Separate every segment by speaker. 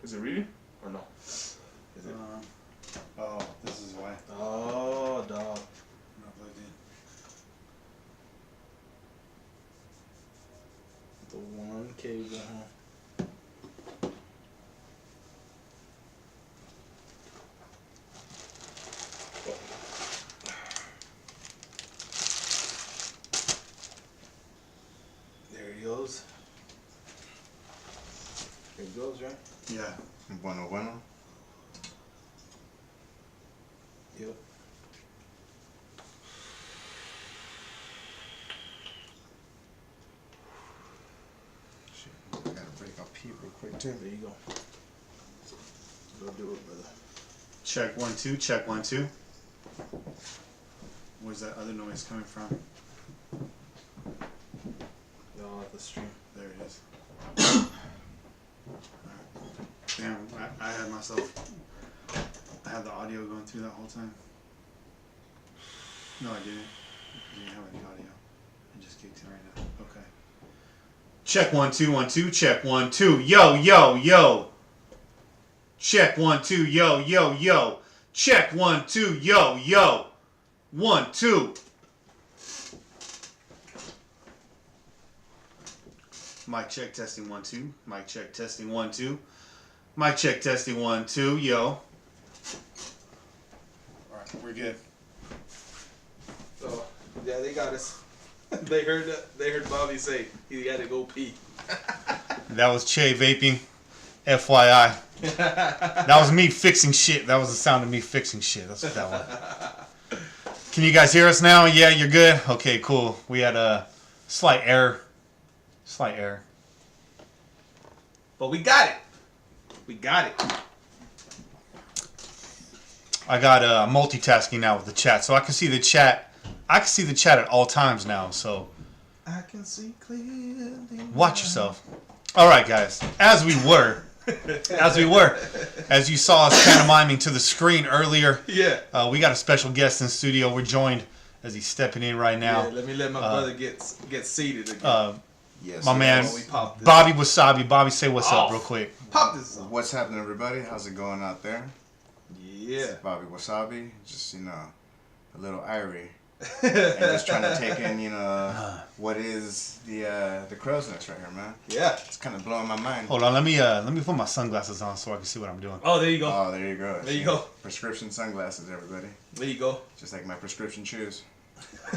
Speaker 1: Is it reading or no? Is it?
Speaker 2: Oh, this is why.
Speaker 1: Oh, dog.
Speaker 2: Not plugged in.
Speaker 1: The one cable, huh? There he goes. There he goes, right?
Speaker 2: Yeah. Bueno.
Speaker 1: Yep.
Speaker 2: Shit, I gotta break out Pete real quick too.
Speaker 1: There you go. Go do it, brother.
Speaker 2: Check 1 2. Check 1 2. Where's that other noise coming from?
Speaker 1: No, the stream.
Speaker 2: There it is. Alright. Damn, I had myself. I had the audio going through that whole time. No, I didn't. I didn't have any audio. I just kicked it right now. Okay. Check 1 2 1 2. Check 1 2. Yo. Check 1 2. Yo. Check 1 2. Yo. 1 2. Mic check testing 1 2. Mic check testing 1 2. Mic check testing 1 2. Yo. Alright, we're good.
Speaker 1: So, yeah, they got us. They heard Bobby say he had to go pee.
Speaker 2: That was Che vaping. FYI. That was me fixing shit. That was the sound of me fixing shit. That's what that was. Can you guys hear us now? Yeah, you're good? Okay, cool. We had a slight error.
Speaker 1: But we got it.
Speaker 2: I got multitasking now with the chat. So I can see the chat. At all times now. So
Speaker 1: I can see clearly.
Speaker 2: watch yourself. All right, guys. As we were, as you saw us pantomiming to the screen earlier.
Speaker 1: Yeah.
Speaker 2: We got a special guest in studio. We're joined as he's stepping in right now.
Speaker 1: Yeah, let my brother get seated again.
Speaker 3: Yes,
Speaker 2: My man,
Speaker 1: pop this.
Speaker 2: Bobby Wasabi. Bobby, say what's up real quick.
Speaker 1: Pop this up.
Speaker 3: What's happening, everybody? How's it going out there?
Speaker 1: Yeah.
Speaker 3: It's Bobby Wasabi, just a little irie, and just trying to take in, what is the crow's nest right here, man.
Speaker 1: Yeah.
Speaker 3: It's kind of blowing my mind.
Speaker 2: Hold on, let me put my sunglasses on so I can see what I'm doing.
Speaker 1: Oh, there you go.
Speaker 3: Oh, there you go.
Speaker 1: There you go.
Speaker 3: Prescription sunglasses, everybody.
Speaker 1: There you go.
Speaker 3: Just like my prescription shoes.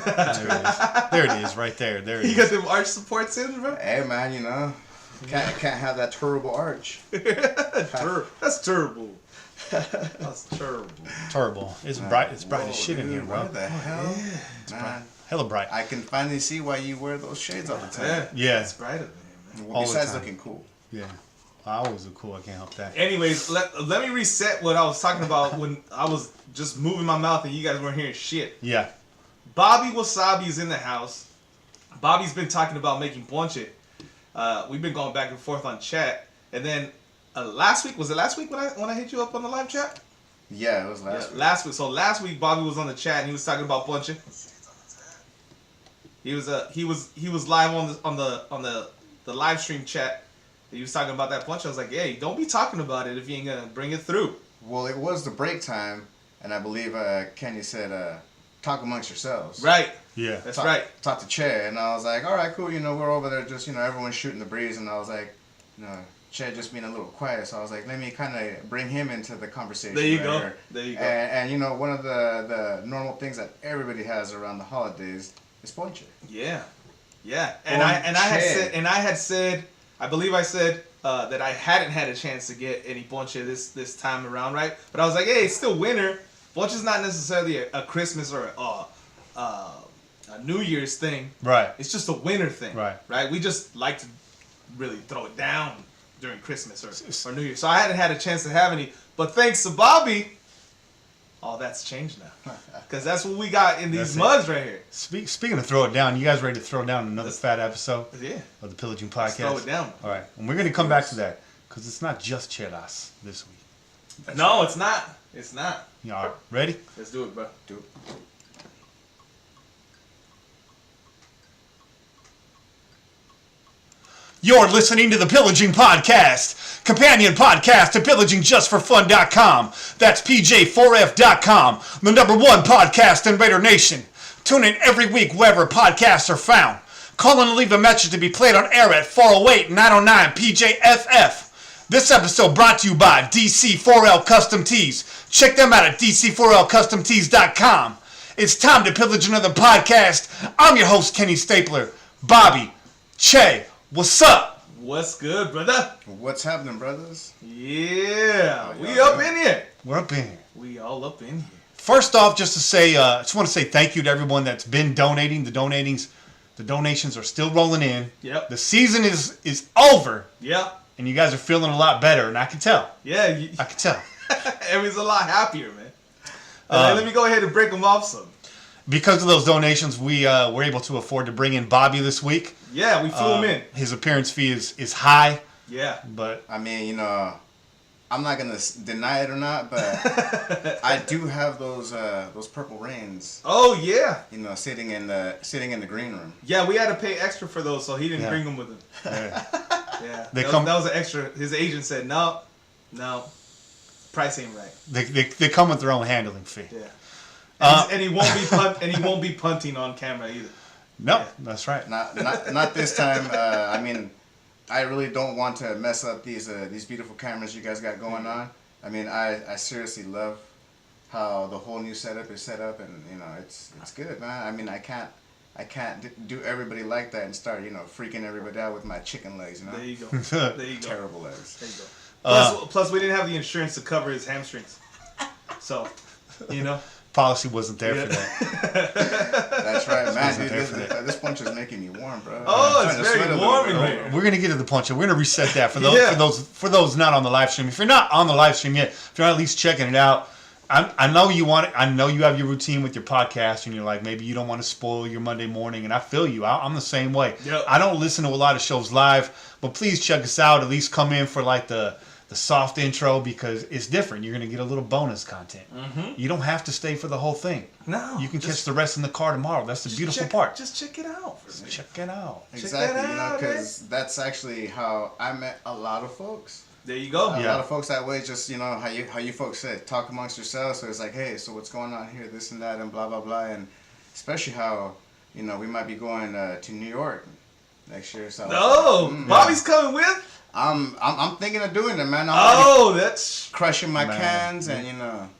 Speaker 2: There it is, right there. There it
Speaker 1: You
Speaker 2: is.
Speaker 1: got them arch supports in, bro?
Speaker 3: Hey, man, can't have that terrible arch.
Speaker 1: That's terrible. That's terrible.
Speaker 2: Terrible. It's bright. It's bright
Speaker 3: Whoa,
Speaker 2: as shit in here,
Speaker 3: dude,
Speaker 2: bro.
Speaker 3: What the hell?
Speaker 1: Yeah.
Speaker 3: Man,
Speaker 2: Hella bright.
Speaker 3: I can finally see why you wear those shades all the time.
Speaker 2: Yeah.
Speaker 1: It's brighter than him, man.
Speaker 3: Well,
Speaker 2: All the
Speaker 3: besides
Speaker 2: time.
Speaker 3: looking cool.
Speaker 2: Yeah. I always look cool. I can't help that.
Speaker 1: Anyways, let me reset what I was talking about when I was just moving my mouth and you guys weren't hearing shit.
Speaker 2: Yeah.
Speaker 1: Bobby Wasabi is in the house. Bobby's been talking about making ponche. We've been going back and forth on chat. And then last week, was it last week when I hit you up on the live chat?
Speaker 3: Yeah, it was last week.
Speaker 1: Last week. So last week Bobby was on the chat and he was talking about ponche. He was live on the live stream chat. He was talking about that ponche. I was like, hey, don't be talking about it if you ain't gonna bring it through.
Speaker 3: Well, it was the break time, and I believe Kenny said, talk amongst yourselves.
Speaker 1: Right.
Speaker 2: Yeah.
Speaker 1: That's
Speaker 3: talk,
Speaker 1: right.
Speaker 3: Talk to Che, and I was like, all right, cool, we're over there just, everyone's shooting the breeze, and I was like, Che just being a little quiet, so I was like, let me kind of bring him into the conversation.
Speaker 1: There you
Speaker 3: right
Speaker 1: go.
Speaker 3: here.
Speaker 1: There you go.
Speaker 3: And one of the normal things that everybody has around the holidays is ponche.
Speaker 1: Yeah. And I had said, I believe I said that I hadn't had a chance to get any ponche this time around, right? But I was like, hey, it's still winter. Ponche is not necessarily a Christmas or a New Year's thing.
Speaker 2: Right.
Speaker 1: It's just a winter thing.
Speaker 2: Right.
Speaker 1: We just like to really throw it down during Christmas or New Year. So I hadn't had a chance to have any. But thanks to Bobby, all that's changed now. Because that's what we got in these mugs right here.
Speaker 2: Speaking of throw it down, you guys ready to throw down another fat episode
Speaker 1: Yeah.
Speaker 2: of the Pillaging Podcast?
Speaker 1: Let's throw it down.
Speaker 2: All right. And we're going to come back to that because it's not just chelas this week.
Speaker 1: No, it's not. It's not.
Speaker 2: You all right? Ready?
Speaker 1: Let's do it, bro.
Speaker 3: Do it.
Speaker 2: You're listening to the Pillaging Podcast, companion podcast to PillagingJustForFun.com. That's PJ4F.com, the #1 podcast in Raider Nation. Tune in every week wherever podcasts are found. Call in and leave a message to be played on air at 408-909-PJFF. This episode brought to you by DC4L Custom Tees. Check them out at DC4LCustomTees.com. It's time to pillage another podcast. I'm your host, Kenny Stapler. Bobby, Che, what's up?
Speaker 1: What's good, brother?
Speaker 3: What's happening, brothers?
Speaker 1: Yeah, we up in here.
Speaker 2: We're up in here.
Speaker 1: We all up in here.
Speaker 2: First off, just to say, just want to say thank you to everyone that's been donating. The donations are still rolling in.
Speaker 1: Yep.
Speaker 2: The season is over.
Speaker 1: Yep.
Speaker 2: And you guys are feeling a lot better, and I can tell.
Speaker 1: Yeah.
Speaker 2: I can tell.
Speaker 1: Everyone's a lot happier, man. Let me go ahead and break them off some.
Speaker 2: Because of those donations, we were able to afford to bring in Bobby this week.
Speaker 1: Yeah, we flew him in.
Speaker 2: His appearance fee is high.
Speaker 1: Yeah.
Speaker 2: But
Speaker 3: I mean, I'm not gonna deny it or not, but I do have those purple rains.
Speaker 1: Oh yeah.
Speaker 3: Sitting in the green room.
Speaker 1: Yeah, we had to pay extra for those, so he didn't bring them with him.
Speaker 2: Yeah.
Speaker 1: Yeah. That was an extra. His agent said no, price ain't right.
Speaker 2: They come with their own handling fee.
Speaker 1: Yeah. And he won't be punting on camera either.
Speaker 2: No,
Speaker 1: yeah.
Speaker 2: That's right.
Speaker 3: Not this time. I mean, I really don't want to mess up these beautiful cameras you guys got going on. I mean, I seriously love how the whole new setup is set up, and it's good, man. I mean, I can't do everybody like that and start freaking everybody out with my chicken legs.
Speaker 1: There you go. There you go.
Speaker 3: Terrible legs.
Speaker 1: There you go. Plus, we didn't have the insurance to cover his hamstrings, so
Speaker 2: Policy wasn't there for that.
Speaker 3: That's right, man. Dude, this punch is making me warm, bro.
Speaker 1: Oh, it's very warm in here.
Speaker 2: We're gonna get to the punch. We're gonna reset that for those not on the live stream. If you're not on the live stream yet, if you're at least checking it out, I know you want it. I know you have your routine with your podcast, and you're like, maybe you don't want to spoil your Monday morning, and I feel you. I'm the same way.
Speaker 1: Yep.
Speaker 2: I don't listen to a lot of shows live, but please check us out. At least come in for like the soft intro, because it's different. You're going to get a little bonus content. Mm-hmm. You don't have to stay for the whole thing.
Speaker 1: No.
Speaker 2: You can catch the rest in the car tomorrow. That's the beautiful part.
Speaker 1: Just check it out.
Speaker 2: Check it out.
Speaker 3: Exactly. Because that's actually how I met a lot of folks.
Speaker 1: There you go.
Speaker 3: A lot of folks that way, just, how you folks said, talk amongst yourselves. So it's like, hey, so what's going on here, this and that, and blah, blah, blah. And especially how, we might be going to New York next year. So
Speaker 1: Bobby's coming with?
Speaker 3: I'm thinking of doing it, man.
Speaker 1: That's
Speaker 3: crushing my cans, and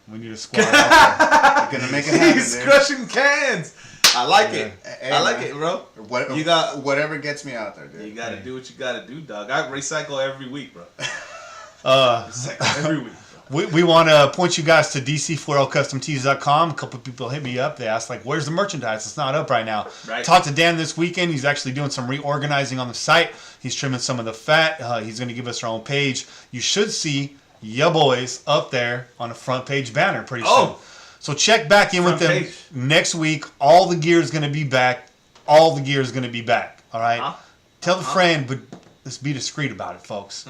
Speaker 2: we need a squad.
Speaker 3: Gonna make it happen.
Speaker 1: He's crushing cans. I like it.
Speaker 3: Hey,
Speaker 1: I like it, bro.
Speaker 3: You got whatever gets me out there, dude.
Speaker 1: You gotta do what you gotta do, dog. I recycle every week, bro. Every week.
Speaker 2: We want to point you guys to DC4LCustomTees.com. A couple of people hit me up. They asked, where's the merchandise? It's not up right now.
Speaker 1: Right.
Speaker 2: Talked to Dan this weekend. He's actually doing some reorganizing on the site. He's trimming some of the fat. He's going to give us our own page. You should see ya boys up there on a front page banner pretty soon. So check back in with them next week. All the gear is going to be back. All right? Tell a friend, but let's be discreet about it, folks.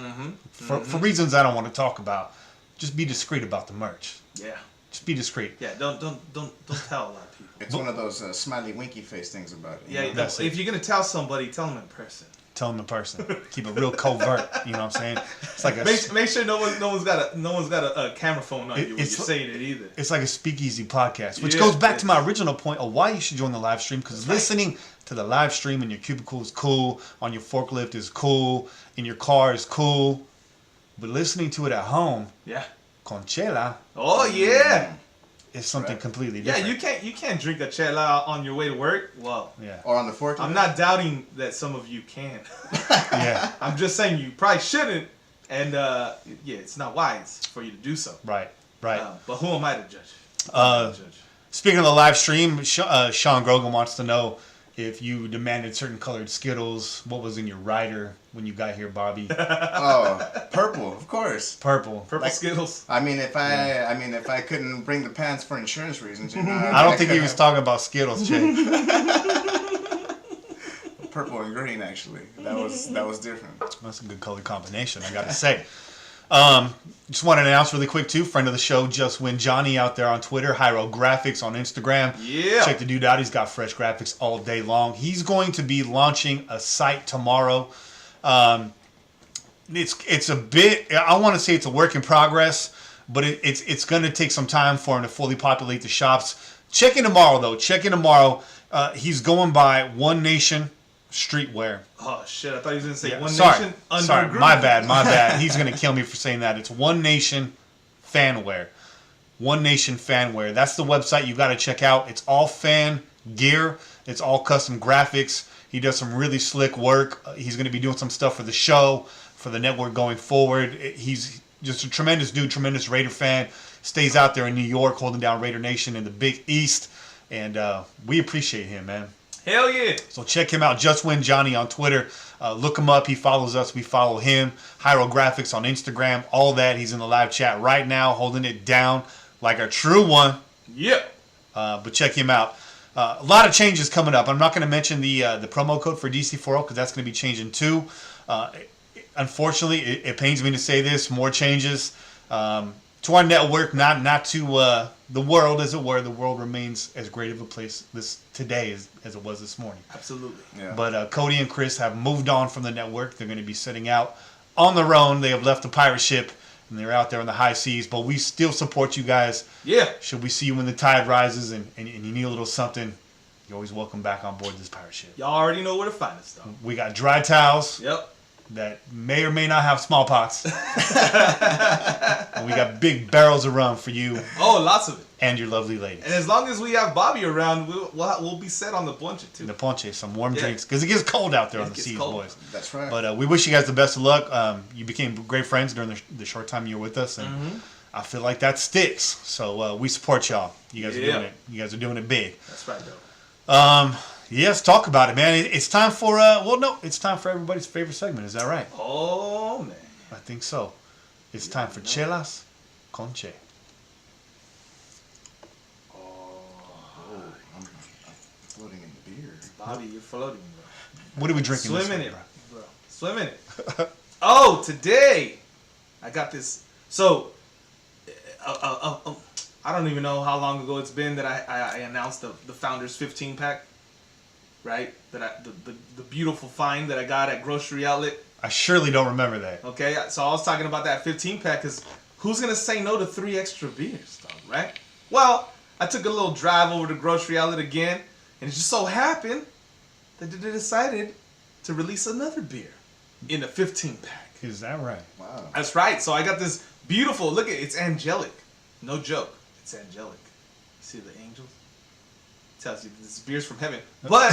Speaker 2: For reasons I don't want to talk about. Just be discreet about the merch.
Speaker 1: Yeah.
Speaker 2: Just be discreet.
Speaker 1: Yeah. Don't tell a lot of people.
Speaker 3: It's one of those smiley winky face things about it.
Speaker 1: Yeah. If you're gonna tell somebody, tell them in person.
Speaker 2: Tell them in person. Keep it real covert. You know what I'm saying? It's like
Speaker 1: make sure no one's got a camera phone on you when you're saying it either.
Speaker 2: It's like a speakeasy podcast, which goes back to my original point of why you should join the live stream. Because listening to the live stream in your cubicle is cool, on your forklift is cool, in your car is cool. But listening to it at home, con chela.
Speaker 1: Oh yeah,
Speaker 2: it's something completely different.
Speaker 1: Yeah, you can't drink a chela on your way to work. Well,
Speaker 3: or on the forklift.
Speaker 1: I'm not doubting that some of you can.
Speaker 2: Yeah,
Speaker 1: I'm just saying you probably shouldn't, and it's not wise for you to do so.
Speaker 2: Right.
Speaker 1: But who am I to judge?
Speaker 2: Speaking of the live stream, Sean Grogan wants to know if you demanded certain colored Skittles. What was in your rider when you got here, Bobby?
Speaker 3: Purple, of course.
Speaker 2: Purple
Speaker 1: Skittles.
Speaker 3: I mean, if I couldn't bring the pants for insurance reasons,
Speaker 2: I don't think he was talking about Skittles, Jay.
Speaker 3: Purple and green, actually. That was different.
Speaker 2: That's a good color combination, I gotta say. Just wanted to announce really quick too, friend of the show, Just Win Johnny out there on Twitter, Hyro Graphics on Instagram.
Speaker 1: Yeah.
Speaker 2: Check the dude out. He's got fresh graphics all day long. He's going to be launching a site tomorrow. It's a bit. I want to say it's a work in progress, but it's going to take some time for him to fully populate the shops. Check in tomorrow though. Check in tomorrow. He's going by One Nation Streetwear.
Speaker 1: Oh shit! I thought he was gonna say One
Speaker 2: Sorry,
Speaker 1: Nation Under
Speaker 2: sorry,
Speaker 1: Group.
Speaker 2: my bad. He's gonna kill me for saying that. It's One Nation Fanwear. One Nation Fanwear. That's the website you got to check out. It's all fan gear. It's all custom graphics. He does some really slick work. He's going to be doing some stuff for the show, for the network going forward. He's just a tremendous dude, tremendous Raider fan. Stays out there in New York holding down Raider Nation in the Big East. And we appreciate him, man.
Speaker 1: Hell yeah.
Speaker 2: So check him out, Just Win Johnny on Twitter. Look him up. He follows us. We follow him. Hyrographics on Instagram. All that. He's in the live chat right now, holding it down like a true one.
Speaker 1: Yep.
Speaker 2: But check him out. A lot of changes coming up. I'm not going to mention the promo code for DC40 because that's going to be changing too. Unfortunately, it pains me to say this. More changes to our network, not to the world, as it were. The world remains as great of a place today as it was this morning.
Speaker 1: Absolutely.
Speaker 3: Yeah.
Speaker 2: But Cody and Chris have moved on from the network. They're going to be setting out on their own. They have left the pirate ship, and they're out there on the high seas. But we still support you guys.
Speaker 1: Yeah.
Speaker 2: Should we see you when the tide rises and you need a little something, you're always welcome back on board this pirate ship.
Speaker 1: Y'all already know where to find us, though.
Speaker 2: We got dry towels.
Speaker 1: Yep.
Speaker 2: That may or may not have smallpox. And we got big barrels of rum for you.
Speaker 1: Oh, lots of it.
Speaker 2: And your lovely ladies.
Speaker 1: And as long as we have Bobby around, we'll be set on the ponche too.
Speaker 2: The ponche, some warm drinks. Because it gets cold out there on the seas,
Speaker 1: cold.
Speaker 2: boys.
Speaker 3: That's right.
Speaker 2: But we wish you guys the best of luck. You became great friends during the short time you were with us. And I feel like that sticks. So we support y'all. You guys are doing it. You guys are doing it big.
Speaker 1: That's right, though.
Speaker 2: Yes, talk about it, man. It's time for it's time for everybody's favorite segment. Is that right?
Speaker 1: Oh man,
Speaker 2: I think so. It's time for Chelas con Che.
Speaker 3: I'm floating in the beer.
Speaker 1: Bobby, you're floating, bro.
Speaker 2: What are we drinking?
Speaker 1: Swim
Speaker 2: this
Speaker 1: in
Speaker 2: week,
Speaker 1: it, bro. Swim in it. Oh, today I got this. So, I don't even know how long ago it's been that I announced the Founders 15 pack. Right, the beautiful find that I got at Grocery Outlet.
Speaker 2: I surely don't remember that.
Speaker 1: Okay, so I was talking about that 15 pack because who's gonna say no to 3 extra beers, dog, right? Well, I took a little drive over to Grocery Outlet again, and it just so happened that they decided to release another beer in a 15 pack.
Speaker 2: Is that right?
Speaker 3: Wow.
Speaker 1: That's right. So I got this beautiful. Look at it's angelic. No joke. It's angelic. See the angels? Tells you this beer's from heaven. But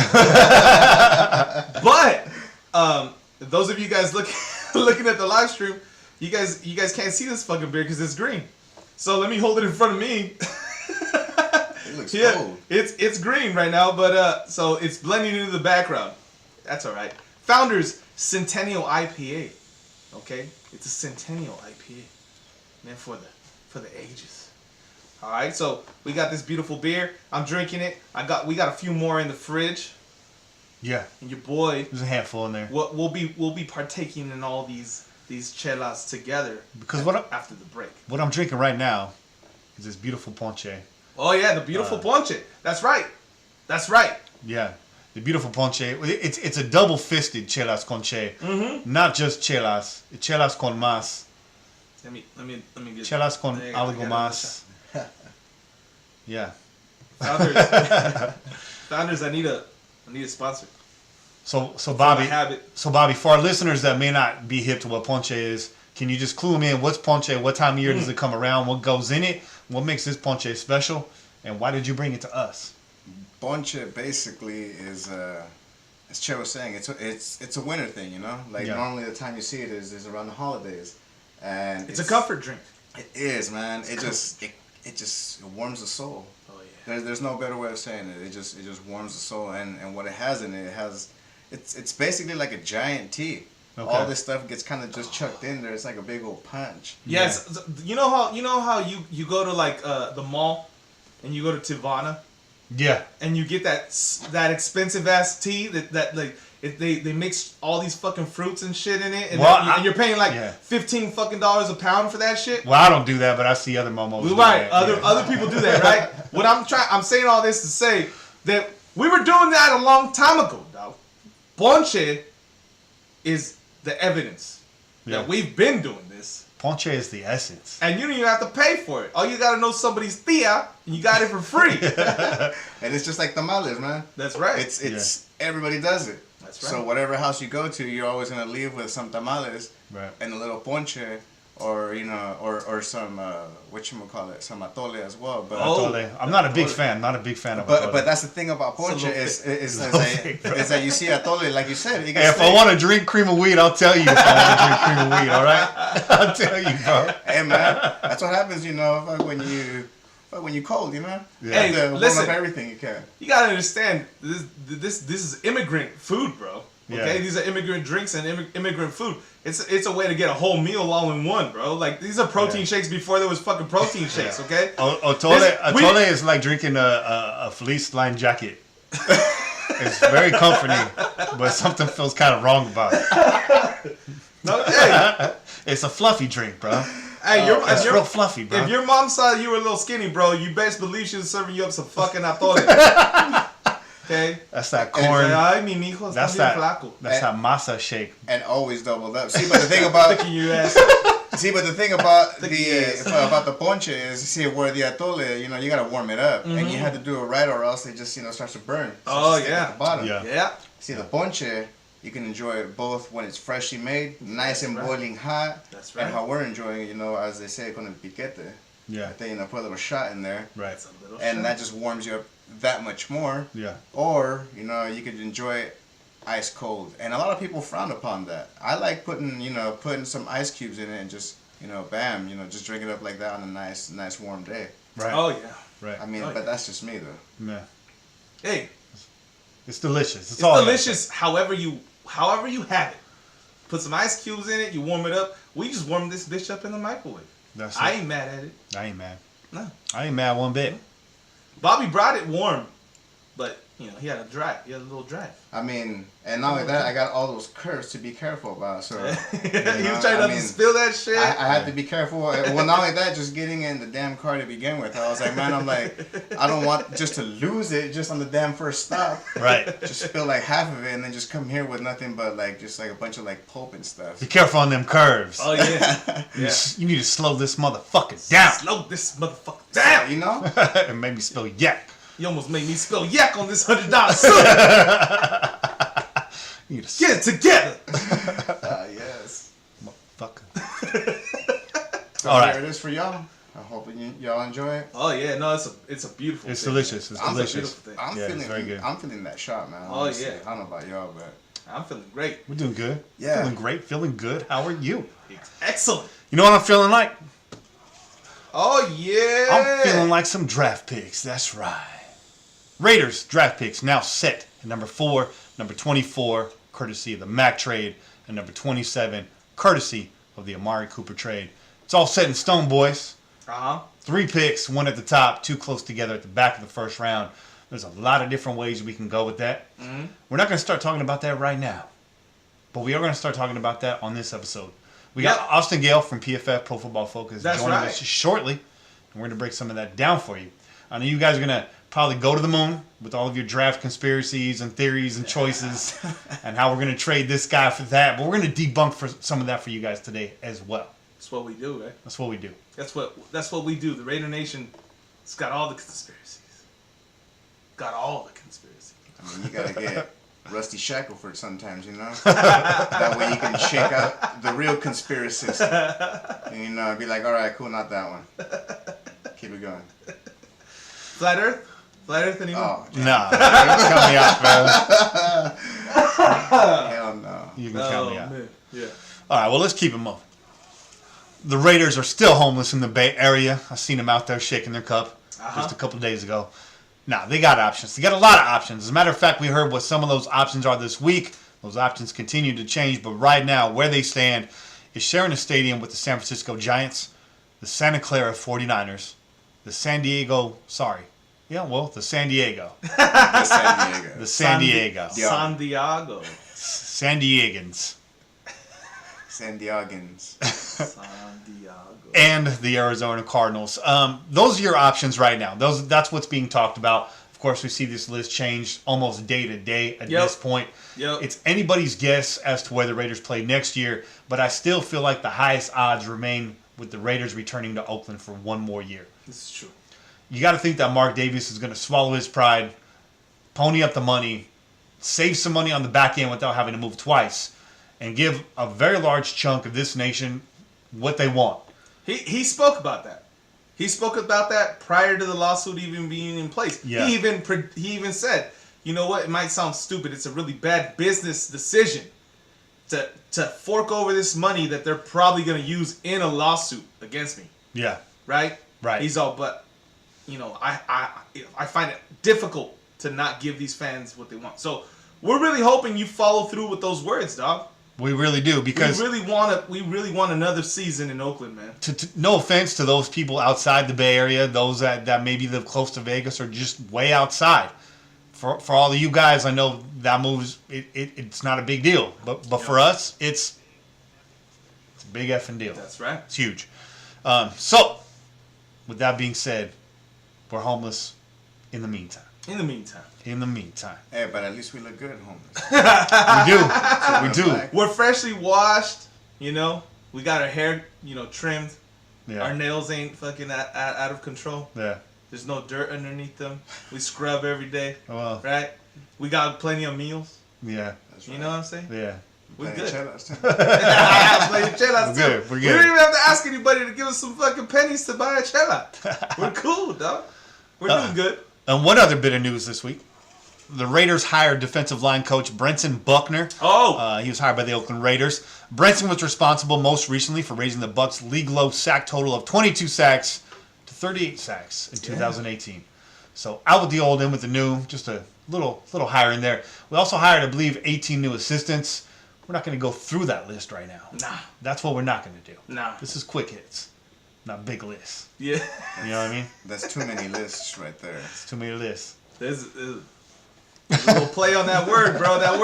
Speaker 1: those of you guys looking at the live stream, you guys can't see this fucking beer because it's green. So let me hold it in front of me.
Speaker 3: It looks cold.
Speaker 1: It's green right now, but so it's blending into the background. That's all right. Founders Centennial IPA. Okay, it's a Centennial IPA, meant for the ages. All right, so we got this beautiful beer. I'm drinking it. We got a few more in the fridge.
Speaker 2: Yeah.
Speaker 1: And your boy.
Speaker 2: There's a handful in there.
Speaker 1: We'll be partaking in all these chelas together.
Speaker 2: Because
Speaker 1: after the break.
Speaker 2: What I'm drinking right now is this beautiful ponche.
Speaker 1: Oh yeah, the beautiful ponche. That's right. That's right.
Speaker 2: Yeah, the beautiful ponche. It's a double-fisted chelas con che. Mm-hmm. Not just chelas. Chelas con más.
Speaker 1: Let me get
Speaker 2: chelas con algo más. Yeah.
Speaker 1: Founders, I need a sponsor.
Speaker 2: So Bobby, for our listeners that may not be hip to what ponche is, can you just clue them in? What's ponche? What time of year does it come around? What goes in it? What makes this ponche special? And why did you bring it to us?
Speaker 3: Ponche basically is, as Che was saying, it's a winter thing, you know. Like normally the time you see it is around the holidays, and
Speaker 1: it's a comfort drink.
Speaker 3: It is, man. It just warms the soul.
Speaker 1: Oh yeah.
Speaker 3: There's no better way of saying it. It just warms the soul, and what it has in it, it's basically like a giant tea. Okay. All this stuff gets kind of just chucked in there. It's like a big old punch.
Speaker 1: Yes. Yeah. You know how you go to like the mall, and you go to Tivana.
Speaker 2: Yeah.
Speaker 1: And you get that expensive ass tea that like they mix all these fucking fruits and shit in it, and, and you're paying like $15 fucking a pound for that shit.
Speaker 2: Well, I don't do that, but I see other momos.
Speaker 1: Right. Other people do that, right? What I'm saying all this to say that we were doing that a long time ago, dog. Ponche is the evidence that we've been doing this.
Speaker 2: Ponche is the essence.
Speaker 1: And you don't even have to pay for it. All you gotta know somebody's tia, and you got it for free.
Speaker 3: And it's just like tamales, man.
Speaker 1: That's right.
Speaker 3: It's everybody does it.
Speaker 1: That's right.
Speaker 3: So whatever house you go to, you're always gonna leave with some tamales
Speaker 2: Right.
Speaker 3: and a little ponche, or or some whatchamacallit, some atole as well. But
Speaker 2: Atole. I'm not a big fan. Not a big fan of atole.
Speaker 3: but that's the thing about ponche is that you see atole, like you said. You
Speaker 2: Hey, if I want to drink cream of wheat, I'll tell you if I want to drink cream of wheat, all right? I'll tell you, bro.
Speaker 3: Hey, man, that's what happens, when you cold, you know?
Speaker 2: Yeah.
Speaker 3: You have to
Speaker 1: listen.
Speaker 3: warm up everything you can.
Speaker 1: You gotta understand, this is immigrant food, bro. Okay,
Speaker 2: Yeah.
Speaker 1: these are immigrant drinks and immigrant food. It's a way to get a whole meal all in one, bro. Like these are protein shakes before there was fucking protein shakes. Okay.
Speaker 2: Atole is like drinking a fleece lined jacket. It's very comforting, but something feels kind of wrong about it.
Speaker 1: No, hey,
Speaker 2: It's a fluffy drink, bro.
Speaker 1: hey,
Speaker 2: It's real fluffy, bro.
Speaker 1: if your mom saw you were a little skinny, bro, you best believe she was serving you up some fucking atole. Okay.
Speaker 2: That's that
Speaker 1: And it's
Speaker 2: corn.
Speaker 1: like, ay, mi mijo
Speaker 2: That's
Speaker 1: está bien
Speaker 2: that.
Speaker 1: flaco.
Speaker 2: That's that masa shake.
Speaker 3: And always doubled up. See, but the thing about
Speaker 1: Sticking your ass.
Speaker 3: the about the ponche is, see, where the atole, you gotta warm it up, and you have to do it right, or else it just starts to burn.
Speaker 1: Oh,
Speaker 3: Starts to stick
Speaker 1: yeah.
Speaker 3: at the bottom.
Speaker 2: Yeah.
Speaker 1: Yeah.
Speaker 3: See, the ponche, you can enjoy it both when it's freshly made, nice and
Speaker 1: right.
Speaker 3: boiling hot,
Speaker 1: That's right.
Speaker 3: and how we're enjoying it, as they say, con el piquete.
Speaker 2: Yeah.
Speaker 3: They put a little shot in there,
Speaker 2: Right.
Speaker 1: It's a little
Speaker 3: and
Speaker 1: shot.
Speaker 3: that just warms you up that much more.
Speaker 2: Yeah.
Speaker 3: Or, you could enjoy it ice cold. And a lot of people frown upon that. I like putting some ice cubes in it and just, bam, just drink it up like that on a nice warm day.
Speaker 2: Right.
Speaker 1: Oh yeah.
Speaker 2: Right.
Speaker 3: I mean,
Speaker 1: Oh,
Speaker 3: but
Speaker 1: yeah.
Speaker 3: that's just me though.
Speaker 2: Yeah.
Speaker 1: Hey,
Speaker 2: It's delicious.
Speaker 1: it's
Speaker 2: all
Speaker 1: delicious. However you have it. Put some ice cubes in it. You warm it up. We just warmed this bitch up in the microwave.
Speaker 2: That's it.
Speaker 1: I ain't mad at it.
Speaker 2: I ain't mad.
Speaker 1: No.
Speaker 2: I ain't mad one bit.
Speaker 1: Bobby brought it warm, but he had a drive. He had a little drive.
Speaker 3: I mean, and not only that, I got all those curves to be careful about. So
Speaker 1: He was trying not to spill that shit.
Speaker 3: I had to be careful. Well, not only that, just getting in the damn car to begin with. I was like, man, I don't want just to lose it just on the damn first stop.
Speaker 2: Right.
Speaker 3: Just spill like half of it and then just come here with nothing but just a bunch of pulp and stuff.
Speaker 2: Be careful on them curves.
Speaker 1: Oh yeah.
Speaker 2: You need to slow this motherfucker down.
Speaker 1: Slow this motherfucker down.
Speaker 3: You know?
Speaker 2: And maybe spill yak.
Speaker 1: You almost made me spill yak on this $100 suit.
Speaker 2: You need to
Speaker 1: Get it together.
Speaker 3: Yes.
Speaker 2: motherfucker.
Speaker 3: So
Speaker 2: All right.
Speaker 3: Here it is for y'all. I hope y'all enjoy it.
Speaker 1: Oh yeah, no, it's a beautiful.
Speaker 2: It's
Speaker 1: thing,
Speaker 2: delicious.
Speaker 1: man.
Speaker 2: It's delicious.
Speaker 1: Beautiful thing.
Speaker 3: I'm
Speaker 2: Yeah, it's
Speaker 3: feeling
Speaker 2: very good.
Speaker 3: I'm feeling that shot, man.
Speaker 1: Oh,
Speaker 3: honestly.
Speaker 1: yeah.
Speaker 3: I don't know about y'all, but
Speaker 1: I'm feeling great.
Speaker 2: We're doing good.
Speaker 3: Yeah.
Speaker 2: Feeling great. Feeling good. How are you?
Speaker 1: It's excellent.
Speaker 2: You know what I'm feeling like?
Speaker 1: Oh yeah.
Speaker 2: I'm feeling like some draft picks. That's right. Raiders draft picks now set at number 4, number 24, courtesy of the Mac trade, and number 27, courtesy of the Amari Cooper trade. It's all set in stone, boys. 3 picks, 1 at the top, 2 close together at the back of the first round. There's a lot of different ways we can go with that.
Speaker 1: Mm-hmm.
Speaker 2: We're not going to start talking about that right now, but we are going to start talking about that on this episode. We got Austin Gayle from PFF, Pro Football Focus, joining us shortly, and we're going to break some of that down for you. I know you guys are going to probably go to the moon with all of your draft conspiracies and theories and choices and how we're going to trade this guy for that, but we're going to debunk for some of that for you guys today as well.
Speaker 1: That's what we do, right?
Speaker 2: That's what we do.
Speaker 1: That's what we do. The Raider Nation, it's got all the conspiracies. Got all the conspiracies.
Speaker 3: I mean, you gotta get Rusty Shackelford sometimes, That way you can shake out the real conspiracists. And, be like, all right, cool, not that one. Keep it going.
Speaker 1: Flat Earth? Flat Earth anymore?
Speaker 3: Oh,
Speaker 2: Nah, count me out, bro.
Speaker 3: hell no.
Speaker 2: You can count me out.
Speaker 1: Man. Yeah.
Speaker 2: All right, well, let's keep it moving. The Raiders are still homeless in the Bay Area. I seen them out there shaking their cup just a couple days ago. Now, they got options. They got a lot of options. As a matter of fact, we heard what some of those options are this week. Those options continue to change, but right now, where they stand is sharing a stadium with the San Francisco Giants, the Santa Clara 49ers, the San Diego.
Speaker 3: The San Diego.
Speaker 2: The San Diego.
Speaker 1: San Diego.
Speaker 2: San Diegans.
Speaker 3: San Diegans.
Speaker 1: San Diego.
Speaker 2: And the Arizona Cardinals. Those are your options right now. That's what's being talked about. Of course, we see this list change almost day to day at this point.
Speaker 1: Yep.
Speaker 2: It's anybody's guess as to where the Raiders play next year, but I still feel like the highest odds remain with the Raiders returning to Oakland for one more year.
Speaker 1: This is true.
Speaker 2: You got to think that Mark Davis is going to swallow his pride, pony up the money, save some money on the back end without having to move twice, and give a very large chunk of this nation what they want.
Speaker 1: He spoke about that. He spoke about that prior to the lawsuit even being in place.
Speaker 2: Yeah.
Speaker 1: He even said, you know what? It might sound stupid. It's a really bad business decision to fork over this money that they're probably going to use in a lawsuit against me.
Speaker 2: Yeah.
Speaker 1: Right. He's all, but I find it difficult to not give these fans what they want. So we're really hoping you follow through with those words, dog.
Speaker 2: We really do, because
Speaker 1: we really want another season in Oakland, man.
Speaker 2: No offense to those people outside the Bay Area, those that maybe live close to Vegas or just way outside. For all of you guys, I know that moves. It's not a big deal, but for us, it's a big effing deal.
Speaker 1: That's right.
Speaker 2: It's huge. So, with that being said, we're homeless in the meantime.
Speaker 1: In the meantime.
Speaker 3: Hey, but at least we look good homeless.
Speaker 2: We do.
Speaker 1: We're freshly washed, you know. We got our hair, trimmed.
Speaker 2: Yeah.
Speaker 1: Our nails ain't fucking out of control.
Speaker 2: Yeah.
Speaker 1: There's no dirt underneath them. We scrub every day.
Speaker 2: Well.
Speaker 1: Right? We got plenty of meals.
Speaker 2: Yeah.
Speaker 3: That's right.
Speaker 1: You know what I'm saying?
Speaker 2: Yeah.
Speaker 1: We're good.
Speaker 3: We're
Speaker 2: We're
Speaker 1: We
Speaker 2: good.
Speaker 1: don't even have to ask anybody to give us some fucking pennies to buy a chela. We're cool, dog. We're doing good.
Speaker 2: And one other bit of news this week. The Raiders hired defensive line coach Brenton Buckner. He was hired by the Oakland Raiders. Brenton was responsible most recently for raising the Bucs' league-low sack total of 22 sacks to 38 sacks in 2018. So out with the old, in with the new, just a little higher in there. We also hired, I believe, 18 new assistants. We're not going to go through that list right now.
Speaker 1: Nah.
Speaker 2: That's what we're not going to do.
Speaker 1: Nah.
Speaker 2: This is quick hits, not big lists.
Speaker 1: Yeah.
Speaker 2: You know what I mean?
Speaker 3: That's too many lists right there.
Speaker 2: It's too many lists.
Speaker 1: There's a little play on that word, bro. That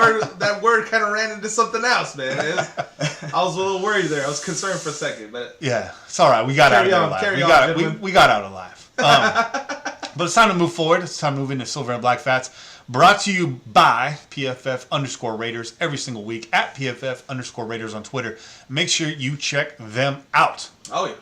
Speaker 1: word kind of ran into something else, man. I was a little worried there. I was concerned for a second, but
Speaker 2: yeah, it's all right. We got out of there alive. We got out alive. But it's time to move forward. It's time to move into Silver and Black Fats. Brought to you by PFF_Raiders every single week at PFF_Raiders on Twitter. Make sure you check them out.
Speaker 1: oh yeah.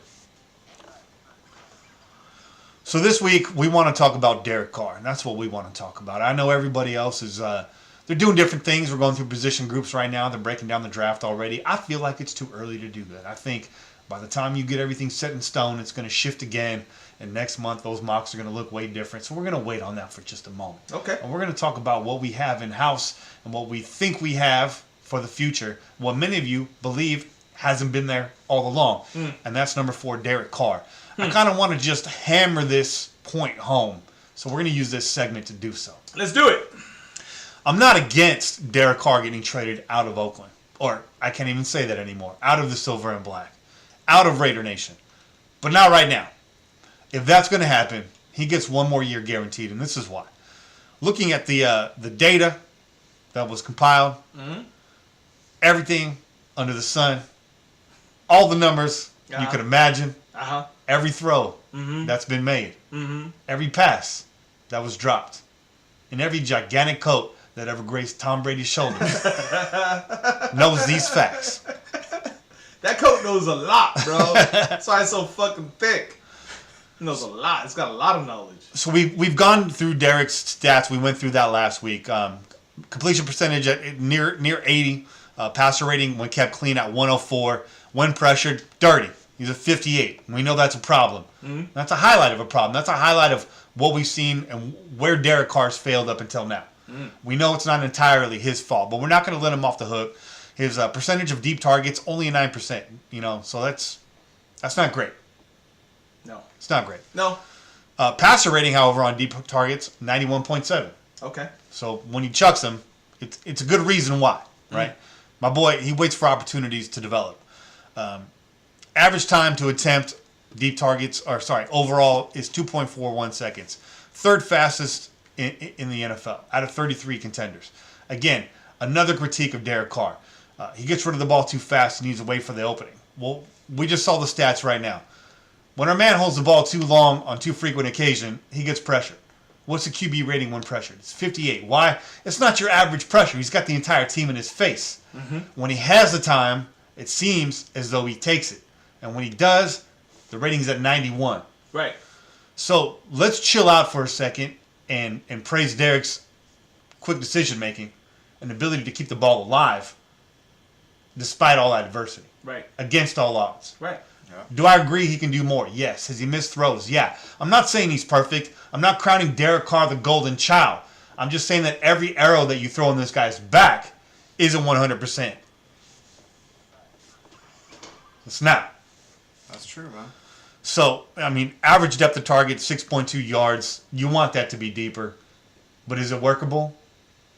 Speaker 2: So this week, we want to talk about Derek Carr. And that's what we want to talk about. I know everybody else is, they're doing different things. We're going through position groups right now. They're breaking down the draft already. I feel like it's too early to do that. I think by the time you get everything set in stone, it's going to shift again. And next month, those mocks are going to look way different. So we're going to wait on that for just a moment.
Speaker 1: Okay.
Speaker 2: And we're going to talk about what we have in-house and what we think we have for the future. What many of you believe hasn't been there all along. And that's number 4, Derek Carr. I kind of want to just hammer this point home. So we're going to use this segment to do so.
Speaker 1: Let's do it.
Speaker 2: I'm not against Derek Carr getting traded out of Oakland. Or I can't even say that anymore. Out of the Silver and Black. Out of Raider Nation. But not right now. If that's going to happen, he gets one more year guaranteed. And this is why. Looking at the data that was compiled. Everything under the sun. All the numbers you could imagine. Every throw that's been made. Every pass that was dropped. And every gigantic coat that ever graced Tom Brady's shoulders knows these facts.
Speaker 1: That coat knows a lot, bro. That's why it's so fucking thick. It knows a lot. It's got a lot of knowledge.
Speaker 2: So we've gone through Derek's stats. We went through that last week. Completion percentage at near 80. Passer rating when kept clean at 104. When pressured, dirty. He's a 58. We know that's a problem. That's a highlight of a problem. That's a highlight of what we've seen and where Derek Carr's failed up until now. We know it's not entirely his fault, but we're not going to let him off the hook. His percentage of deep targets, only 9%. So that's not great.
Speaker 1: No.
Speaker 2: It's not great.
Speaker 1: No.
Speaker 2: Passer rating, however, on deep targets, 91.7.
Speaker 1: Okay.
Speaker 2: So when he chucks them, it's a good reason why, right? My boy, he waits for opportunities to develop. Average time to attempt deep targets, overall is 2.41 seconds. Third fastest in the NFL out of 33 contenders. Again, another critique of Derek Carr. He gets rid of the ball too fast and needs to wait for the opening. Well, we just saw the stats right now. When our man holds the ball too long on too frequent occasion, he gets pressured. What's the QB rating when pressured? It's 58. Why? It's not your average pressure. He's got the entire team in his face. Mm-hmm. When he has the time, it seems as though he takes it. And when he does, the rating's at 91.
Speaker 1: Right.
Speaker 2: So let's chill out for a second and praise Derek's quick decision making and ability to keep the ball alive despite all adversity.
Speaker 1: Right.
Speaker 2: Against all odds.
Speaker 1: Right.
Speaker 3: Yeah.
Speaker 2: Do I agree he can do more? Yes. Has he missed throws? Yeah. I'm not saying he's perfect. I'm not crowning Derek Carr the golden child. I'm just saying that every arrow that you throw in this guy's back isn't 100%. It's not.
Speaker 3: That's true, man.
Speaker 2: So, I mean, average depth of target, 6.2 yards. You want that to be deeper. But is it workable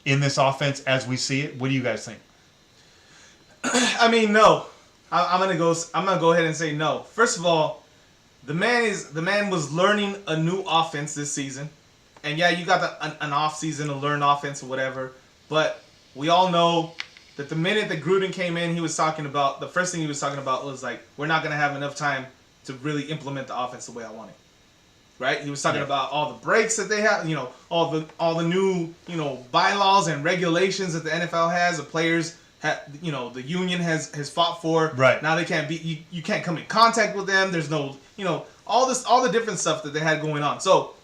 Speaker 2: in this offense as we see it? What do you guys think?
Speaker 1: I mean, no. I'm gonna go ahead and say no. First of all, the man was learning a new offense this season, and yeah, you got an off season to learn offense or whatever. But we all know that the minute that Gruden came in, the first thing he was talking about was like, we're not gonna have enough time to really implement the offense the way I want it. Right? He was talking about all the breaks that they have, all the new, bylaws and regulations that the NFL has. The players, the union has fought for.
Speaker 2: Right.
Speaker 1: Now they can't be, you can't come in contact with them. There's no, all the different stuff that they had going on. So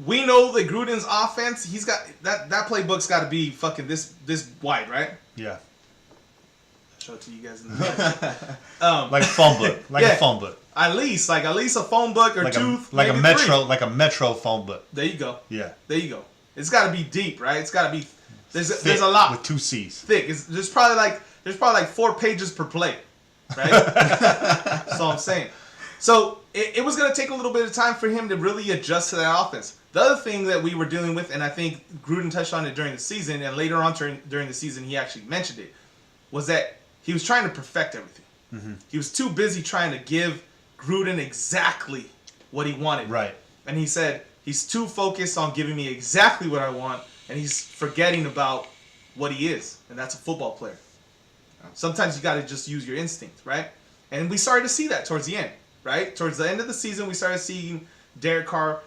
Speaker 1: we know that Gruden's offense, he's got that playbook's got to be fucking this wide, right?
Speaker 2: Yeah.
Speaker 1: I'll show it to you guys in the next.
Speaker 2: Like a phone book. A phone book.
Speaker 1: At least a phone book or
Speaker 2: like
Speaker 1: two,
Speaker 2: like
Speaker 1: maybe
Speaker 2: a metro,
Speaker 1: three.
Speaker 2: like a metro phone book.
Speaker 1: There you go.
Speaker 2: Yeah.
Speaker 1: There you go. It's got to be deep, right? It's got to be. There's a lot
Speaker 2: with 2 C's.
Speaker 1: thick. There's probably like 4 pages per play, right? That's all I'm saying. So it was going to take a little bit of time for him to really adjust to that offense. The other thing that we were dealing with, and I think Gruden touched on it during the season, and later on during the season he actually mentioned it, was that he was trying to perfect everything. Mm-hmm. He was too busy trying to give Gruden exactly what he wanted.
Speaker 2: Right.
Speaker 1: And he said, he's too focused on giving me exactly what I want, and he's forgetting about what he is, and that's a football player. Sometimes you got to just use your instinct, right? And we started to see that towards the end, right? Towards the end of the season, we started seeing Derek Carr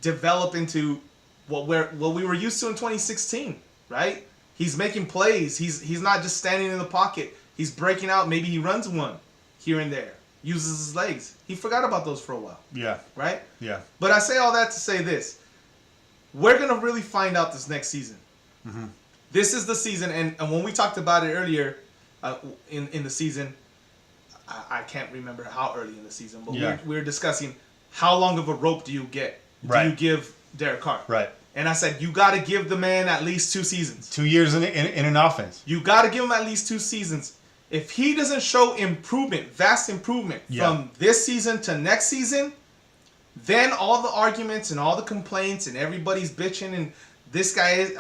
Speaker 1: develop into what we were used to in 2016, right? He's making plays. He's not just standing in the pocket. He's breaking out. Maybe he runs one here and there, uses his legs. He forgot about those for a while.
Speaker 2: Yeah.
Speaker 1: Right?
Speaker 2: Yeah.
Speaker 1: But I say all that to say this. We're going to really find out this next season. Mm-hmm. This is the season, and when we talked about it earlier in the season, I can't remember how early in the season, but we were discussing how long of a rope do you get?
Speaker 2: Right.
Speaker 1: Do you give Derek Carr?
Speaker 2: Right.
Speaker 1: And I said, you got to give the man at least 2 seasons.
Speaker 2: 2 years in an offense.
Speaker 1: You got to give him at least 2 seasons. If he doesn't show improvement, vast improvement from this season to next season, then all the arguments and all the complaints and everybody's bitching and this guy is,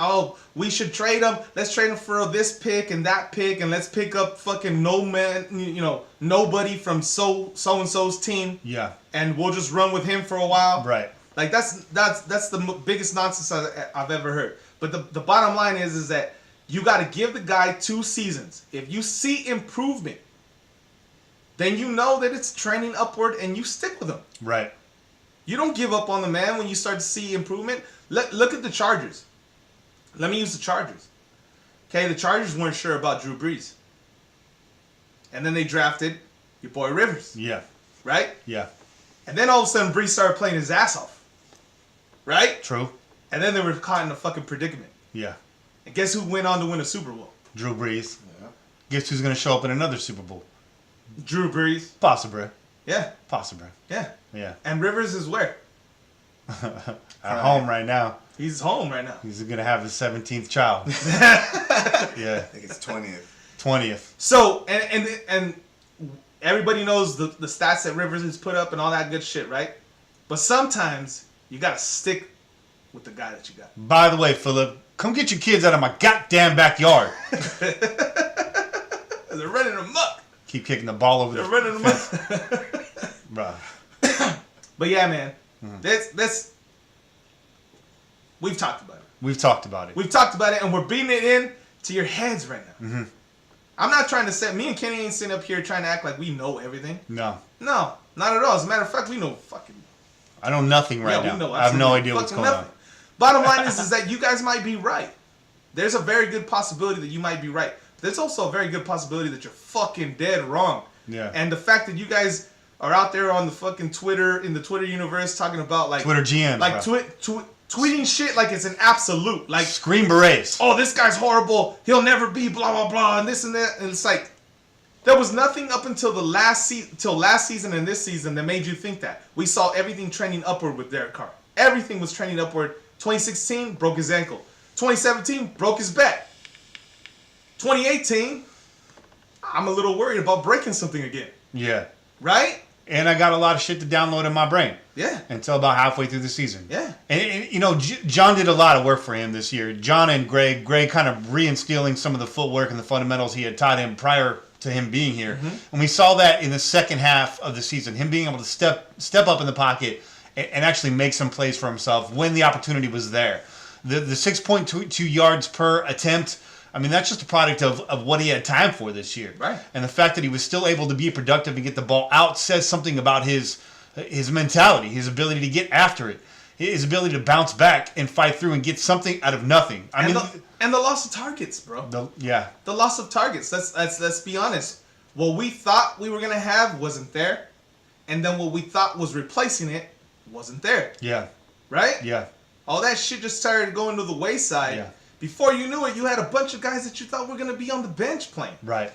Speaker 1: we should trade him. Let's trade him for this pick and that pick, and let's pick up fucking nobody from so and so's team.
Speaker 2: Yeah.
Speaker 1: And we'll just run with him for a while.
Speaker 2: Right.
Speaker 1: Like that's the biggest nonsense I've ever heard. But the bottom line is that you got to give the guy 2 seasons. If you see improvement, then you know that it's trending upward and you stick with him.
Speaker 2: Right.
Speaker 1: You don't give up on the man when you start to see improvement. Look at the Chargers. Let me use the Chargers. Okay, the Chargers weren't sure about Drew Brees. And then they drafted your boy Rivers.
Speaker 2: Yeah.
Speaker 1: Right?
Speaker 2: Yeah.
Speaker 1: And then all of a sudden Brees started playing his ass off. Right?
Speaker 2: True.
Speaker 1: And then they were caught in a fucking predicament.
Speaker 2: Yeah.
Speaker 1: And guess who went on to win a Super Bowl?
Speaker 2: Drew Brees.
Speaker 3: Yeah.
Speaker 2: Guess who's going to show up in another Super Bowl?
Speaker 1: Drew Brees.
Speaker 2: Possibly.
Speaker 1: Yeah.
Speaker 2: Possibly.
Speaker 1: Yeah.
Speaker 2: Yeah.
Speaker 1: And Rivers is where?
Speaker 2: At home right now.
Speaker 1: He's home right now.
Speaker 2: He's going to have his 17th child. Yeah.
Speaker 3: I think it's 20th.
Speaker 2: 20th.
Speaker 1: So, and everybody knows the stats that Rivers has put up and all that good shit, right? But sometimes you got to stick with the guy that you got.
Speaker 2: By the way, Philip, come get your kids out of my goddamn backyard.
Speaker 1: They're running amok.
Speaker 2: Keep kicking the ball over
Speaker 1: They're
Speaker 2: the
Speaker 1: running amok.
Speaker 2: Bruh.
Speaker 1: But yeah, man. That's we've talked about it.
Speaker 2: We've talked about it.
Speaker 1: We've talked about it, and we're beating it in to your heads right now.
Speaker 2: Mm-hmm.
Speaker 1: I'm not trying to say, me and Kenny ain't sitting up here trying to act like we know everything.
Speaker 2: No.
Speaker 1: No, not at all. As a matter of fact, we know fucking
Speaker 2: I know nothing right now.
Speaker 1: We know
Speaker 2: I have no idea what's
Speaker 1: fucking
Speaker 2: going
Speaker 1: nothing. Bottom line is that you guys might be right. There's a very good possibility that you might be right. There's also a very good possibility that you're fucking dead wrong.
Speaker 2: Yeah.
Speaker 1: And the fact that you guys are out there on the fucking Twitter, in the Twitter universe, talking about like
Speaker 2: Twitter GMs,
Speaker 1: like tweeting shit like it's an absolute, like
Speaker 2: Scream berets.
Speaker 1: Oh, this guy's horrible. He'll never be blah blah blah, and this and that. And it's like there was nothing up until the last season and this season that made you think that. We saw everything trending upward with Derek Carr. Everything was trending upward. 2016 broke his ankle. 2017 broke his back. 2018, I'm a little worried about breaking something again.
Speaker 2: Yeah.
Speaker 1: Right?
Speaker 2: And I got a lot of shit to download in my brain.
Speaker 1: Yeah.
Speaker 2: Until about halfway through the season.
Speaker 1: Yeah.
Speaker 2: And you know, John did a lot of work for him this year. John and Greg kind of reinstilling some of the footwork and the fundamentals he had taught him prior to him being here. Mm-hmm. And we saw that in the second half of the season, him being able to step up in the pocket and actually make some plays for himself when the opportunity was there. The 6.2 yards per attempt, I mean, that's just a product of what he had time for this year.
Speaker 1: Right.
Speaker 2: And the fact that he was still able to be productive and get the ball out says something about his mentality, his ability to get after it, his ability to bounce back and fight through and get something out of nothing.
Speaker 1: And the loss of targets, bro. The loss of targets. Let's be honest. What we thought we were gonna have wasn't there, and then what we thought was replacing it wasn't there.
Speaker 2: Yeah.
Speaker 1: Right?
Speaker 2: Yeah.
Speaker 1: All that shit just started going to the wayside. Yeah. Before you knew it, you had a bunch of guys that you thought were going to be on the bench playing.
Speaker 2: Right.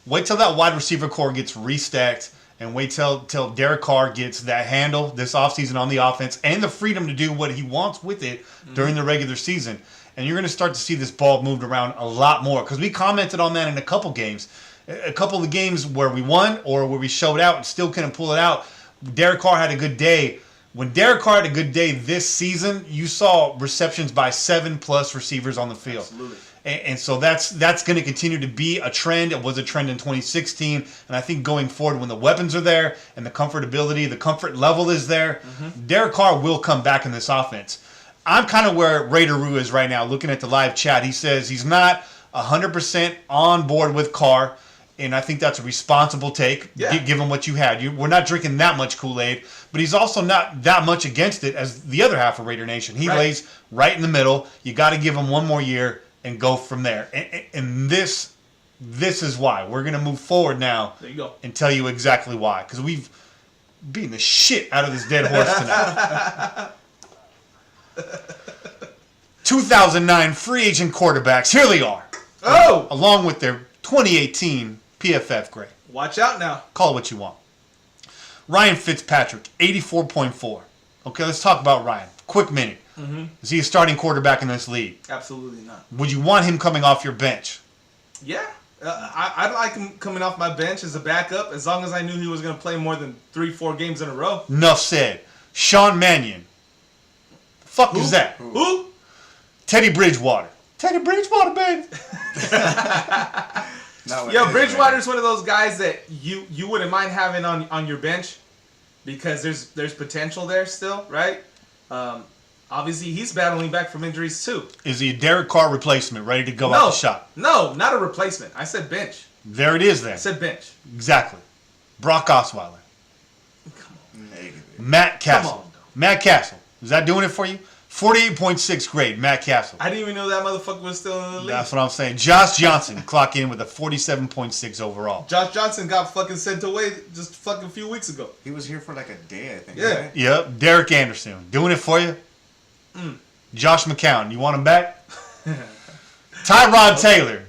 Speaker 2: Wait till that wide receiver core gets restacked, and wait till Derek Carr gets that handle this offseason on the offense and the freedom to do what he wants with it during the regular season. And you're going to start to see this ball moved around a lot more, because we commented on that in a couple games. A couple of games where we won or where we showed out and still couldn't pull it out. Derek Carr had a good day. When Derek Carr had a good day this season, you saw receptions by 7+ receivers on the field.
Speaker 1: Absolutely.
Speaker 2: And so that's going to continue to be a trend. It was a trend in 2016. And I think going forward, when the weapons are there and the comfortability, the comfort level is there, Derek Carr will come back in this offense. I'm kind of where Raider-Roo is right now, looking at the live chat. He says he's not 100% on board with Carr. And I think that's a responsible take, given what you had. We're not drinking that much Kool-Aid, but he's also not that much against it as the other half of Raider Nation. He lays right in the middle. You got to give him one more year and go from there. And this is why. We're going to move forward now and tell you exactly why. Because we've beaten the shit out of this dead horse tonight. 2009 free agent quarterbacks. Here they are.
Speaker 1: Oh!
Speaker 2: Along with their 2018 PFF grade.
Speaker 1: Watch out now.
Speaker 2: Call it what you want. Ryan Fitzpatrick, 84.4. Okay, let's talk about Ryan. Quick minute. Is he a starting quarterback in this league?
Speaker 1: Absolutely not.
Speaker 2: Would you want him coming off your bench?
Speaker 1: Yeah. I'd like him coming off my bench as a backup, as long as I knew he was going to play more than 3-4 games in a row.
Speaker 2: Enough said. Sean Mannion. The fuck is that?
Speaker 1: Who?
Speaker 2: Teddy Bridgewater. Teddy Bridgewater, baby.
Speaker 1: Bridgewater's one of those guys that you wouldn't mind having on your bench, because there's potential there still, right? Obviously, he's battling back from injuries too.
Speaker 2: Is he a Derek Carr replacement, ready to go out the shop?
Speaker 1: No, not a replacement. I said bench.
Speaker 2: There it is then.
Speaker 1: I said bench.
Speaker 2: Exactly. Brock Osweiler.
Speaker 1: Come on.
Speaker 2: Matt Castle.
Speaker 1: Come on,
Speaker 2: Matt Castle. Is that doing it for you? 48.6 grade, Matt Castle.
Speaker 1: I didn't even know that motherfucker was still in the league.
Speaker 2: That's what I'm saying. Josh Johnson clock in with a 47.6 overall.
Speaker 1: Josh Johnson got fucking sent away just fucking a few weeks ago.
Speaker 3: He was here for like a day, I think.
Speaker 1: Yeah.
Speaker 3: Right?
Speaker 2: Yep. Derek Anderson. Doing it for you? Josh McCown. You want him back? Tyrod Taylor.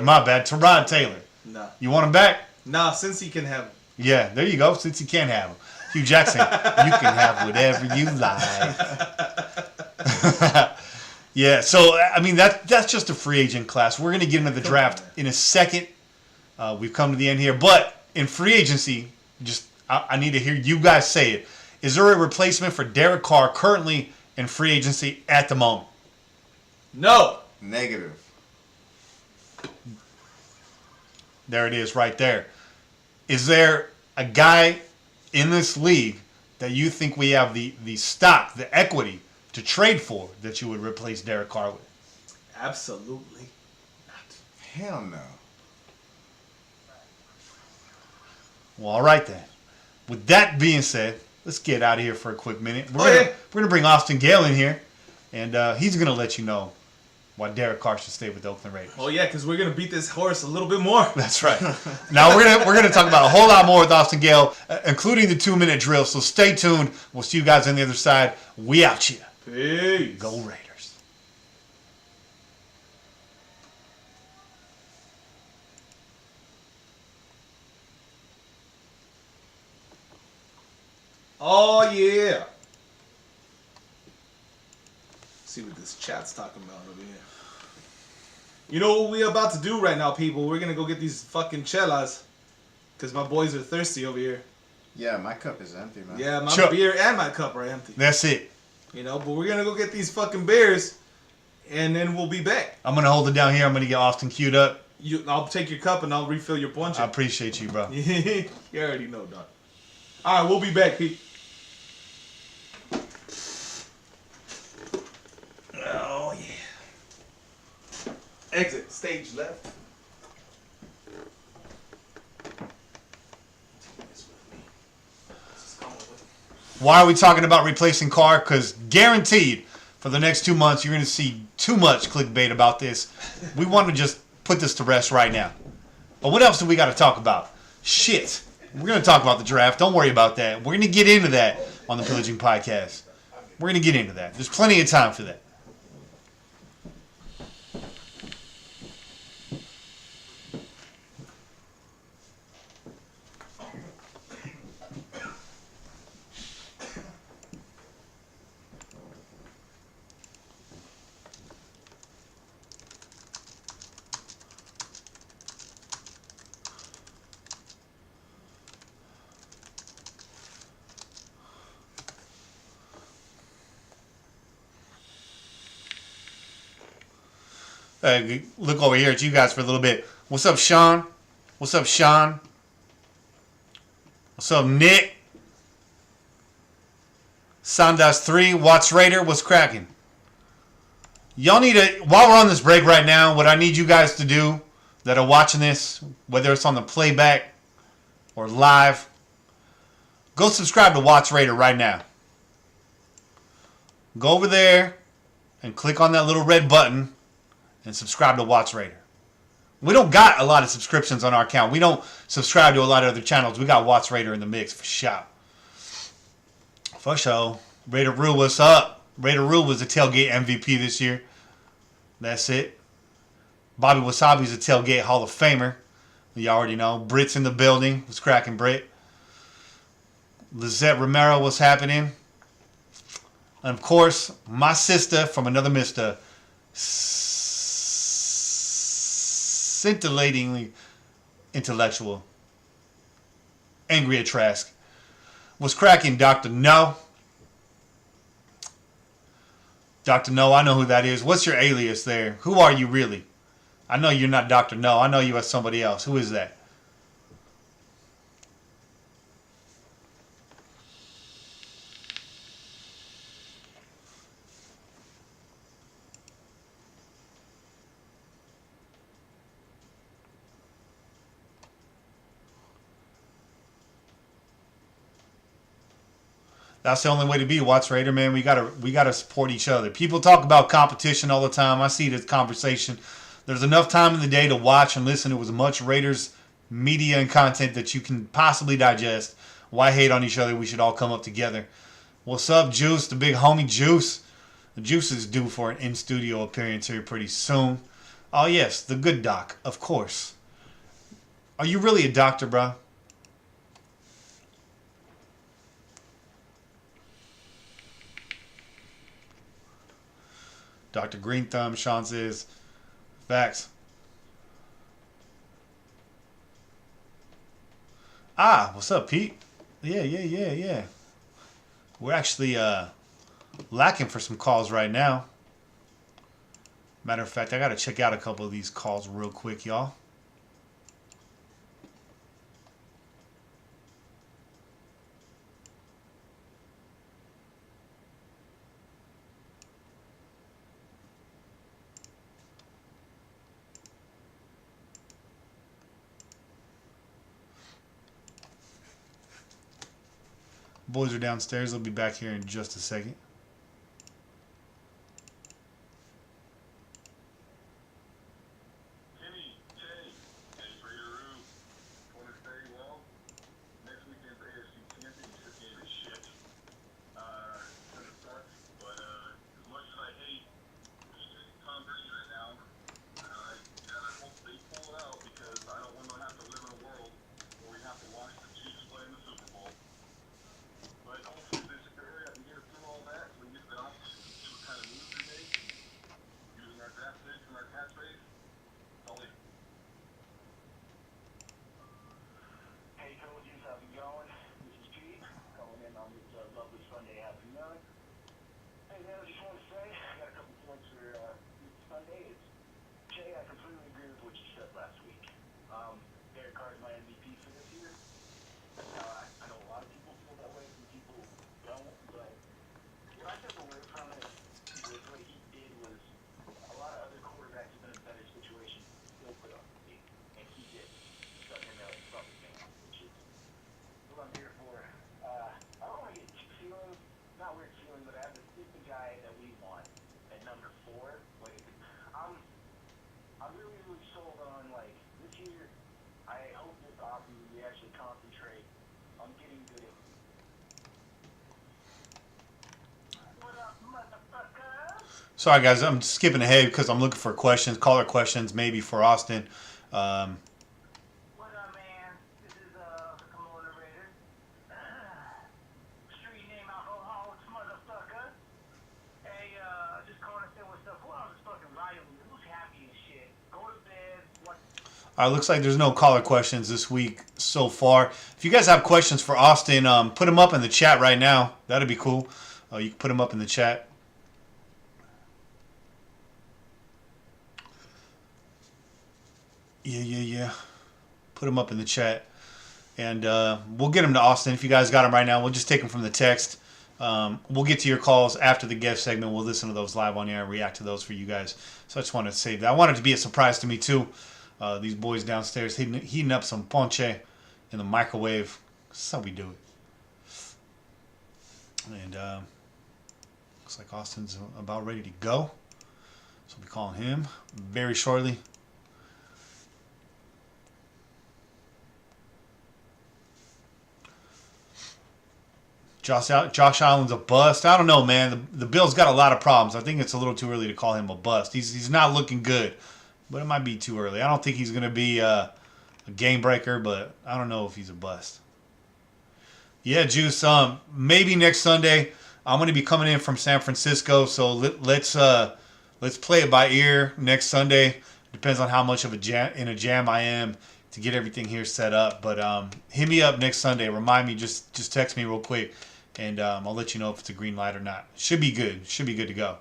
Speaker 2: My bad. Tyrod Taylor.
Speaker 1: Nah.
Speaker 2: You want him back?
Speaker 1: Nah, since he can have him.
Speaker 2: Yeah, there you go. Since he can have him. Hugh Jackson, you can have whatever you like. Yeah, so, I mean, that's just a free agent class. We're going to get into the draft in a second. We've come to the end here. But in free agency, I need to hear you guys say it. Is there a replacement for Derek Carr currently in free agency at the moment?
Speaker 1: No.
Speaker 3: Negative.
Speaker 2: There it is right there. Is there a guy in this league that you think we have the stock, the equity to trade for that you would replace Derek Carr with?
Speaker 1: Absolutely not.
Speaker 3: Hell no.
Speaker 2: Well, all right then. With that being said, let's get out of here for a quick minute. We're gonna bring Austin Gayle in here, and he's gonna let you know why Derek Carr should stay with the Oakland Raiders.
Speaker 1: Oh yeah, because we're gonna beat this horse a little bit more.
Speaker 2: That's right. Now we're gonna talk about a whole lot more with Austin Gayle, including the 2-minute drill. So stay tuned. We'll see you guys on the other side. We out here.
Speaker 1: Peace.
Speaker 2: Go Raiders.
Speaker 1: Oh yeah. See what this chat's talking about over here. You know what we're about to do right now, people? We're gonna go get these fucking chelas, cause my boys are thirsty over here.
Speaker 3: Yeah, my cup is empty, man.
Speaker 1: Yeah, my beer and my cup are empty.
Speaker 2: That's it.
Speaker 1: You know, but we're gonna go get these fucking beers, and then we'll be back.
Speaker 2: I'm gonna hold it down here. I'm gonna get Austin queued up.
Speaker 1: I'll take your cup and I'll refill your punch.
Speaker 2: I appreciate you, bro.
Speaker 1: You already know, dog. All right, we'll be back, Pete. Oh yeah. Exit stage left.
Speaker 2: Why are we talking about replacing Carr? Because guaranteed, for the next 2 months, you're going to see too much clickbait about this. We want to just put this to rest right now. But what else do we got to talk about? Shit. We're going to talk about the draft. Don't worry about that. We're going to get into that on the Pillaging Podcast. We're going to get into that. There's plenty of time for that. Look over here at you guys for a little bit. What's up, Sean? What's up, Sean? What's up, Nick? Sandas 3, Watts Raider, what's cracking? Y'all need to, while we're on this break right now, what I need you guys to do that are watching this, whether it's on the playback or live, go subscribe to Watts Raider right now. Go over there and click on that little red button and subscribe to Watts Raider. We don't got a lot of subscriptions on our account. We don't subscribe to a lot of other channels. We got Watts Raider in the mix for sure. For sure. Raider Rule, what's up? Raider Rule was the tailgate MVP this year. That's it. Bobby Wasabi's a tailgate Hall of Famer. You already know. Brit's in the building. What's cracking, Brit? Lizette Romero, what's happening? And of course, my sister from another mister, scintillatingly intellectual, Angry at Trask. What's cracking, Dr. No? Dr. No, I know who that is. What's your alias there? Who are you really? I know you're not Dr. No. I know you as somebody else. Who is that? That's the only way to be, Watts Raider, man. We gotta support each other. People talk about competition all the time. I see this conversation. There's enough time in the day to watch and listen to as much Raiders media and content that you can possibly digest. Why hate on each other? We should all come up together. What's up, Juice? The big homie Juice. The Juice is due for an in-studio appearance here pretty soon. Oh yes, the good doc, of course. Are you really a doctor, bro? Dr. Green Thumb, Sean says, facts. Ah, what's up, Pete? Yeah. We're actually lacking for some calls right now. Matter of fact, I got to check out a couple of these calls real quick, y'all. Boys are downstairs. They'll be back here in just a second. Sorry, guys. I'm skipping ahead because I'm looking for questions, caller questions, maybe for Austin.
Speaker 4: What up, man? This is Kamona Raider. Street name alcoholics, motherfucker. Hey, just calling to say what's up. Who else is fucking riding with me? Who's happy and shit? Go to bed. What?
Speaker 2: All right, looks like there's no caller questions this week so far. If you guys have questions for Austin, put them up in the chat right now. That'd be cool. You can put them up in the chat. Yeah. Put them up in the chat. And we'll get them to Austin. If you guys got them right now, we'll just take them from the text. We'll get to your calls after the guest segment. We'll listen to those live on air and react to those for you guys. So I just wanted to save that. I wanted it to be a surprise to me, too. These boys downstairs heating up some ponche in the microwave. That's how we do it. And looks like Austin's about ready to go. So we'll be calling him very shortly. Josh Allen's a bust. I don't know, man. The Bills got a lot of problems. I think it's a little too early to call him a bust. He's not looking good, but it might be too early. I don't think he's going to be a game breaker, but I don't know if he's a bust. Yeah, Juice. Maybe next Sunday. I'm going to be coming in from San Francisco, so let's play it by ear next Sunday. Depends on how much of a jam I am to get everything here set up. But hit me up next Sunday. Remind me. Just text me real quick. And I'll let you know if it's a green light or not. Should be good. Should be good to go.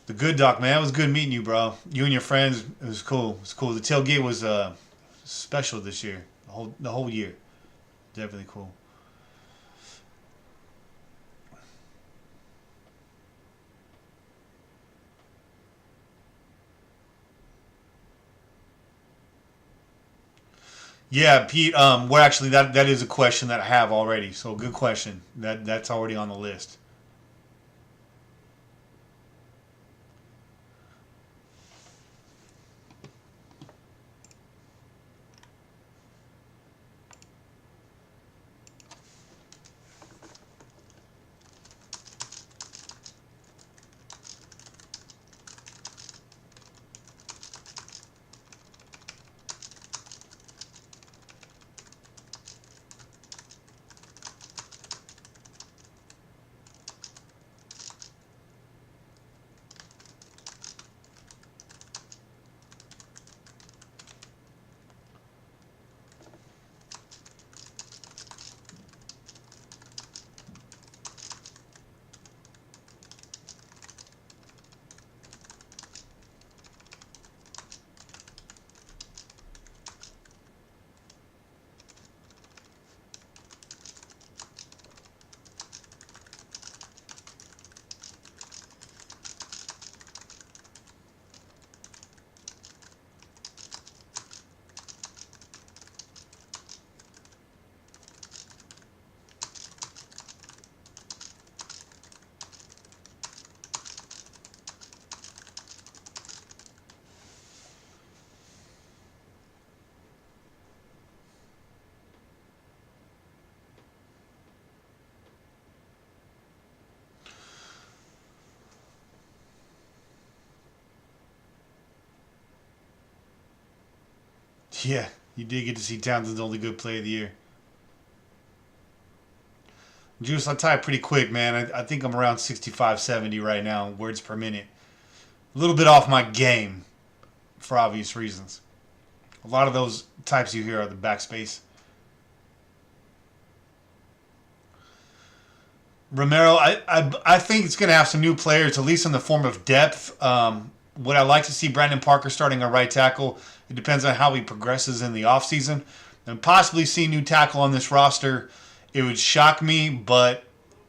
Speaker 2: The good doc, man. It was good meeting you, bro. You and your friends. It was cool. It was cool. The tailgate was special this year. The whole year. Definitely cool. Yeah, Pete. We're actually that is a question that I have already. So good question. That's already on the list. Yeah, you did get to see Townsend's only good play of the year. Juice, I'll tie it pretty quick, man. I think I'm around 65, 70 right now, words per minute. A little bit off my game for obvious reasons. A lot of those types you hear are the backspace. Romero, I think it's going to have some new players, at least in the form of depth. Would I like to see Brandon Parker starting a right tackle? It depends on how he progresses in the offseason. And possibly see a new tackle on this roster. It would shock me, but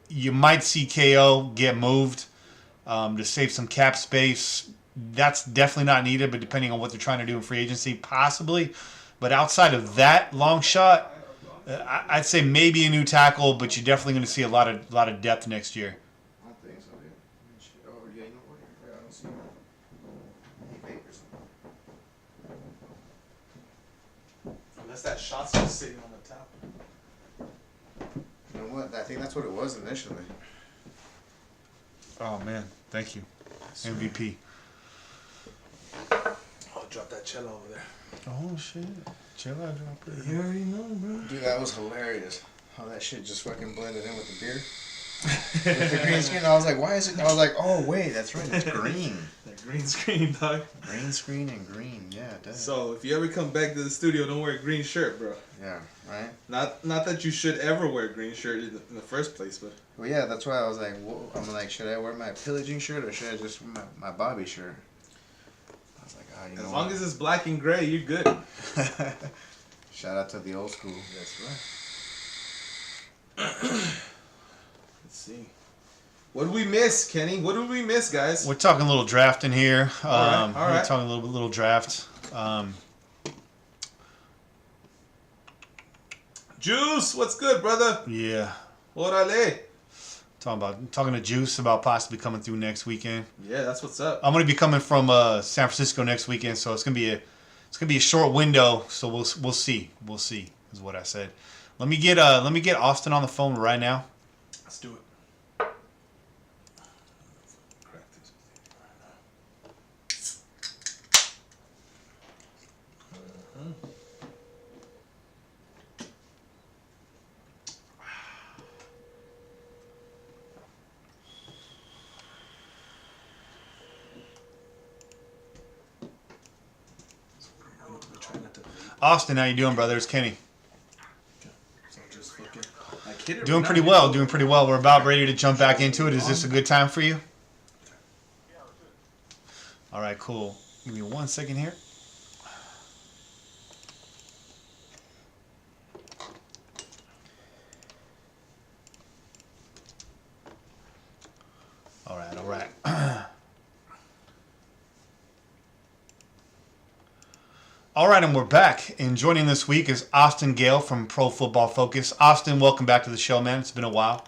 Speaker 2: you might see KO get moved to save some cap space. That's definitely not needed, but depending on what they're trying to do in free agency, possibly. But outside of that long shot, I'd say maybe a new tackle, but you're definitely going to see a lot of depth next year.
Speaker 3: I don't think so, dude. Oh, yeah, you know what? Yeah, I don't see any papers.
Speaker 1: Unless that shot's just sitting on the top.
Speaker 3: You know what? I think that's what it was initially.
Speaker 2: Oh, man. Thank you. MVP.
Speaker 1: Oh, drop that cello over there.
Speaker 2: Oh, shit. Chill out, drop it.
Speaker 1: You already know, bro.
Speaker 3: Dude, that was hilarious. How that shit just fucking blended in with the beer. With the green screen, I was like, why is it? I was like, oh, wait, that's right. It's green.
Speaker 1: That green screen, dog.
Speaker 3: Green screen and green. Yeah, it does.
Speaker 1: So if you ever come back to the studio, don't wear a green shirt, bro.
Speaker 3: Yeah, right?
Speaker 1: Not that you should ever wear a green shirt in the first place, but...
Speaker 3: Well, yeah, that's why I was like, whoa. I'm like, should I wear my Pillaging shirt or should I just wear my Bobby shirt? I was like, oh, you know
Speaker 1: As long as it's black and gray, you're good.
Speaker 3: Shout out to the old school.
Speaker 1: That's right. Let's see. What did we miss, Kenny? What did we miss, guys?
Speaker 2: We're talking a little draft in here.
Speaker 1: All right.
Speaker 2: We're talking a little draft.
Speaker 1: Juice, what's good, brother?
Speaker 2: Yeah.
Speaker 1: Orale.
Speaker 2: Talking to Juice about possibly coming through next weekend.
Speaker 1: Yeah, that's what's up.
Speaker 2: I'm gonna be coming from San Francisco next weekend, so it's gonna be a short window. So we'll see. We'll see is what I said. Let me get Austin on the phone right now.
Speaker 1: Let's do it. Crack this right now.
Speaker 2: Austin, how you doing, brother? It's Kenny.
Speaker 1: So just fucking, like, hit it
Speaker 2: Doing
Speaker 1: right
Speaker 2: pretty
Speaker 1: now.
Speaker 2: well. Doing pretty well. We're about ready to jump back into it. Is this a good time for you? All right, cool. Give me 1 second here. All right. All right, and we're back. And joining this week is Austin Gayle from Pro Football Focus. Austin, welcome back to the show, man. It's been a while.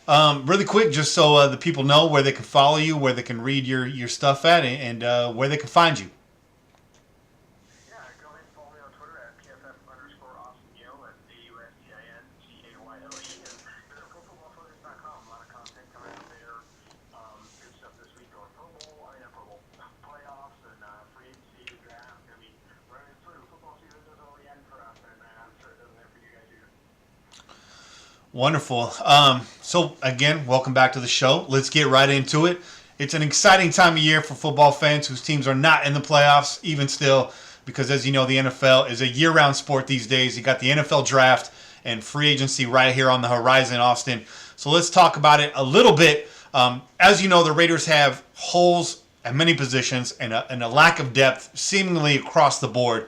Speaker 2: Really quick, just so the people know where they can follow you, where they can read your stuff at, and where they can find you.
Speaker 4: Yeah, go ahead and follow me on Twitter at PFF_AustinGayle. That's AustinGayle. And go to ProFootballFocus.com. A lot of content coming out there. Good stuff this week on Pro Bowl. Playoffs and free agency draft. I mean, running through football season doesn't really end for us, and I'm sure it doesn't end for you guys either.
Speaker 2: Wonderful. So, again, welcome back to the show. Let's get right into it. It's an exciting time of year for football fans whose teams are not in the playoffs, even still, because as you know, the NFL is a year-round sport these days. You got the NFL draft and free agency right here on the horizon, Austin. So let's talk about it a little bit. As you know, the Raiders have holes at many positions and a lack of depth seemingly across the board.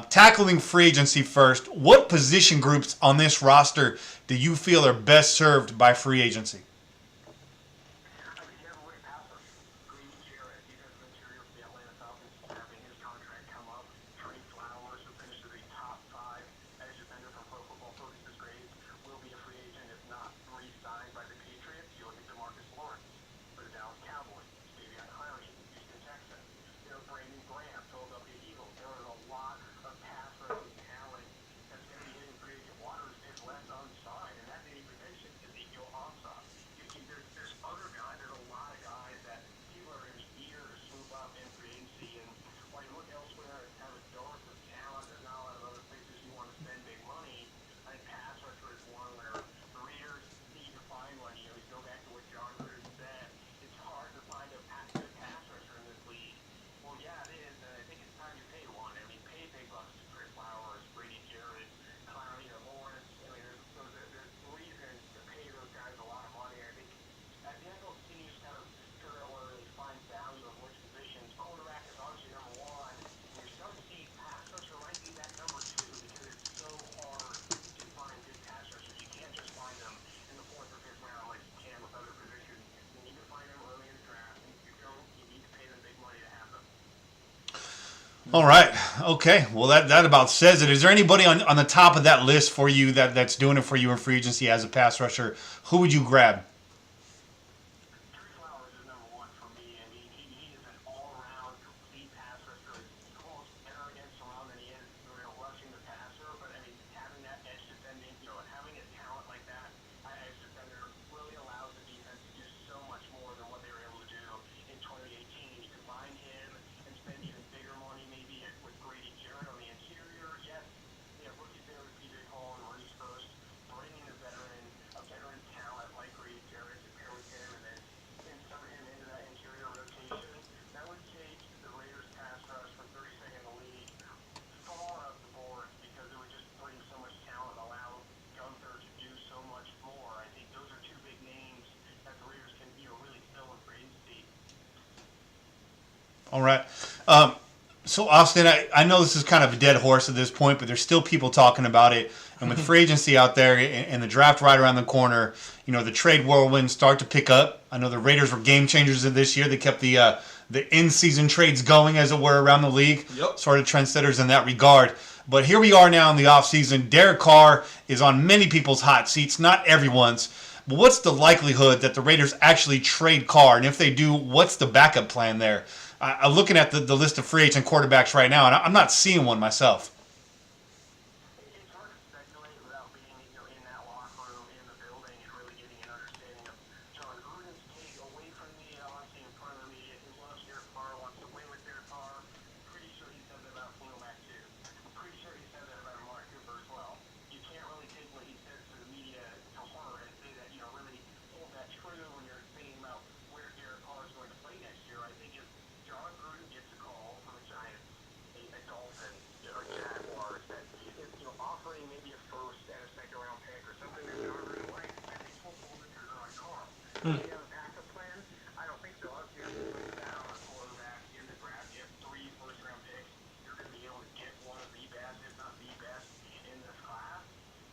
Speaker 2: Tackling free agency first, what position groups on this roster do you feel are best served by free agency?
Speaker 4: I mean, you have a way passer. Green Jarrett, he does material for the Atlanta Falcons, having his contract come up. Trey Flowers, who finished as a top 5 edge defender from Pro Football Focus's grades, will be a free agent if not re-signed by the Patriots. You look at DeMarcus Lawrence for the Dallas Cowboys, Davion Clowney, Houston Texans, Brandon Graham, Philadelphia Eagles. There is a lot of pass rushing talent that's going to be hitting free agent waters if left unsigned, and that being position Ezekiel Ansah.
Speaker 2: All right. Okay. Well, that about says it. Is there anybody on the top of that list for you that's doing it for you in free agency as a pass rusher? Who would you grab?
Speaker 4: Trey Flowers is number one for me. I mean, he is an all-around, complete pass rusher. He's almost better against the run than he is, rushing the passer. But I mean, having that edge defending, having a talent like that, edge defender really allows the defense to do so much more than what they were able to do in 2018. You combine him and spend even bigger money, maybe with Grady Jarrett on the interior. Yes, rookies there with P.J. Hall and Maurice First, bringing a veteran talent like Grady Jarrett to pair with him, and then insert him into that interior rotation. That would take the Raiders pass rush from 32nd in the league far up the board because it would just bring so much talent, allow Gunther to do so much more. I think those are two big names that the Raiders can really fill in free agency.
Speaker 2: All right. So, Austin, I know this is kind of a dead horse at this point, but there's still people talking about it. And with free agency out there and the draft right around the corner, the trade whirlwinds start to pick up. I know the Raiders were game changers of this year. They kept the in-season trades going, as it were, around the league.
Speaker 1: Yep.
Speaker 2: Sort of trendsetters in that regard. But here we are now in the offseason. Derek Carr is on many people's hot seats, not everyone's. But what's the likelihood that the Raiders actually trade Carr? And if they do, what's the backup plan there? I'm looking at the list of free agent quarterbacks right now, and I'm not seeing one myself.
Speaker 4: It's hard to speculate without being, in that locker room, in the building, and really getting an understanding of John Gruden's take away from me, honestly, in front of me. He loves Derek Carr, wants to win with Derek Carr. Pretty sure he said that about Khalil Mack too. I'm pretty sure he said that about Amari Cooper as well. You can't really take what he says to the media to heart and say that, really hold that true when you're thinking about where Derek Carr is going to play next year. I think if John Gruden gets a call from a Giants, a Dolphins, or Jaguars that is, offering maybe a first and a second round pick or something that John Gruden likes, I think he'll pull the trigger on Carr. Do you have a backup plan? I don't think so. Obviously, you're going to put down a quarterback in the draft. You have 3 first-round picks. You're going to be able to get one of the best, if not the best, in this class.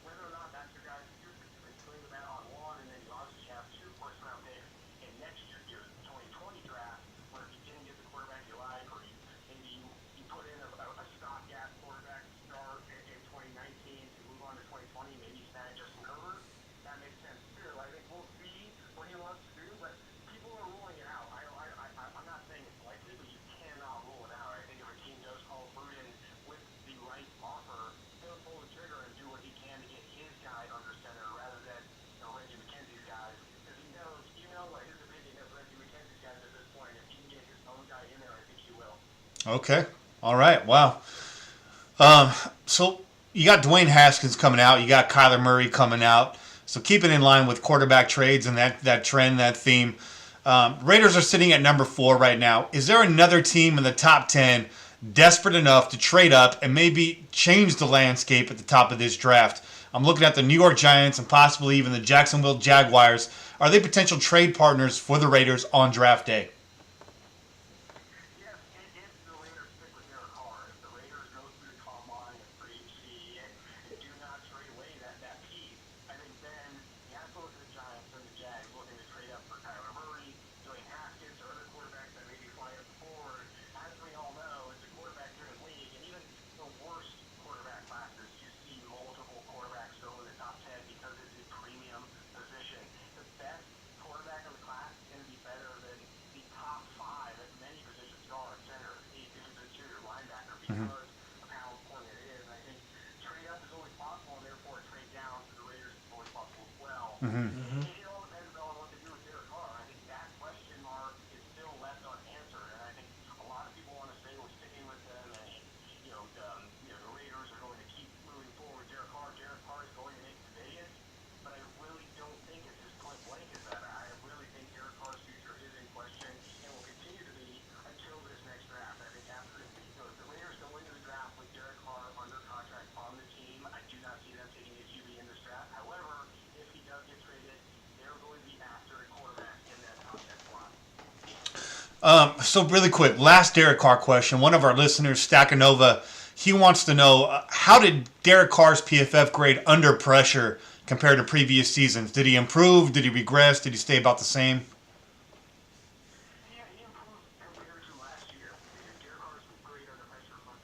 Speaker 4: Whether or not that's your guy's future, you can swing the bat on one, and then you obviously have 2 first-round picks in next year's 2020 draft, where if you didn't get the quarterback you like, or maybe you put in a stopgap quarterback to start in 2019 to move on to 2020, maybe snag Justin Herbert. That makes sense too. I think we'll see what he wants to do, but people are ruling it out. I'm not saying it's likely, but you cannot rule it out. I think if a team does call Gruden with the right offer, he'll pull the trigger and do what he can to get his guy under center rather than Reggie McKenzie's guys, because he knows, what his opinion of Reggie McKenzie's guys at this point. If he can get his own guy in there, I think he will.
Speaker 2: Okay. All right. Wow. So you got Dwayne Haskins coming out. You got Kyler Murray coming out. So keep it in line with quarterback trades and that trend, that theme. Raiders are sitting at number 4 right now. Is there another team in the top 10 desperate enough to trade up and maybe change the landscape at the top of this draft? I'm looking at the New York Giants and possibly even the Jacksonville Jaguars. Are they potential trade partners for the Raiders on draft day?
Speaker 4: Yes, if the Raiders stick with Derek Carr, if the Raiders go through the combine and free agency and do not trade away that piece, I think then you have to look at the Giants and the Jags looking to trade up for Kyler Murray, Dwayne Haskins, or other quarterbacks that maybe fly up the board. As we all know, it's a quarterback-driven league, and even the worst quarterback classes, you see multiple quarterbacks go in the top 10 because it's a premium position. The best quarterback in the class is going to be better than the top 5 at many positions, guard, center, interior linebacker, because of how important it is. And I think trade up is always possible, and therefore trade down to the Raiders is always possible as well. It all depends on what they do with Derek Carr. I think that question mark is still left unanswered, and I think a lot of people want to say we're sticking with them, and the Raiders are going to keep moving forward with Derek Carr. Derek Carr is going to make the Vegas, but I really don't think it's as point blank as that. I really think Derek Carr's future is in question and will continue to be until this next draft. I think after if the Raiders go into the draft with Derek Carr under contract on the team, I do not see them taking a QB in this draft. However, if he does get traded, they're going to be after a quarterback in that top 10 slot.
Speaker 2: So really quick, last Derek Carr question. One of our listeners, Stackanova, he wants to know, how did Derek Carr's PFF grade under pressure compared to previous seasons? Did he improve? Did he regress? Did he stay about the same?
Speaker 4: Yeah, he improved compared to last year. Derek Carr's grade under pressure from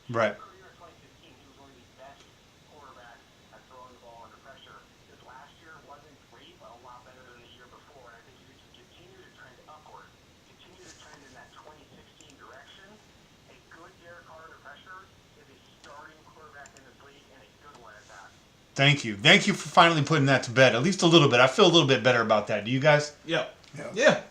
Speaker 2: Right.
Speaker 4: His career in 2015, he was one of the best quarterbacks at throwing the ball under pressure. This last year wasn't great, but a lot better than the year before. And I think if he can continue to trend upward, continue to trend in that 2016 direction, a good Derek Carr under pressure is a starting quarterback in this league and a good one at that.
Speaker 2: Thank you. Thank you for finally putting that to bed, at least a little bit. I feel a little bit better about that. Do you guys?
Speaker 1: Yeah,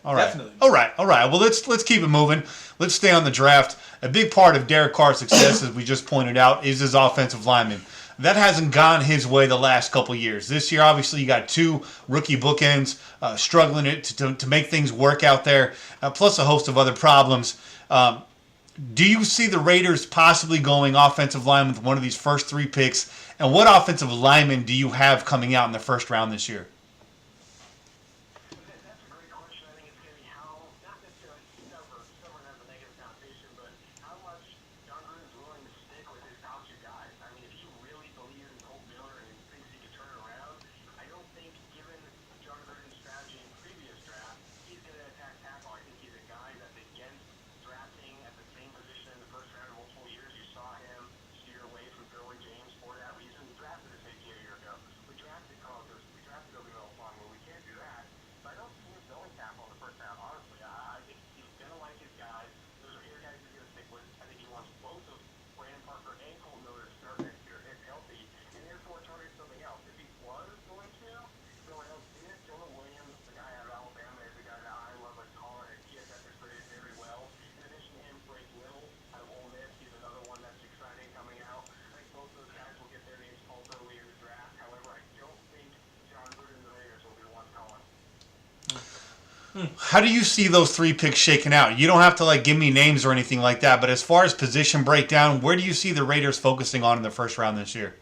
Speaker 2: All right.
Speaker 1: definitely.
Speaker 2: All right. Well, let's keep it moving. Let's stay on the draft. A big part of Derek Carr's success, as we just pointed out, is his offensive lineman. That hasn't gone his way the last couple years. This year, obviously, you got 2 rookie bookends struggling to make things work out there, plus a host of other problems. Do you see the Raiders possibly going offensive line with one of these first 3 picks? And what offensive lineman do you have coming out in the first round this year?
Speaker 4: That's a great question. I think it's going to be how, not necessarily stubborn has a negative connotation, but how much John Gruden's willing to stick with his top 2 guys. I mean, if he really believes in Colt Miller and thinks he can turn it around, I don't think, given John Gruden's strategy in previous drafts, he's going to attack tackle. I think he's a guy that's against drafting at the same position in the first round in multiple years. You saw him steer away from throwing James for that reason. We drafted a safety a year ago. We drafted Carlos. We drafted Odell Fong. Well, we can't do that. So I don't see him going tackle in the first round, honestly. I think he's going to like his guys. Those are your guys he's going to stick with. I think he wants both of Brandon Parker and Colt Miller to start next year if healthy, and therefore target something else. If he was going to, someone else did it. Jonah Williams, the guy out of Alabama, is a guy that I love a caller at TSS is rated very well. In addition to him, Blake Little out of Ole Miss, he's another one that's exciting coming out. I think both of those guys will get their names called early in the draft. However, I don't think John Gruden and the Raiders will be the ones calling.
Speaker 2: How do you see those 3 picks shaking out? You don't have to give me names or anything like that, but as far as position breakdown, where do you see the Raiders focusing on in the first round this year?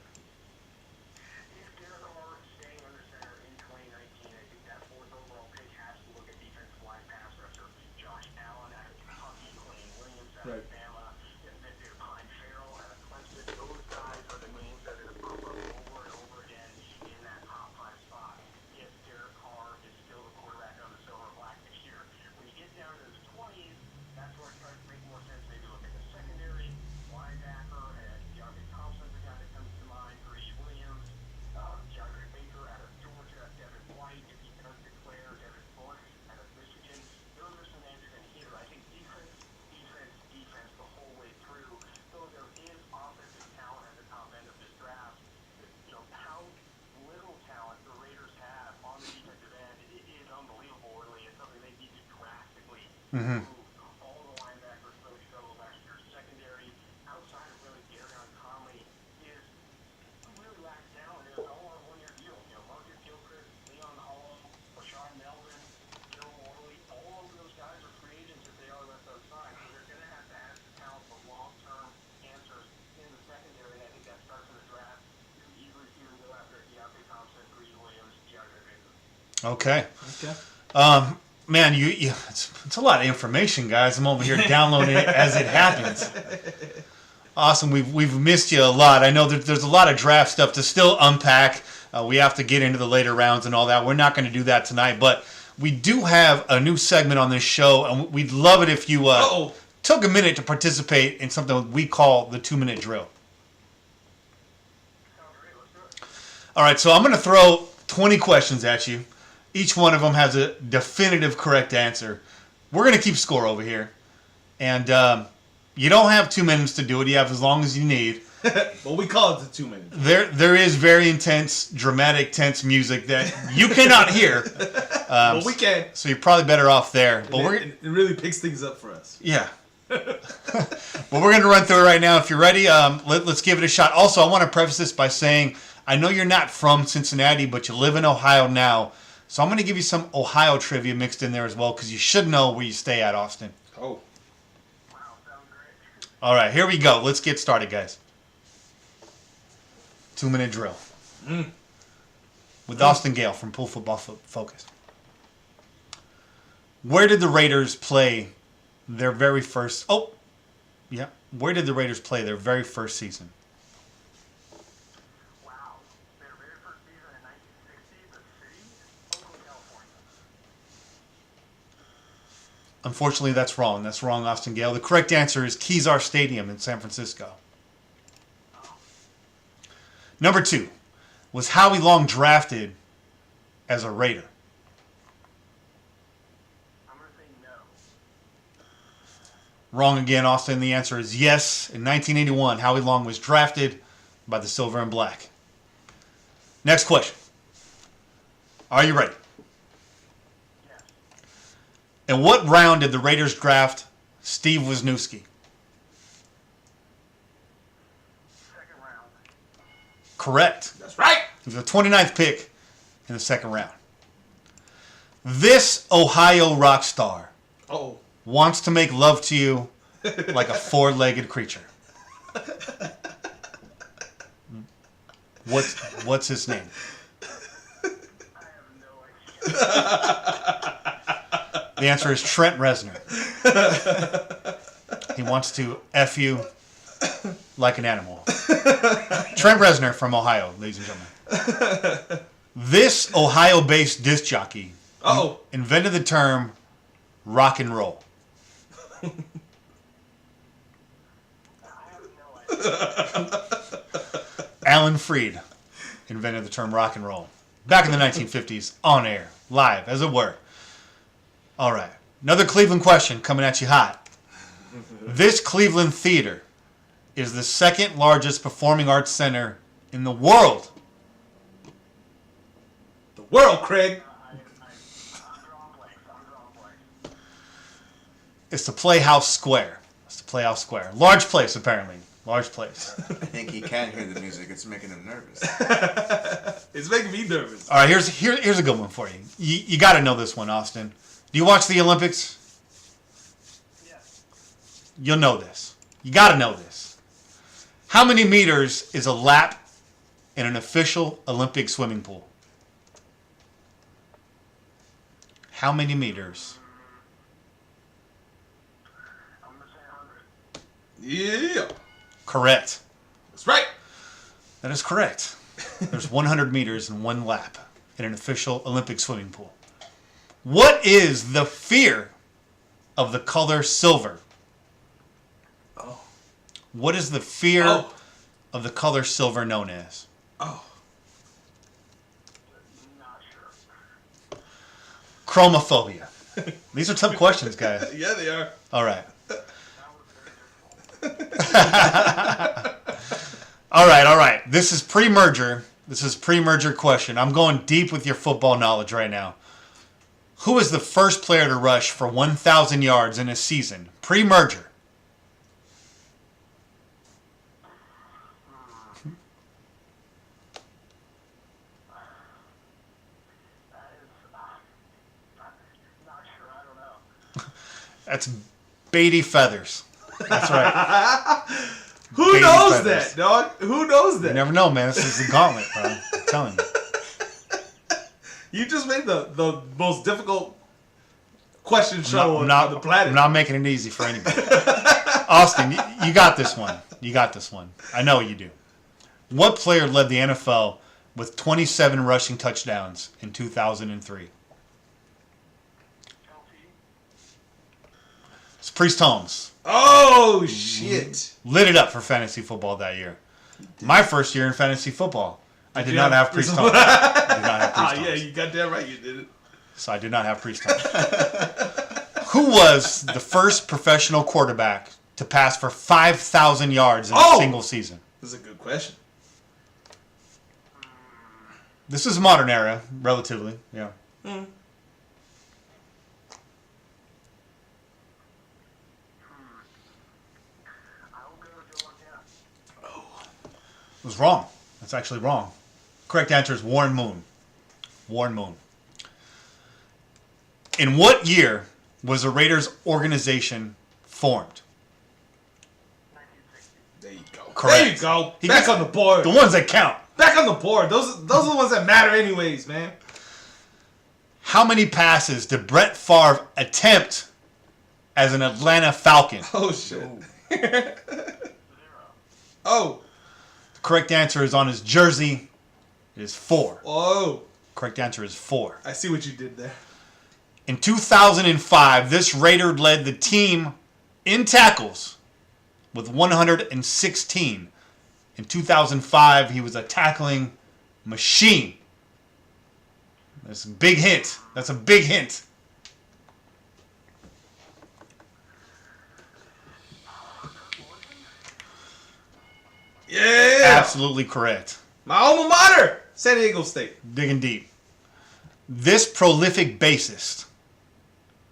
Speaker 4: If Derek Carr is staying under center in 2019, I think that 4th overall pick has to look at defensive line pass rusher. Josh Allen out of Kentucky, Quinn Williams out of Alabama, Victor Pine Farrell out of Clemson. Those guys are the names that are going to pop up over and over again in that top 5 spot. If Derek Carr is still the quarterback of the Silver and Black this year. When you get down to the 20s, that's where it starts to make more sense. Maybe look at the secondary, linebacker, and DeAndre Thompson's the guy that comes to mind, Greedy Williams, DeAndre Baker out of Georgia, Devin White, if he does declare, Devin Bush out of Michigan. Those are some names you're going to hear. I think defense the whole way through. Though there is offensive talent at the top end of this draft, how little talent the Raiders have on the defensive end, it is unbelievable, really. It's something they need to drastically improve. All the linebackers really struggled last year. Secondary, outside of really Garyon Conley, is really lacks talent. It's all on a one-year deal. Marcus Gilchrist, Leon Hall, Rashad Melvin, Joe Worley, all of those guys are free agents if they are left outside. So they're going to have some talent for long-term answers in the secondary. And I think that starts in the draft. You can easily see them go after DeAndre Thompson, Greedy Williams, DeAndre Baker.
Speaker 2: Okay. Man, it's a lot of information, guys. I'm over here downloading it as it happens. Awesome. We've missed you a lot. I know that there's a lot of draft stuff to still unpack. We have to get into the later rounds and all that. We're not going to do that tonight, but we do have a new segment on this show, and we'd love it if you took a minute to participate in something we call the 2-minute drill. All right, so I'm going to throw 20 questions at you. Each one of them has a definitive correct answer. We're going to keep score over here. And you don't have 2 minutes to do it. You have as long as you need.
Speaker 1: Well, we call it the 2 minutes.
Speaker 2: There is very intense, dramatic, tense music that you cannot hear.
Speaker 1: Well, we can.
Speaker 2: So you're probably better off there. But
Speaker 1: It really picks things up for us.
Speaker 2: Yeah. But we're going to run through it right now. If you're ready, let's give it a shot. Also, I want to preface this by saying, I know you're not from Cincinnati, but you live in Ohio now. So I'm going to give you some Ohio trivia mixed in there as well, because you should know where you stay at, Austin.
Speaker 1: Oh.
Speaker 4: Wow, sounds great.
Speaker 2: All right, here we go. Let's get started, guys. 2-minute drill. With Austin Gayle from Pool Football Focus. Where did the Raiders play their very first... Where did the Raiders play their very first season?
Speaker 4: Wow. Their very first season in 1960, the city, Oakland, California.
Speaker 2: Unfortunately, that's wrong. That's wrong, Austin Gayle. The correct answer is Kezar Stadium in San Francisco. Number 2. Was Howie Long drafted as a Raider?
Speaker 4: I'm going to say no.
Speaker 2: Wrong again, Austin. The answer is yes. In 1981, Howie Long was drafted by the Silver and Black. Next question. Are you ready?
Speaker 4: Yes.
Speaker 2: In what round did the Raiders draft Steve Wisniewski?
Speaker 4: Second round.
Speaker 2: Correct.
Speaker 1: That's right.
Speaker 2: He was the 29th pick in the second round. This Ohio rock star
Speaker 1: Oh.
Speaker 2: wants to make love to you like a four-legged creature. What's his name?
Speaker 4: I have no idea.
Speaker 2: The answer is Trent Reznor. He wants to F you like an animal. Trent Reznor from Ohio, ladies and gentlemen. This Ohio-based disc jockey invented the term rock and roll.
Speaker 4: I have no idea.
Speaker 2: Alan Freed invented the term rock and roll. Back in the 1950s, on air, live, as it were. All right. Another Cleveland question coming at you hot. This Cleveland theater is the second largest performing arts center in the world.
Speaker 1: The world, Craig.
Speaker 4: I'm drawing blanks.
Speaker 2: It's the Playhouse Square. Large place, apparently. Large place.
Speaker 3: I think he can't hear the music. It's making him nervous.
Speaker 1: It's making me nervous.
Speaker 2: All right, here's a good one for you. You got to know this one, Austin. Do you watch the Olympics?
Speaker 4: Yes.
Speaker 2: You'll know this. You got to know this. How many meters is a lap in an official Olympic swimming pool? How many meters?
Speaker 4: I'm going to say 100.
Speaker 1: Yeah.
Speaker 2: Correct.
Speaker 1: That's right.
Speaker 2: That is correct. There's 100 meters in one lap in an official Olympic swimming pool. What is the fear of the color silver?
Speaker 1: Oh.
Speaker 2: What is the fear
Speaker 1: Oh.
Speaker 2: of the color silver known as?
Speaker 1: Oh.
Speaker 4: Not sure.
Speaker 2: Chromophobia. These are tough questions, guys.
Speaker 1: Yeah, they are.
Speaker 2: All right.
Speaker 4: That was very difficult.
Speaker 2: All right. This is pre-merger question. I'm going deep with your football knowledge right now. Who is the first player to rush for 1,000 yards in a season? Pre-merger.
Speaker 4: That is not sure. I don't know.
Speaker 2: That's Beatty Feathers. That's right.
Speaker 1: Who
Speaker 2: Baby
Speaker 1: knows
Speaker 2: feathers.
Speaker 1: that, dog? Who knows that?
Speaker 2: You never know, man. This is the gauntlet, bro. I'm telling you.
Speaker 1: You just made the most difficult question show on the planet.
Speaker 2: I'm not making it easy for anybody. Austin, you got this one. I know you do. What player led the NFL with 27 rushing touchdowns in 2003?
Speaker 4: LT?
Speaker 2: It's Priest Holmes.
Speaker 1: Oh, shit.
Speaker 2: Lit it up for fantasy football that year. My first year in fantasy football, I did not have Priest Holmes.
Speaker 1: Yeah, you got that right. You did it.
Speaker 2: So I did not have Priest Holmes. Who was the first professional quarterback to pass for 5,000 yards in a single season?
Speaker 1: This is a good question.
Speaker 2: This is modern era, relatively. Yeah.
Speaker 4: I will go with your one guess.
Speaker 2: It was wrong. That's actually wrong. Correct answer is Warren Moon. Warren Moon. In what year was the Raiders organization formed?
Speaker 4: 1960.
Speaker 1: There you go.
Speaker 2: Correct.
Speaker 1: There you go.
Speaker 2: He
Speaker 1: Back
Speaker 2: gets-
Speaker 1: on the board.
Speaker 2: The ones that count.
Speaker 1: Back on the board. Those are the ones that matter anyways, man.
Speaker 2: How many passes did Brett Favre attempt as an Atlanta Falcon?
Speaker 1: Oh, shit.
Speaker 4: 0.
Speaker 1: Oh.
Speaker 2: The correct answer is on his jersey. It is 4.
Speaker 1: Oh.
Speaker 2: Correct answer is 4.
Speaker 1: I see what you did there.
Speaker 2: In 2005, this Raider led the team in tackles with 116. In 2005, he was a tackling machine. That's a big hint. That's a big hint.
Speaker 1: Yeah.
Speaker 2: Absolutely correct.
Speaker 1: My alma mater, San Diego State.
Speaker 2: Digging deep. This prolific bassist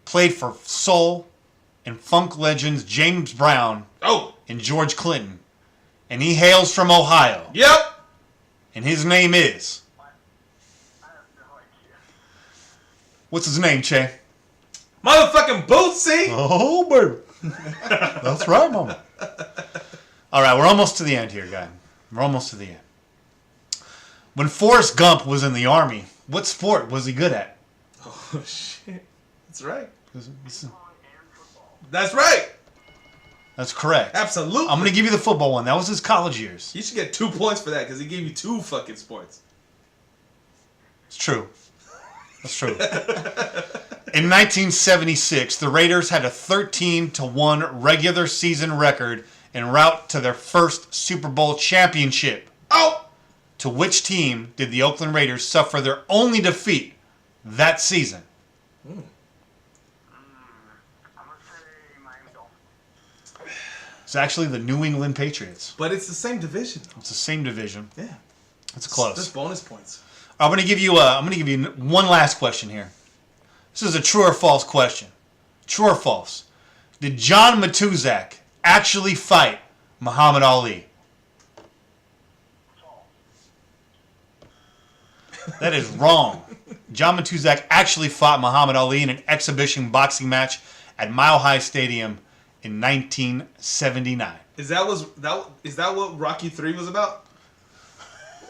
Speaker 2: played for soul and funk legends James Brown
Speaker 1: Oh.
Speaker 2: and George Clinton. And he hails from Ohio.
Speaker 1: Yep.
Speaker 2: And his name is...
Speaker 4: I have no idea.
Speaker 2: What's his name, Che?
Speaker 1: Motherfucking Bootsy.
Speaker 2: Oh, baby. That's right, mama. All right, we're almost to the end here, guy. We're almost to the end. When Forrest Gump was in the Army, what sport was he good at?
Speaker 1: Oh, shit. That's right.
Speaker 2: This is-
Speaker 1: That's right.
Speaker 2: That's correct.
Speaker 1: Absolutely.
Speaker 2: I'm going to give you the football one. That was his college years.
Speaker 1: You should get 2 points for that because he gave you 2 fucking sports.
Speaker 2: It's true. That's true. In 1976, the Raiders had a 13-1 regular season record en route to their first Super Bowl championship.
Speaker 1: Oh.
Speaker 2: To which team did the Oakland Raiders suffer their only defeat that season?
Speaker 4: I'm going to say Miami Dolphins.
Speaker 2: It's actually the New England Patriots.
Speaker 1: But it's the same division.
Speaker 2: It's the same division.
Speaker 1: Yeah.
Speaker 2: It's close.
Speaker 1: Just bonus points.
Speaker 2: I'm gonna give you one last question here. This is a true or false question. True or false? Did John Matuzak actually fight Muhammad Ali? That is wrong. John Matuzak actually fought Muhammad Ali in an exhibition boxing match at Mile High Stadium in 1979.
Speaker 1: Is that what Rocky 3 was about?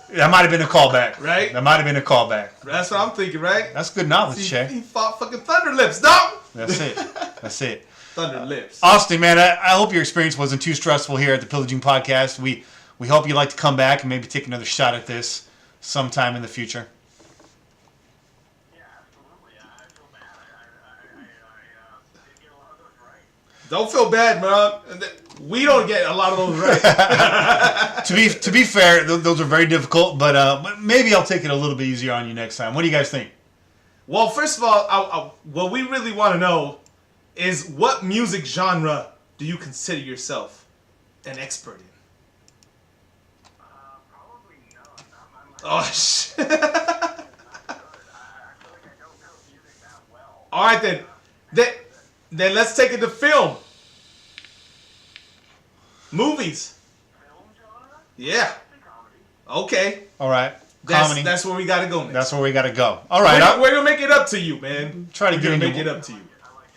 Speaker 2: That might have been a callback.
Speaker 1: Right?
Speaker 2: That might have been a callback.
Speaker 1: That's what I'm thinking, right?
Speaker 2: That's good knowledge, Che.
Speaker 1: He fought fucking Thunder Lips, dog.
Speaker 2: That's it. That's it.
Speaker 1: Thunder Lips.
Speaker 2: Austin, man, I hope your experience wasn't too stressful here at the Pillaging Podcast. We hope you'd like to come back and maybe take another shot at this sometime in the future.
Speaker 4: Yeah, absolutely. I feel bad. I did get a lot of those right.
Speaker 1: Don't feel bad, man. We don't get a lot of those right.
Speaker 2: To be fair, those are very difficult, but maybe I'll take it a little bit easier on you next time. What do you guys think?
Speaker 1: Well, first of all, what we really want to know is what music genre do you consider yourself an expert in?
Speaker 4: Probably none.
Speaker 1: Oh, shit.
Speaker 4: I feel like I don't know music that well.
Speaker 1: All right, then let's take it to film. Movies.
Speaker 4: Film genre?
Speaker 1: Yeah.
Speaker 4: I think comedy.
Speaker 1: Okay.
Speaker 2: All right. Comedy.
Speaker 1: That's where we got to go next.
Speaker 2: That's where we got to go. All right.
Speaker 1: We're going to make it up to you, man.
Speaker 2: Try to
Speaker 1: We're
Speaker 2: get
Speaker 1: going to
Speaker 2: into
Speaker 1: make it up to you.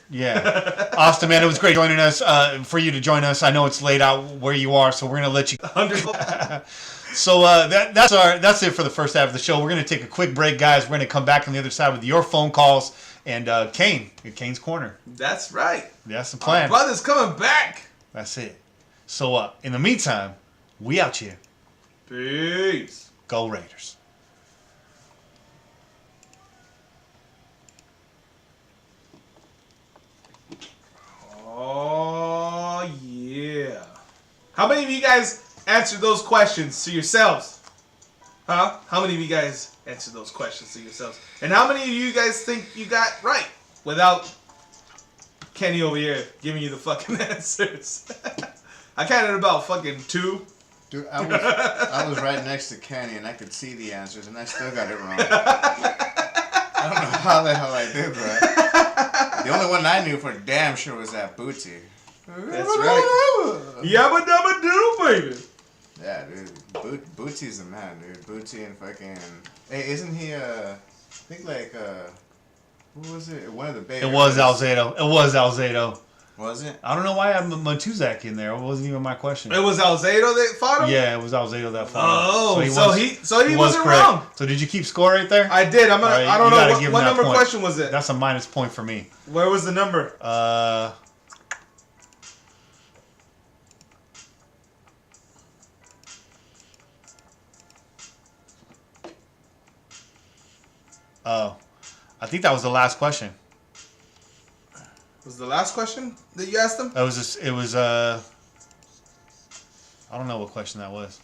Speaker 2: Yeah. Austin, man, it was great joining us, for you to join us. I know it's late out where you are, so we're going to let you...
Speaker 1: 100.
Speaker 2: So that's it for the first half of the show. We're going to take a quick break, guys. We're going to come back on the other side with your phone calls and Kane's Corner.
Speaker 1: That's right.
Speaker 2: That's the plan.
Speaker 1: Our brother's coming back.
Speaker 2: That's it. So in the meantime, we out here.
Speaker 1: Peace.
Speaker 2: Go Raiders.
Speaker 1: Oh, yeah. How many of you guys answered those questions to yourselves? Huh? How many of you guys answered those questions to yourselves? And how many of you guys think you got right without Kenny over here giving you the fucking answers? I counted about fucking 2.
Speaker 3: Dude, I was right next to Kenny and I could see the answers and I still got it wrong. I don't know how the hell I did that. The only one I knew for damn sure was that Bootsy.
Speaker 1: That's right. Yabba dabba doo, baby.
Speaker 3: Yeah, dude. Bootsy's the man, dude. Bootsy and fucking... Hey, isn't he, I think like, who was it? One of the Bay
Speaker 2: It was
Speaker 3: Areas.
Speaker 2: Alzado.
Speaker 3: Was it?
Speaker 2: I don't know why I have Matuzak in there. It wasn't even my question.
Speaker 1: It was Alzado that fought him?
Speaker 2: Yeah, it was Alzado that fought.
Speaker 1: Oh,
Speaker 2: him.
Speaker 1: so he wasn't
Speaker 2: correct.
Speaker 1: wrong.
Speaker 2: So did you keep score right there?
Speaker 1: I did.
Speaker 2: All right,
Speaker 1: I don't
Speaker 2: you gotta
Speaker 1: know
Speaker 2: give him
Speaker 1: what
Speaker 2: that
Speaker 1: number
Speaker 2: point.
Speaker 1: question was it.
Speaker 2: That's a minus point for me.
Speaker 1: Where was the number?
Speaker 2: Oh, I think that was the last question.
Speaker 1: Was the last question that you asked him?
Speaker 2: That was just, it was I don't know what question that was.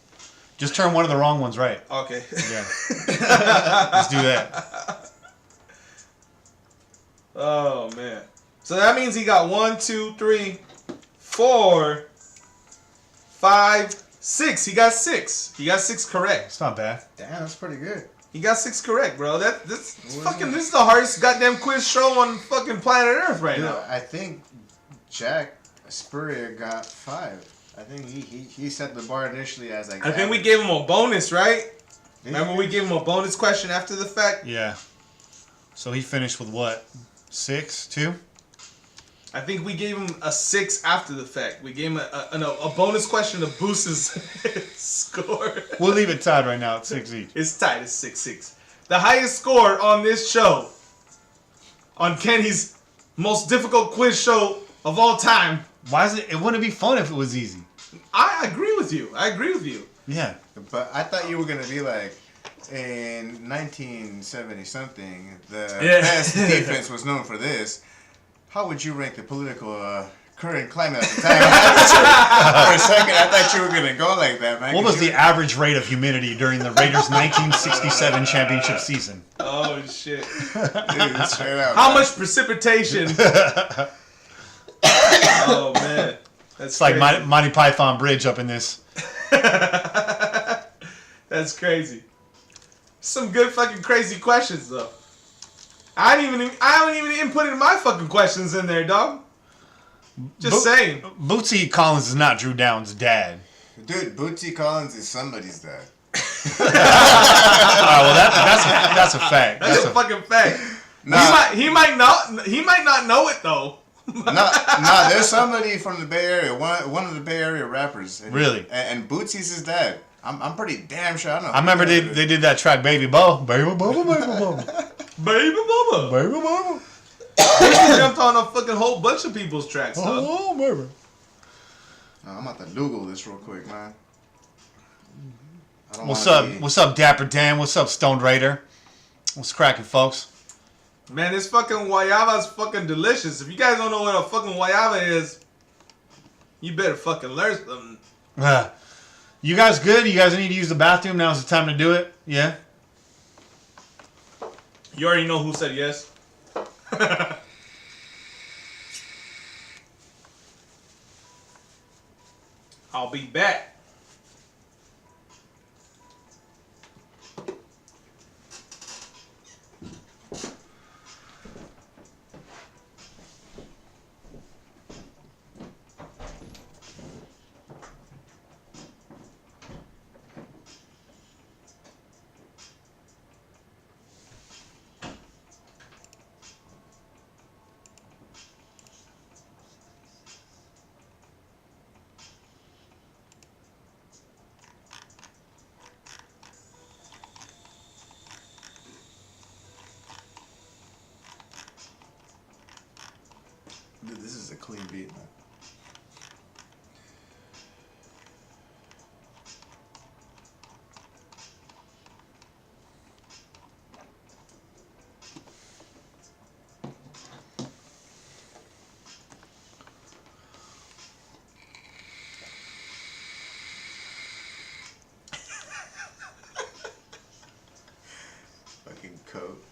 Speaker 2: Just turn one of the wrong ones right.
Speaker 1: Okay.
Speaker 2: Yeah. Let's do that.
Speaker 1: Oh man. So that means he got 1, 2, 3, 4, 5, 6. He got 6. He got 6 correct.
Speaker 2: It's not bad.
Speaker 3: Damn, that's pretty good.
Speaker 1: He got 6 correct, bro. This is the hardest goddamn quiz show on fucking planet Earth right now.
Speaker 3: I think Jack Spurrier got 5. I think he set the bar initially as like.
Speaker 1: I think we gave him a bonus, right? Remember we gave him a bonus question after the fact?
Speaker 2: Yeah. So he finished with what? 6, 2?
Speaker 1: I think we gave him a 6 after the fact. We gave him a bonus question to boost his score.
Speaker 2: We'll leave it tied right now at 6 each.
Speaker 1: It's tied. It's 6-6. The highest score on this show, on Kenny's most difficult quiz show of all time.
Speaker 2: Why is it? It wouldn't be fun if it was easy.
Speaker 1: I agree with you.
Speaker 2: Yeah.
Speaker 3: But I thought you were gonna be like, in 1970 something, the best defense was known for this. How would you rank the political current climate at the time? For a second, I thought you were gonna go like that, man.
Speaker 2: What was the average rate of humidity during the Raiders' 1967 championship season?
Speaker 1: Oh shit!
Speaker 3: Dude, straight out,
Speaker 1: How
Speaker 3: man.
Speaker 1: much precipitation? Oh man,
Speaker 2: It's like Monty Python Bridge up in this.
Speaker 1: That's crazy. Some good fucking crazy questions though. I haven't even inputted my fucking questions in there, dog. Just saying.
Speaker 2: Bootsy Collins is not Drew Downs' dad.
Speaker 3: Dude, Bootsy Collins is somebody's dad.
Speaker 2: Well, that's a fact.
Speaker 1: That's a fucking fact.
Speaker 3: Nah.
Speaker 1: He might not know it though.
Speaker 3: No, there's somebody from the Bay Area, one of the Bay Area rappers. And,
Speaker 2: Really?
Speaker 3: And Bootsy's his dad. I'm pretty damn sure. I know.
Speaker 2: I remember they did that track Baby Bo. Baby Bubba, Baby Bubba.
Speaker 1: Baby Bubba.
Speaker 2: Baby Bubba.
Speaker 1: He jumped on a fucking whole bunch of people's tracks, dog.
Speaker 2: Oh, baby.
Speaker 3: I'm about to Google this real quick, man.
Speaker 2: What's up? What's up, Dapper Dan? What's up, Stoned Raider? What's cracking, folks?
Speaker 1: Man, this fucking guayaba is fucking delicious. If you guys don't know what a fucking guayaba is, you better fucking learn something.
Speaker 2: You guys good? You guys need to use the bathroom? Now's the time to do it? Yeah?
Speaker 1: You already know who said yes. I'll be back.
Speaker 3: Dude, this is a clean beat, man. Fucking coat.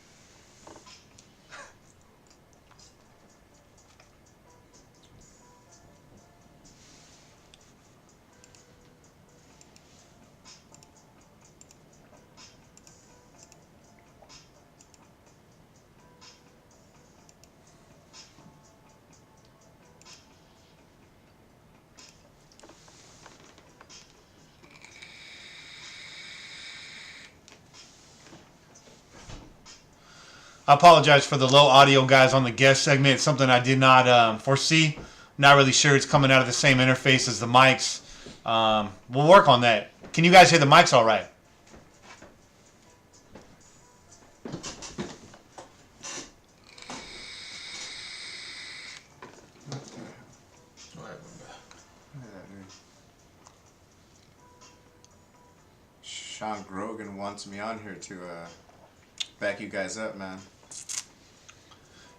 Speaker 2: I apologize for the low audio, guys, on the guest segment. It's something I did not foresee. Not really sure it's coming out of the same interface as the mics. We'll work on that. Can you guys hear the mics all right?
Speaker 3: Sean Grogan wants me on here to back you guys up, man.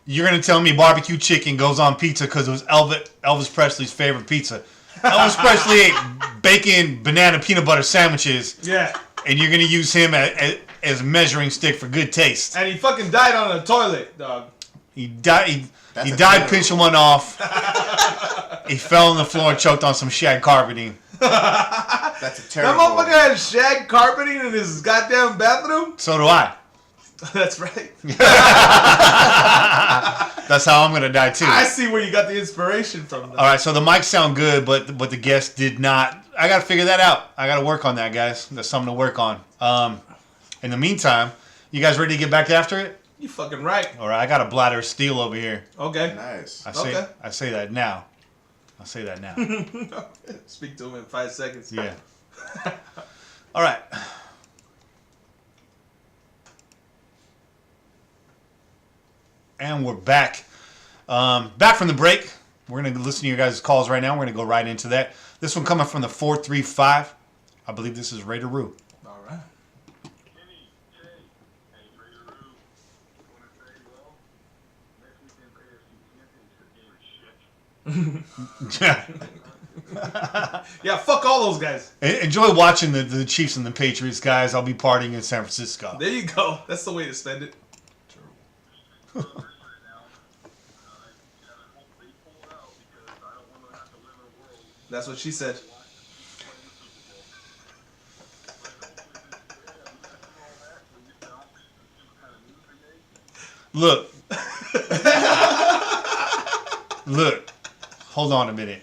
Speaker 2: You're going to tell me barbecue chicken goes on pizza because it was Elvis Presley's favorite pizza. I almost freshly ate bacon, banana, peanut butter sandwiches.
Speaker 1: Yeah.
Speaker 2: And you're going to use him as a measuring stick for good taste.
Speaker 1: And he fucking died on the toilet, dog.
Speaker 2: He died pinching one off. He fell on the floor and choked on some shag carpeting.
Speaker 3: That's a terrible...
Speaker 1: That motherfucker had shag carpeting in his goddamn bathroom?
Speaker 2: So do I.
Speaker 1: That's right.
Speaker 2: That's how I'm going to die too.
Speaker 1: I see where you got the inspiration from. Though.
Speaker 2: All right, so the mics sound good, but the guest did not. I got to figure that out. I got to work on that, guys. That's something to work on. In the meantime, you guys ready to get back after it?
Speaker 1: You fucking right.
Speaker 2: All right, I got a bladder of steel over here.
Speaker 1: Okay.
Speaker 3: Nice.
Speaker 2: I say that now. I'll say that now.
Speaker 1: Speak to him in 5 seconds.
Speaker 2: Yeah. All right. And we're back. Back from the break. We're going to listen to your guys' calls right now. We're going to go right into that. This one coming from the 435. I believe this is Raider Roo.
Speaker 1: All right.
Speaker 4: Kenny, Jay, hey, Raider Roo. I want to say, well, next weekend's AFC championship game is shit.
Speaker 1: Yeah, fuck all those guys.
Speaker 2: Enjoy watching the Chiefs and the Patriots, guys. I'll be partying in San Francisco.
Speaker 1: There you go. That's the way to spend it. That's what she said.
Speaker 2: Look. Look. Hold on a minute.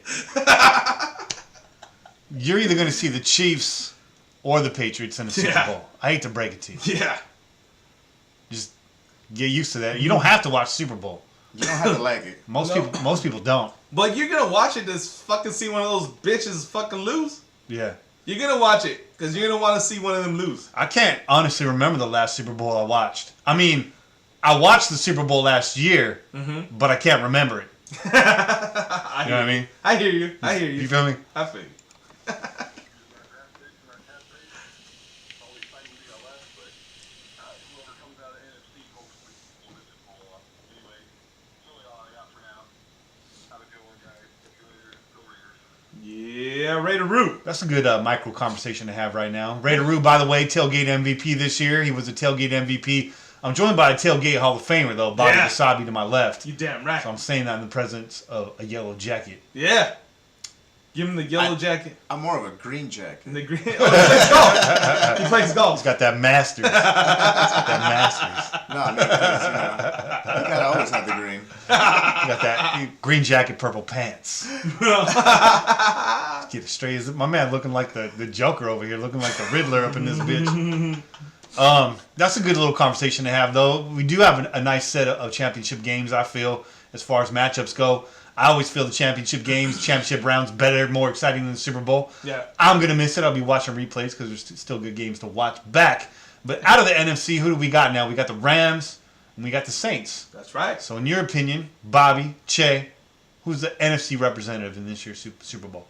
Speaker 2: You're either going to see the Chiefs or the Patriots in the Super Bowl. I hate to break it to you.
Speaker 1: Yeah.
Speaker 2: Just get used to that. You don't have to watch Super Bowl.
Speaker 3: You don't have to like it.
Speaker 2: Most people don't.
Speaker 1: But you're gonna watch it to fucking see one of those bitches fucking lose.
Speaker 2: Yeah.
Speaker 1: You're gonna watch it because you're gonna want to see one of them lose.
Speaker 2: I can't honestly remember the last Super Bowl I watched. I mean, I watched the Super Bowl last year, but I can't remember it. You know what I mean?
Speaker 1: I hear you. I hear you.
Speaker 2: You feel me?
Speaker 1: I feel you. Yeah, Raider Roo.
Speaker 2: That's a good micro conversation to have right now. Raider Roo, by the way, tailgate MVP this year. He was a tailgate MVP. I'm joined by a tailgate Hall of Famer, though, Bobby Wasabi to my left.
Speaker 1: You damn right.
Speaker 2: So I'm saying that in the presence of a yellow jacket.
Speaker 1: Yeah. Give him the yellow jacket.
Speaker 3: I'm more of a green jacket.
Speaker 1: And the green. Oh, he plays golf. He plays golf.
Speaker 2: He's got that Masters. He's got that Masters.
Speaker 3: No, I mean, 'cause, you gotta always have the green.
Speaker 2: You got that green jacket, purple pants. Get it straight. My man looking like the Joker over here, looking like the Riddler up in this bitch. That's a good little conversation to have, though. We do have a nice set of championship games, I feel, as far as matchups go. I always feel the championship games, championship rounds better, more exciting than the Super Bowl.
Speaker 1: Yeah.
Speaker 2: I'm going to miss it. I'll be watching replays because there's still good games to watch back. But out of the NFC, who do we got now? We got the Rams and we got the Saints.
Speaker 1: That's right.
Speaker 2: So in your opinion, Bobby, Che, who's the NFC representative in this year's Super Bowl?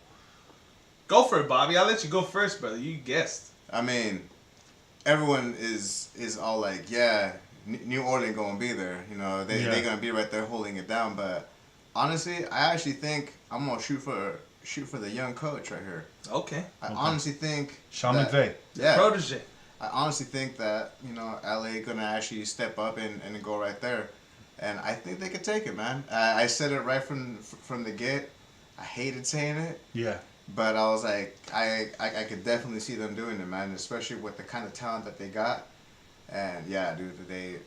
Speaker 1: Go for it, Bobby. I'll let you go first, brother. You guessed.
Speaker 3: I mean, everyone is all like, yeah, New Orleans gonna be there. You know, they're gonna be right there holding it down. But honestly, I actually think I'm gonna shoot for the young coach right here.
Speaker 1: Okay.
Speaker 3: I honestly think
Speaker 2: Sean McVay.
Speaker 3: Yeah.
Speaker 1: Protege.
Speaker 3: I honestly think that, LA gonna actually step up and go right there, and I think they could take it, man. I said it right from the get. I hated saying it.
Speaker 2: Yeah.
Speaker 3: But I was like, I could definitely see them doing it, man. Especially with the kind of talent that they got, and yeah, dude, they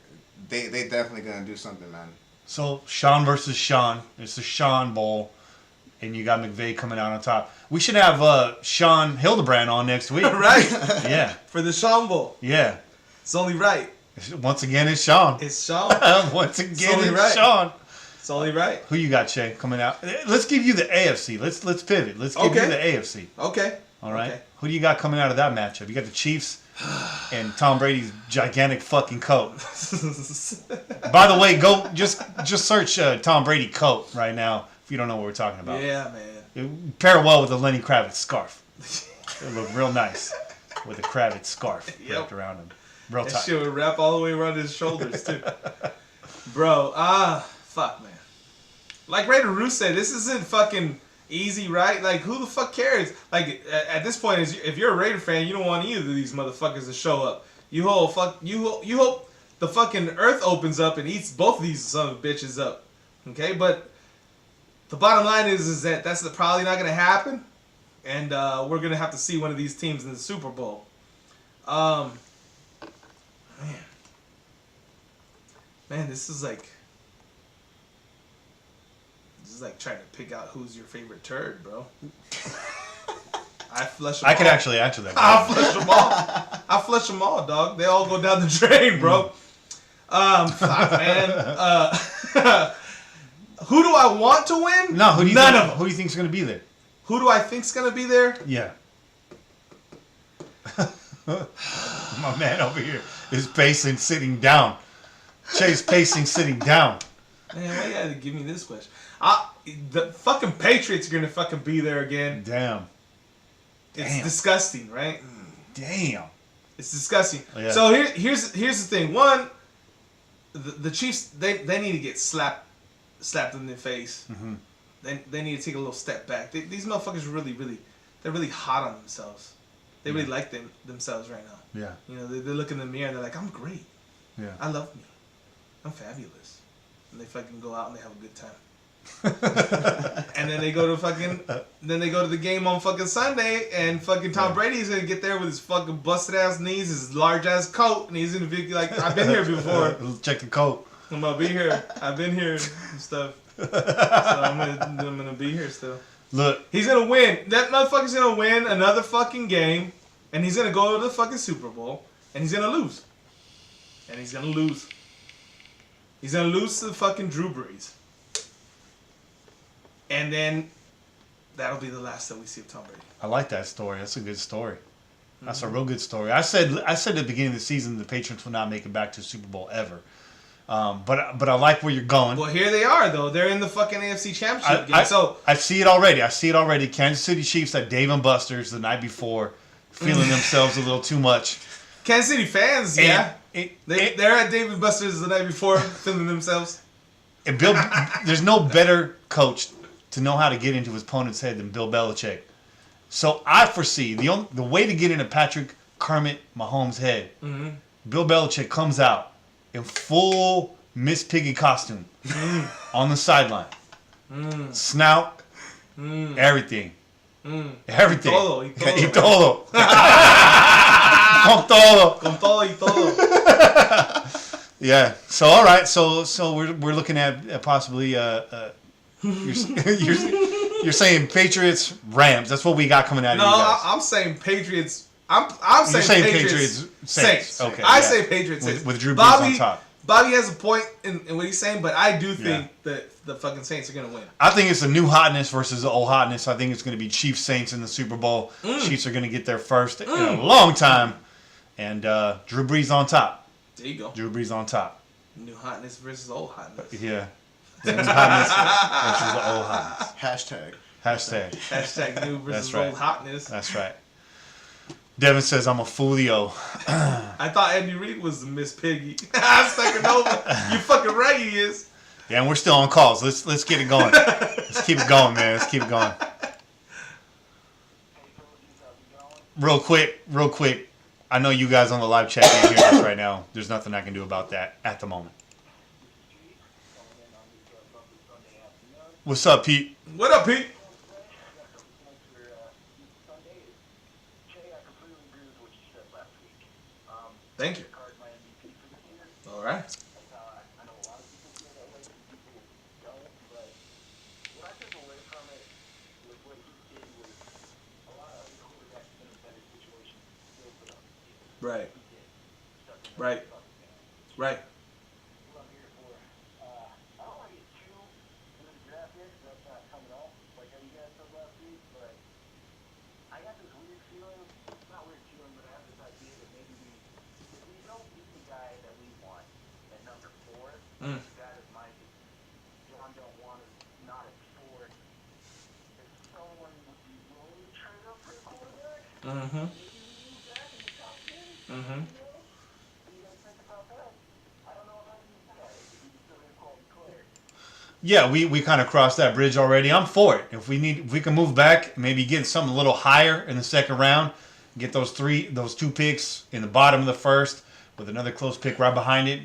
Speaker 3: definitely gonna do something, man.
Speaker 2: So Sean versus Sean. It's the Sean Bowl. And you got McVay coming out on top. We should have Sean Hildebrand on next week.
Speaker 1: Right.
Speaker 2: Yeah.
Speaker 1: For the Sean Bowl.
Speaker 2: Yeah.
Speaker 1: It's only right.
Speaker 2: Once again, it's Sean.
Speaker 1: It's Sean.
Speaker 2: Once again, it's
Speaker 1: right.
Speaker 2: Sean.
Speaker 1: It's only right.
Speaker 2: Who you got, Che, coming out? Let's give you the AFC. Let's pivot. Let's give you the AFC.
Speaker 1: Okay.
Speaker 2: All right.
Speaker 1: Okay.
Speaker 2: Who do you got coming out of that matchup? You got the Chiefs and Tom Brady's gigantic fucking coat. By the way, go just search Tom Brady coat right now if you don't know what we're talking about.
Speaker 1: Yeah, man.
Speaker 2: It pair well with the Lenny Kravitz scarf. It looked real nice with the Kravitz scarf wrapped around him. Real
Speaker 1: That
Speaker 2: tight.
Speaker 1: shit would wrap all the way around his shoulders, too. Bro, fuck, man. Like Raider Roo said, this isn't fucking Easy, right? Like, who the fuck cares? Like, at this point, if you're a Raider fan, you don't want either of these motherfuckers to show up. You hope the fucking earth opens up and eats both of these son of bitches up. Okay, but the bottom line is that that's probably not gonna happen, and we're gonna have to see one of these teams in the Super Bowl. Man, this is like trying to pick out who's your favorite turd, bro. I flush them all.
Speaker 2: I could actually answer that.
Speaker 1: I'll flush them all. I'll flush them all, dog. They all go down the drain, bro. Fuck, man. Who do I want to win?
Speaker 2: No,
Speaker 1: None of them.
Speaker 2: Who do you think's gonna be there?
Speaker 1: Who do I think's gonna be there?
Speaker 2: Yeah. My man over here is pacing, sitting down. Chase pacing, sitting down.
Speaker 1: Man, why you gotta give me this question? The fucking Patriots are gonna fucking be there again.
Speaker 2: Damn.
Speaker 1: It's disgusting, right?
Speaker 2: Damn.
Speaker 1: It's disgusting.
Speaker 2: Yeah.
Speaker 1: So here's the thing. One, the Chiefs they need to get slapped in the face.
Speaker 2: Mm-hmm.
Speaker 1: They need to take a little step back. These motherfuckers they're really hot on themselves. They really like themselves right now.
Speaker 2: Yeah.
Speaker 1: You know, they look in the mirror and they're like, I'm great.
Speaker 2: Yeah.
Speaker 1: I love me. I'm fabulous. And they fucking go out and they have a good time. And then they go to the game on fucking Sunday, and fucking Tom Brady's gonna get there with his fucking busted ass knees, his large ass coat, and he's gonna be like, I've been here before.
Speaker 2: Check the coat.
Speaker 1: I'm gonna be here. I've been here and stuff. So I'm gonna be here still.
Speaker 2: Look,
Speaker 1: He's gonna win. That motherfucker's gonna win another fucking game, and he's gonna go to the fucking Super Bowl, and he's gonna lose. And he's gonna lose. He's gonna lose to the fucking Drew Brees. And then that'll be the last that we see of Tom Brady.
Speaker 2: I like that story. That's a good story. That's a real good story. I said at the beginning of the season the Patriots will not make it back to the Super Bowl ever. But I like where you're going.
Speaker 1: Well, here they are though. They're in the fucking AFC Championship game. So
Speaker 2: I see it already. Kansas City Chiefs at Dave and Buster's the night before, feeling themselves a little too much.
Speaker 1: Kansas City fans, yeah, they're at Dave and Buster's the night before, feeling themselves.
Speaker 2: And there's no better coach to know how to get into his opponent's head than Bill Belichick. So I foresee the way to get into Patrick Kermit Mahomes' head. Mm-hmm. Bill Belichick comes out in full Miss Piggy costume on the sideline, snout, everything, everything.
Speaker 1: Y
Speaker 2: Y todo. Con todo.
Speaker 1: Con todo y todo.
Speaker 2: Yeah. So all right. So we're looking at possibly you're saying Patriots Rams. That's what we got coming out of you guys.
Speaker 1: No, I'm saying Patriots. I'm saying Patriots Saints.
Speaker 2: Okay.
Speaker 1: I say Patriots Saints.
Speaker 2: With Drew Brees on top.
Speaker 1: Bobby has a point in what he's saying, but I do think that the fucking Saints are gonna win.
Speaker 2: I think it's a new hotness versus the old hotness. I think it's going to be Chiefs Saints in the Super Bowl. Chiefs are going to get there first in a long time, and Drew Brees on top.
Speaker 1: There you go.
Speaker 2: Drew Brees on top.
Speaker 1: New hotness versus old hotness.
Speaker 2: Yeah. The new hotness versus the old hotness.
Speaker 3: Hashtag.
Speaker 1: Hashtag new versus
Speaker 2: That's right.
Speaker 1: old hotness.
Speaker 2: That's right. Devin says I'm a foolio.
Speaker 1: I thought Andy Reid was the Miss Piggy. I'm sucking over. You fucking right he is.
Speaker 2: Yeah, and we're still on calls. Let's get it going. Let's keep it going, man. Let's keep it going. Real quick. I know you guys on the live chat can't hear us right now. There's nothing I can do about that at the moment. What's up, Pete?
Speaker 1: What up, Pete? Thank you. All right. Right. Right. Right. Mm-hmm. Mm-hmm.
Speaker 2: Yeah, we kind of crossed that bridge already. I'm for it. If we can move back, maybe get something a little higher in the second round, get those 2 picks in the bottom of the first, with another close pick right behind it.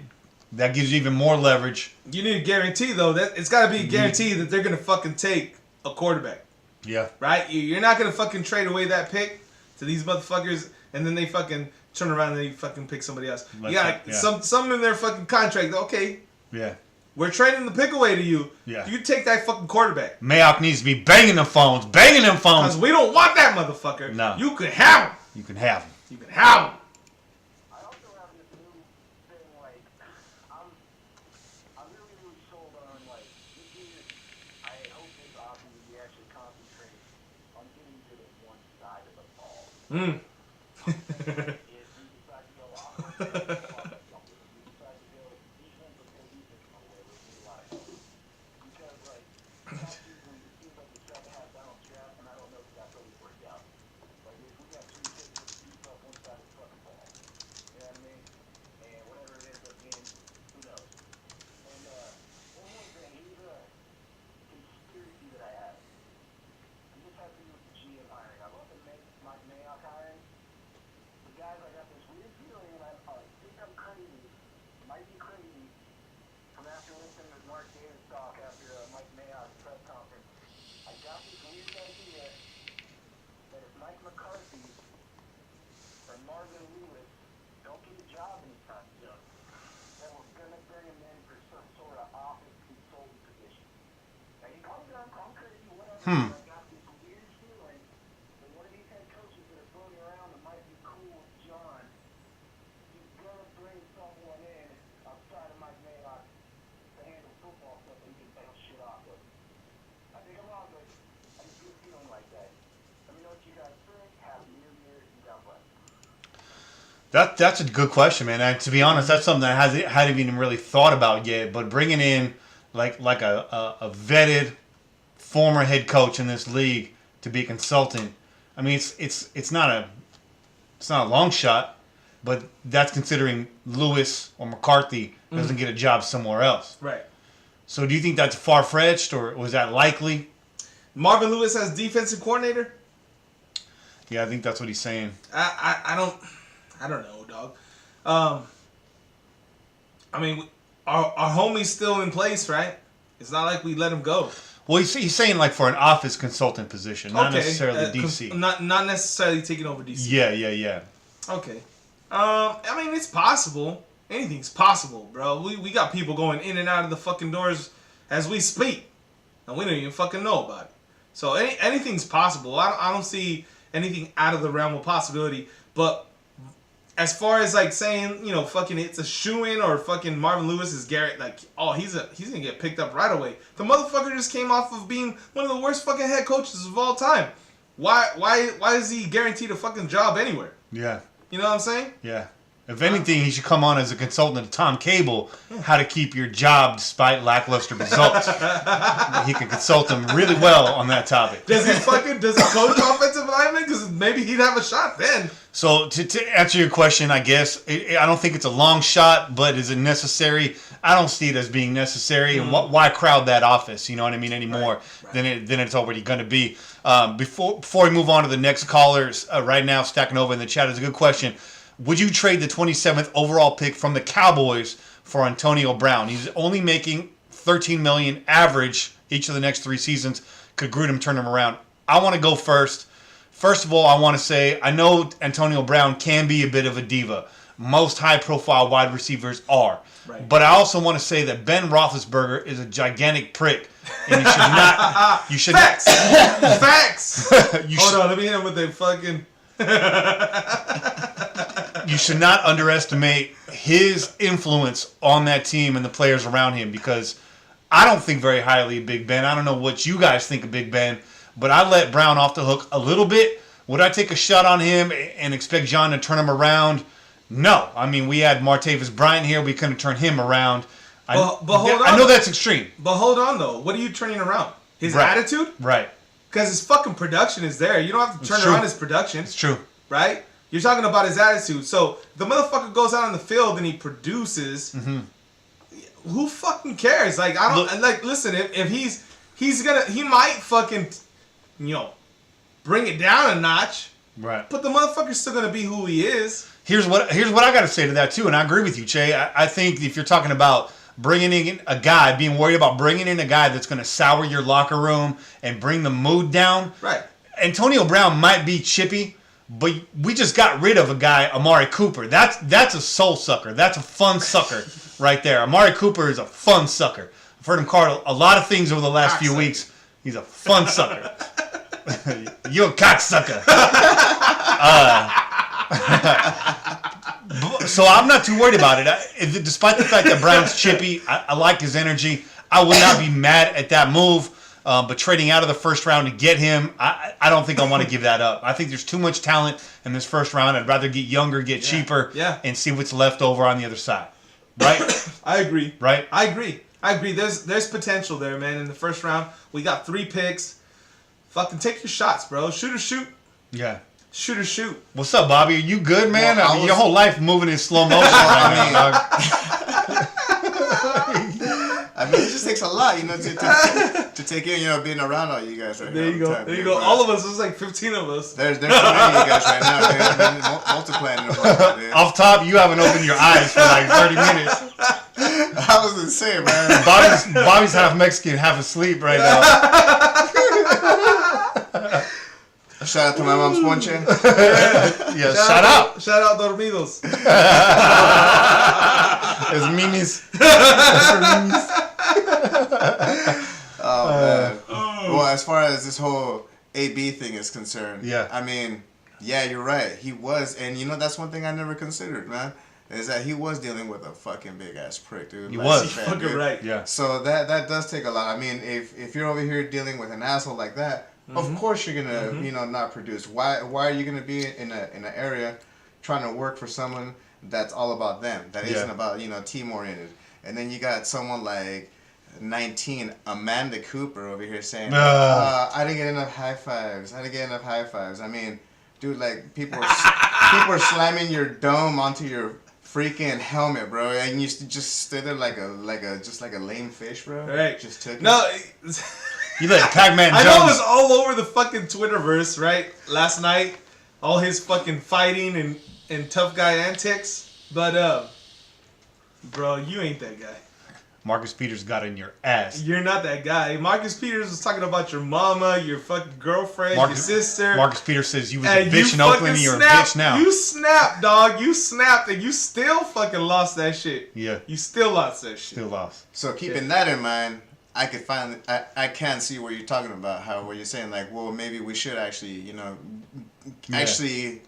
Speaker 2: That gives you even more leverage.
Speaker 1: You need a guarantee though. That it's got to be a guarantee that they're gonna fucking take a quarterback.
Speaker 2: Yeah.
Speaker 1: Right? You're not gonna fucking trade away that pick to these motherfuckers, and then they fucking turn around and they fucking pick somebody else. You got something in their fucking contract. Okay.
Speaker 2: Yeah.
Speaker 1: We're trading the pick away to you.
Speaker 2: Yeah.
Speaker 1: You take that fucking quarterback.
Speaker 2: Mayock needs to be banging them phones.
Speaker 1: Because we don't want that motherfucker.
Speaker 2: No.
Speaker 1: You can have him.
Speaker 2: You can have him.
Speaker 1: You can have him.
Speaker 4: I also have this new thing, like, I'm really, really sold on, like, this year, I hope this offseason we actually concentrate on getting to the one side of the ball. If we decide to go offense, if we decide to go defense, let's go defense my way. We'll need a lot of help. Because, like, last season, it seems like the second half balance trap, and I don't know if that's always worked out. Like, if we got 3 picks to beat up one side of the fucking ball. You know what I mean? And whatever it ends up being, who knows? And one more thing, here's a conspiracy that I have. And this has to do with the GM hiring. I love the Mike Mayock hiring. But guys, I got this weird feeling, and I think I'm crazy. Might be crazy. From after listening to Mark Davis talk after Mike Mayock's press conference, I got this weird idea that if Mike McCarthy or Marvin Lewis don't get a job anytime soon, then we're gonna bring him in for some sort of office consultant position. Now you call me crazy, whatever. But I got this weird feeling that one of these head coaches that are floating around that might be cool with John, he's gonna bring someone in outside of Mike Mayock to handle football stuff that he can bounce shit off of. I think I'm wrong, but I just get a feeling like that. Let me know what you guys think. Happy New Year, and God bless.
Speaker 2: That's a good question, man. And to be honest, that's something that I hadn't even really thought about yet. But bringing in like a vetted former head coach in this league to be a consultant, I mean, it's not a long shot, but that's considering Lewis or McCarthy doesn't get a job somewhere else.
Speaker 1: Right.
Speaker 2: So do you think that's far-fetched, or was that likely?
Speaker 1: Marvin Lewis as defensive coordinator?
Speaker 2: Yeah, I think that's what he's saying.
Speaker 1: I don't know, dog. I mean, our homie's still in place, right? It's not like we let him go.
Speaker 2: Well, he's saying like for an office consultant position, not necessarily DC.
Speaker 1: Not necessarily taking over DC.
Speaker 2: Yeah.
Speaker 1: Okay. I mean, it's possible. Anything's possible, bro. We got people going in and out of the fucking doors as we speak, and we don't even fucking know about it. So anything's possible. I don't see anything out of the realm of possibility. But as far as like saying, fucking it's a shoo-in or fucking Marvin Lewis is Garrett, like, oh, he's gonna get picked up right away. The motherfucker just came off of being one of the worst fucking head coaches of all time. Why is he guaranteed a fucking job anywhere?
Speaker 2: Yeah.
Speaker 1: You know what I'm saying?
Speaker 2: Yeah. If anything, he should come on as a consultant to Tom Cable, how to keep your job despite lackluster results. He can consult him really well on that topic.
Speaker 1: Does he coach offensive linemen? Because maybe he'd have a shot then.
Speaker 2: So to answer your question, I guess, I don't think it's a long shot, but is it necessary? I don't see it as being necessary. And why crowd that office, you know what I mean, anymore than it's already going to be. Before we move on to the next callers, right now, Stacking Over in the chat is a good question. Would you trade the 27th overall pick from the Cowboys for Antonio Brown? He's only making $13 million average each of the next 3 seasons. Could Grudem turn him around? I want to go first. First of all, I want to say I know Antonio Brown can be a bit of a diva. Most high-profile wide receivers are. Right. But I also want to say that Ben Roethlisberger is a gigantic prick. And you should not... You should
Speaker 1: Facts!
Speaker 2: Not,
Speaker 1: Facts! Hold on, let me hit him with a fucking...
Speaker 2: You should not underestimate his influence on that team and the players around him, because I don't think very highly of Big Ben. I don't know what you guys think of Big Ben, but I let Brown off the hook a little bit. Would I take a shot on him and expect John to turn him around? No. I mean, we had Martavis Bryant here. We couldn't turn him around.
Speaker 1: But hold on.
Speaker 2: I know that's extreme.
Speaker 1: But hold on, though. What are you turning around? His attitude?
Speaker 2: Right.
Speaker 1: Because his fucking production is there. You don't have to turn around his production.
Speaker 2: It's true.
Speaker 1: Right? You're talking about his attitude. So the motherfucker goes out on the field and he produces. Mm-hmm. who fucking cares? Like I don't listen. If he might fucking, bring it down a notch.
Speaker 2: Right.
Speaker 1: But the motherfucker's still gonna be who he is.
Speaker 2: Here's what I got to say to that too, and I agree with you, Che. I think if you're talking about bringing in a guy, being worried about bringing in a guy that's going to sour your locker room and bring the mood down.
Speaker 1: Right.
Speaker 2: Antonio Brown might be chippy, but we just got rid of a guy, Amari Cooper. That's a soul sucker. That's a fun sucker right there. Amari Cooper is a fun sucker. I've heard him call a lot of things over the last few weeks. He's a fun sucker. You're a cocksucker. So I'm not too worried about it. Despite the fact that Brown's chippy, I like his energy. I would not be mad at that move. But trading out of the first round to get him, I don't think I want to give that up. I think there's too much talent in this first round. I'd rather get younger, get cheaper, and see what's left over on the other side. Right?
Speaker 1: I agree.
Speaker 2: Right?
Speaker 1: I agree. There's potential there, man. In the first round, we got 3 picks. Fucking take your shots, bro. Shoot or shoot.
Speaker 2: Yeah.
Speaker 1: Shoot or shoot.
Speaker 2: What's up, Bobby? Are you good, man?
Speaker 3: Well,
Speaker 2: I mean, your whole life moving in slow motion right now, dog.
Speaker 3: I mean, it just takes a lot, to take in, being around all you guys right
Speaker 1: there.
Speaker 3: You go.
Speaker 1: There you go. All of us. There's like 15 of us.
Speaker 3: There's too many of you guys right now. They've been multiplying them.
Speaker 2: Off top, you haven't opened your eyes for like 30 minutes.
Speaker 3: I was insane, man.
Speaker 2: Bobby's half Mexican, half asleep right now.
Speaker 3: Shout out to my mom's ponche.
Speaker 2: Yeah, shout out.
Speaker 1: Shout out, Dormidos.
Speaker 2: Es minis.
Speaker 3: Oh, man. Well, as far as this whole AB thing is concerned, I mean, yeah, you're right. He was, and that's one thing I never considered, man, is that he was dealing with a fucking big ass prick, dude.
Speaker 2: He was.
Speaker 1: Fucking right.
Speaker 2: Yeah.
Speaker 3: So that does take a lot. I mean, if you're over here dealing with an asshole like that, of course you're gonna, not produce. Why are you gonna be in an area trying to work for someone that's all about them, that isn't about, team oriented? And then you got someone like 19 Amanda Cooper over here saying, I didn't get enough high fives. I mean, dude, like people are slamming your dome onto your freaking helmet, bro, and you just stood there like a lame fish, bro.
Speaker 1: Right.
Speaker 3: Just took
Speaker 1: No.
Speaker 2: You let Pac-Man Jones.
Speaker 1: I know it was all over the fucking Twitterverse, right? Last night, all his fucking fighting and tough guy antics. But, bro, you ain't that guy.
Speaker 2: Marcus Peters got in your ass.
Speaker 1: You're not that guy. Marcus Peters was talking about your mama, your fucking girlfriend, your sister.
Speaker 2: Marcus Peters says you was a bitch in Oakland and you're a bitch now.
Speaker 1: You snapped, dog. You snapped and you still fucking lost that shit.
Speaker 2: Yeah.
Speaker 1: You still lost that shit.
Speaker 2: Still lost.
Speaker 3: So keeping that in mind, I can see what you're talking about. Where you're saying like, well, maybe we should actually, actually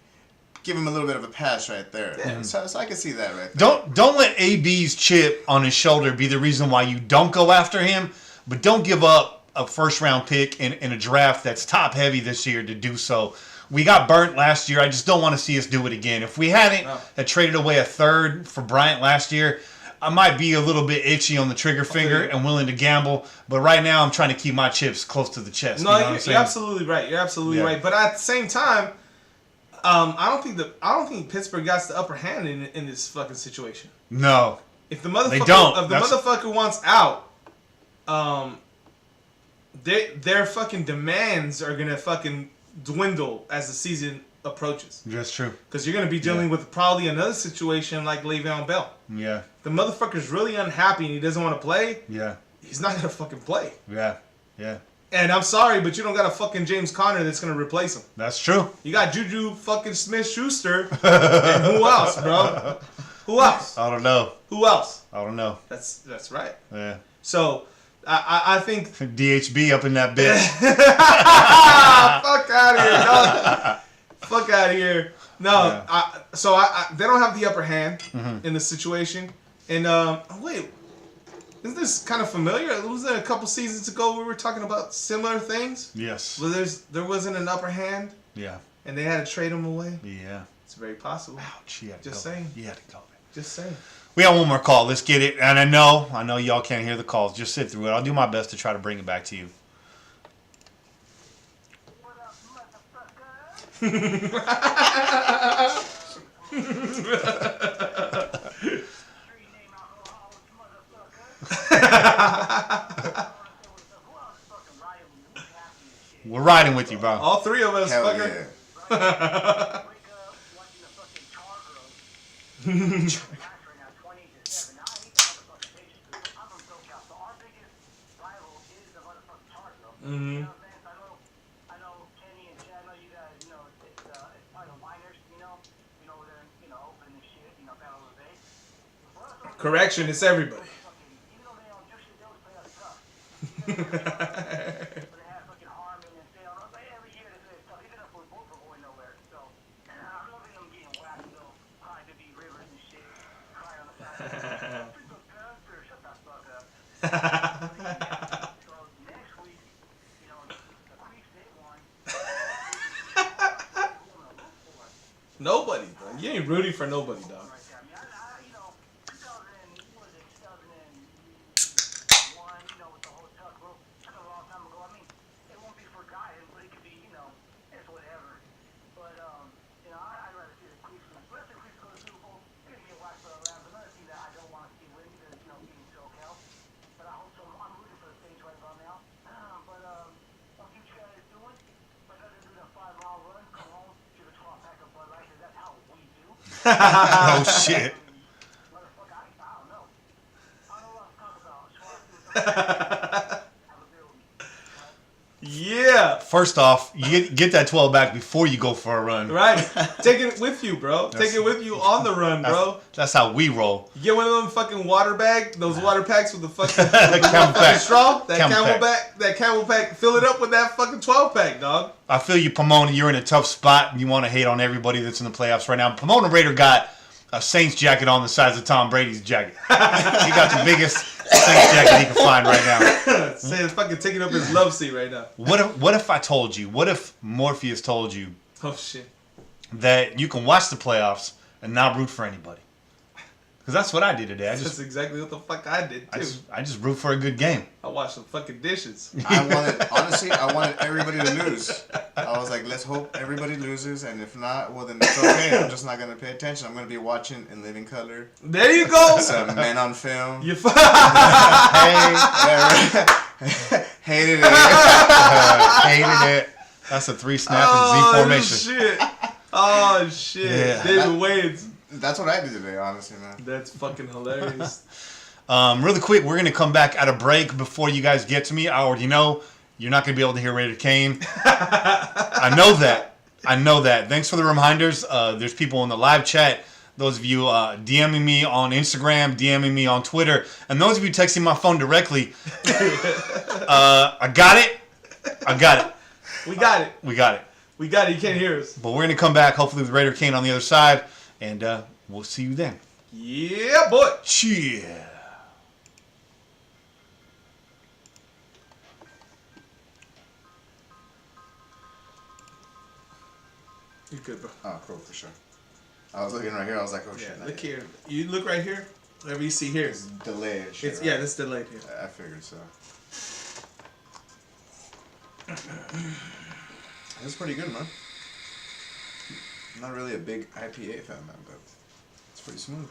Speaker 3: give him a little bit of a pass right there. Yeah. So I can see that right there.
Speaker 2: Don't let AB's chip on his shoulder be the reason why you don't go after him, but don't give up a first round pick in a draft that's top heavy this year to do so. We got burnt last year. I just don't want to see us do it again. If we hadn't had traded away a third for Bryant last year, I might be a little bit itchy on the trigger finger and willing to gamble, but right now I'm trying to keep my chips close to the chest.
Speaker 1: No,
Speaker 2: you know
Speaker 1: you're absolutely right. You're absolutely right. But at the same time, I don't think Pittsburgh got the upper hand in this fucking situation.
Speaker 2: No,
Speaker 1: if the motherfucker,
Speaker 2: they don't.
Speaker 1: If the motherfucker wants out, their fucking demands are gonna fucking dwindle as the season approaches.
Speaker 2: That's true.
Speaker 1: Because you're gonna be dealing with probably another situation like Le'Veon Bell.
Speaker 2: Yeah.
Speaker 1: The motherfucker's really unhappy and he doesn't want to play.
Speaker 2: Yeah.
Speaker 1: He's not gonna fucking play.
Speaker 2: Yeah. Yeah.
Speaker 1: And I'm sorry, but you don't got a fucking James Conner that's gonna replace him.
Speaker 2: That's true.
Speaker 1: You got Juju fucking Smith-Schuster. And who else, bro? Who else?
Speaker 2: I don't know.
Speaker 1: Who else?
Speaker 2: I don't know.
Speaker 1: That's right.
Speaker 2: Yeah.
Speaker 1: So I think
Speaker 2: DHB up in that bitch.
Speaker 1: Fuck out of here, dog. Fuck out of here. No, yeah. They don't have the upper hand in the situation. And wait, isn't this kind of familiar? Was there a couple seasons ago we were talking about similar things?
Speaker 2: Yes.
Speaker 1: Well, there wasn't an upper hand.
Speaker 2: Yeah.
Speaker 1: And they had to trade him away.
Speaker 2: Yeah.
Speaker 1: It's very possible.
Speaker 2: Ouch.
Speaker 1: Just saying.
Speaker 2: You had to go.
Speaker 1: Just saying.
Speaker 2: We got one more call. Let's get it. And I know y'all can't hear the calls. Just sit through it. I'll do my best to try to bring it back to you.
Speaker 4: What up, motherfucker?
Speaker 2: We're riding with you, bro.
Speaker 1: All three of us,
Speaker 3: Hell
Speaker 1: fucker.
Speaker 3: yeah.
Speaker 4: Wake up watching the fucking tar grow. Last right now, 20 to 7. Now I hate the motherfucking pages. I'm from SoCal, so our biggest rival is the motherfucking tar grow. You know what I'm saying? So I know Kenny and Chad, I know you guys, you know, it's probably the miners, you know, over there, you know, open this shit, you know, Battle of the Bay.
Speaker 1: Correction, it's everybody.
Speaker 4: Even though they don't do shit, they always play us tough. But they have fucking Harmon and Phil. Like every year they play us tough. Even if we're both are going nowhere. So I'm loving them getting whacked though. Crying to be Rivers and shit. Crying on the side. Shut the fuck up. So next week, you know, the Creeks they won.
Speaker 1: Nobody, bro. You ain't rooting for nobody, dog.
Speaker 4: You know, 2001, you know, with the whole tuck rule, took a long time ago. I mean, it won't be forgotten, but it could be, you know, it's whatever. But, you know, I'd rather see the Creeks win. But if the Creeks go to the Super Bowl, it's going to be a watch for the Rams. Another team that I don't want to see win because, you know, being SoCal. But I hope so. I'm rooting for the Saints right about now. But, what you guys doing? Like, other than a 5-mile run, come home, give a 12-pack of Bud Light, because that's how we do.
Speaker 2: Oh, shit.
Speaker 4: Motherfucker, I don't know. I don't know what I'm talking about.
Speaker 1: Yeah.
Speaker 2: First off, you get that 12 back before you go for a run.
Speaker 1: Right. Take it with you, bro. Take it with you on the run, bro.
Speaker 2: That's how we roll.
Speaker 1: You get one of them fucking water bag, those water packs with the fucking,
Speaker 2: Camel pack.
Speaker 1: straw, that
Speaker 2: Camel
Speaker 1: camel pack, fill it up with that fucking 12 pack, dog.
Speaker 2: I feel you, Pomona. You're in a tough spot, and you want to hate on everybody that's in the playoffs right now. Pomona Raider got a Saints jacket on the size of Tom Brady's jacket. He got the biggest Saints jacket he can find right now.
Speaker 1: Say it's fucking taking up his love seat right now.
Speaker 2: What if I told you? What if Morpheus told you
Speaker 1: Oh shit.
Speaker 2: that you can watch the playoffs and not root for anybody? Because that's what I did today.
Speaker 1: That's exactly what the fuck I did too.
Speaker 2: I just root for a good game.
Speaker 1: I washed some fucking dishes.
Speaker 3: I wanted everybody to lose. I was like, let's hope everybody loses, and if not, well then it's okay. I'm just not gonna pay attention. I'm gonna be watching in living color.
Speaker 1: There you go.
Speaker 3: Some men on film.
Speaker 1: You
Speaker 3: Hated it.
Speaker 2: Hated it. That's a 3-snap and Z formation.
Speaker 1: Shit. Oh shit.
Speaker 2: Yeah.
Speaker 1: David Wayne's.
Speaker 3: That's what I did today, honestly, man.
Speaker 1: That's fucking hilarious.
Speaker 2: Really quick, we're going to come back at a break before you guys get to me. I already know you're not going to be able to hear Raider Kane. I know that. Thanks for the reminders. There's people in the live chat. Those of you DMing me on Instagram, DMing me on Twitter, and those of you texting my phone directly. I got it.
Speaker 1: We got it.
Speaker 2: We got it.
Speaker 1: We got it. You can't hear us.
Speaker 2: But we're going to come back, hopefully, with Raider Kane on the other side, and we'll see you then.
Speaker 1: Yeah, boy.
Speaker 2: Cheers.
Speaker 1: You good, bro?
Speaker 3: Oh, cool, for sure. I was looking right here. I was like, oh shit.
Speaker 1: Yeah, look here. You look right here. Whatever you see here.
Speaker 3: It's delayed. Shit,
Speaker 1: It's
Speaker 3: right?
Speaker 1: yeah, that's delayed here.
Speaker 3: I figured so. That's pretty good, man. I'm not really a big IPA fan, man, but it's pretty smooth.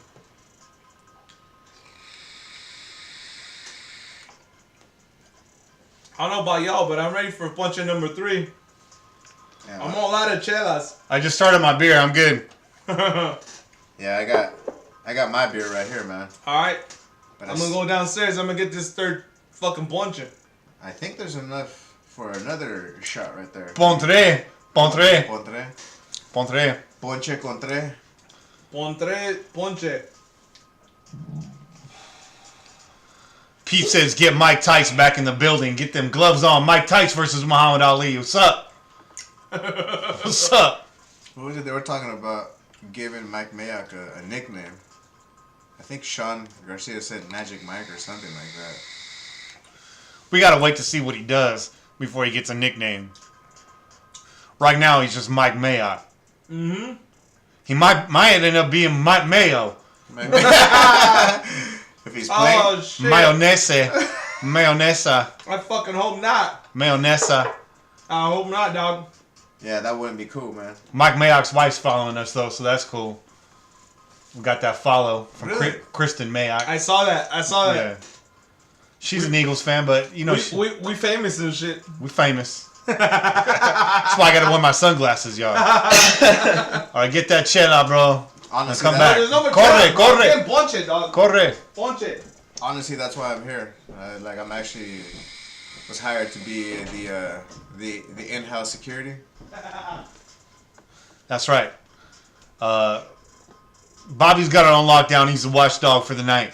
Speaker 1: I don't know about y'all, but I'm ready for bunch of number 3.
Speaker 3: Yeah,
Speaker 1: I'm all out of chelas.
Speaker 2: I just started my beer. I'm good.
Speaker 3: yeah, I got my beer right here, man.
Speaker 1: All right.
Speaker 3: But
Speaker 1: I'm gonna go downstairs. I'm gonna get this third fucking bunch.
Speaker 3: I think there's enough for another shot right there.
Speaker 2: Pontre.
Speaker 3: Ponche contre.
Speaker 1: Ponche.
Speaker 2: Pete says, get Mike Tice back in the building. Get them gloves on. Mike Tice versus Muhammad Ali. What's up? What's up?
Speaker 3: What was it? They were talking about giving Mike Mayock a nickname. I think Sean Garcia said Magic Mike or something like that.
Speaker 2: We gotta wait to see what he does before he gets a nickname. Right now, he's just Mike Mayock.
Speaker 1: Mm-hmm.
Speaker 2: He might end up being Mike Mayo.
Speaker 3: If he's playing.
Speaker 1: Oh shit.
Speaker 2: Mayonesa.
Speaker 1: I fucking hope not.
Speaker 2: Mayonesa.
Speaker 1: I hope not, dog.
Speaker 3: Yeah, that wouldn't be cool, man.
Speaker 2: Mike Mayock's wife's following us, though, so that's cool. We got that follow from
Speaker 3: Really?
Speaker 2: Kristen Mayock.
Speaker 1: I saw that.
Speaker 2: Yeah. She's an Eagles fan, but, you know,
Speaker 1: we famous and shit.
Speaker 2: we famous. That's why I gotta wear my sunglasses, y'all. Alright, get that chela, bro.
Speaker 3: Honestly,
Speaker 2: Come back.
Speaker 1: There's no more
Speaker 2: Corre,
Speaker 1: chela, bro.
Speaker 2: corre.
Speaker 1: Get ponche, dog.
Speaker 2: Corre.
Speaker 1: Ponche.
Speaker 3: honestly, that's why I'm here. Like I'm actually was hired to be the in-house security.
Speaker 2: That's right. Bobby's got it on lockdown. He's the watchdog for the night.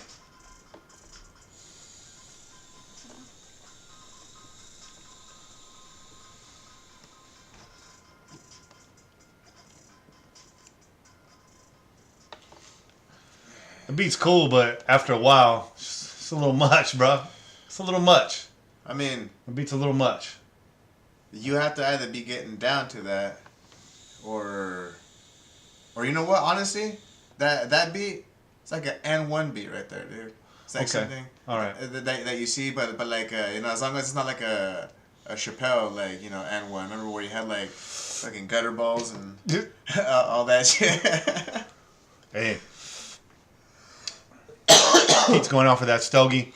Speaker 2: The beat's cool, but after a while, it's a little much, bro. It's a little much.
Speaker 3: I mean,
Speaker 2: The beat's a little much.
Speaker 3: you have to either be getting down to that, or you know what? Honestly, that beat, it's like an N1 beat right there, dude. It's like
Speaker 2: Okay.
Speaker 3: something
Speaker 2: All right.
Speaker 3: that you see, but like as long as it's not like a Chappelle like N1. Remember where you had like fucking gutter balls and all that shit.
Speaker 2: Hey. He's going off for that stogie.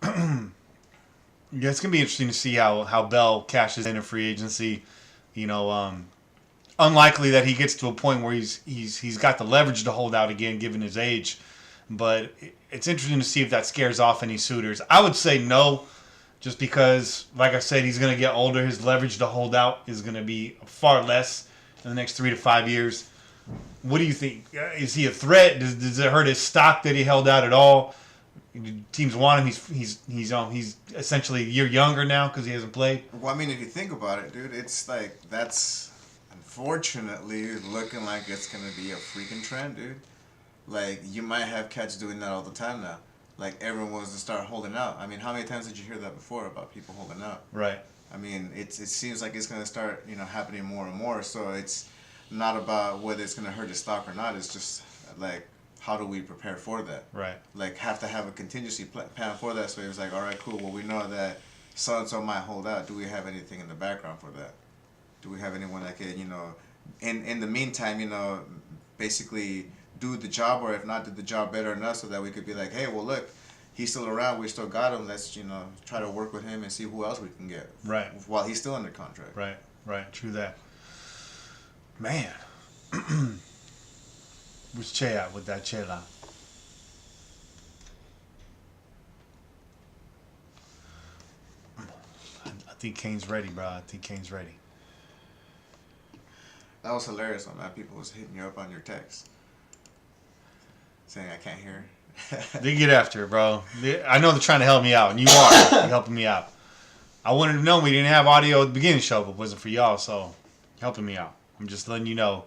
Speaker 2: Yeah, it's gonna be interesting to see how Bell cashes in a free agency. Unlikely that he gets to a point where he's got the leverage to hold out again, given his age. But it's interesting to see if that scares off any suitors. I would say no, just because, like I said, he's gonna get older. His leverage to hold out is gonna be far less in the next 3 to 5 years. What do you think? Is he a threat? Does it hurt his stock that he held out at all? Teams want him. He's essentially a year younger now because he hasn't played.
Speaker 3: Well, I mean, if you think about it, dude, it's like that's unfortunately looking like it's gonna be a freaking trend, dude. Like you might have cats doing that all the time now. Like everyone wants to start holding out. I mean, how many times did you hear that before about people holding out?
Speaker 2: Right.
Speaker 3: I mean, it seems like it's gonna start happening more and more. So it's not about whether it's gonna hurt his stock or not. It's just like, how do we prepare for that?
Speaker 2: Right.
Speaker 3: Like have to have a contingency plan for that. So it was like, all right, cool. Well, we know that so and so might hold out. Do we have anything in the background for that? Do we have anyone that can, in the meantime, basically do the job, or if not, do the job better enough so that we could be like, hey, well, look, he's still around. We still got him. Let's, try to work with him and see who else we can get.
Speaker 2: Right.
Speaker 3: While he's still under contract.
Speaker 2: Right. True that. Man. Where's Che at with that chela? I think Kane's ready, bro. I think Kane's ready.
Speaker 3: That was hilarious when people was hitting you up on your text. Saying I can't hear.
Speaker 2: They get after it, bro. I know they're trying to help me out, and you are. You're helping me out. I wanted to know we didn't have audio at the beginning of the show, but it wasn't for y'all, so you're helping me out. I'm just letting you know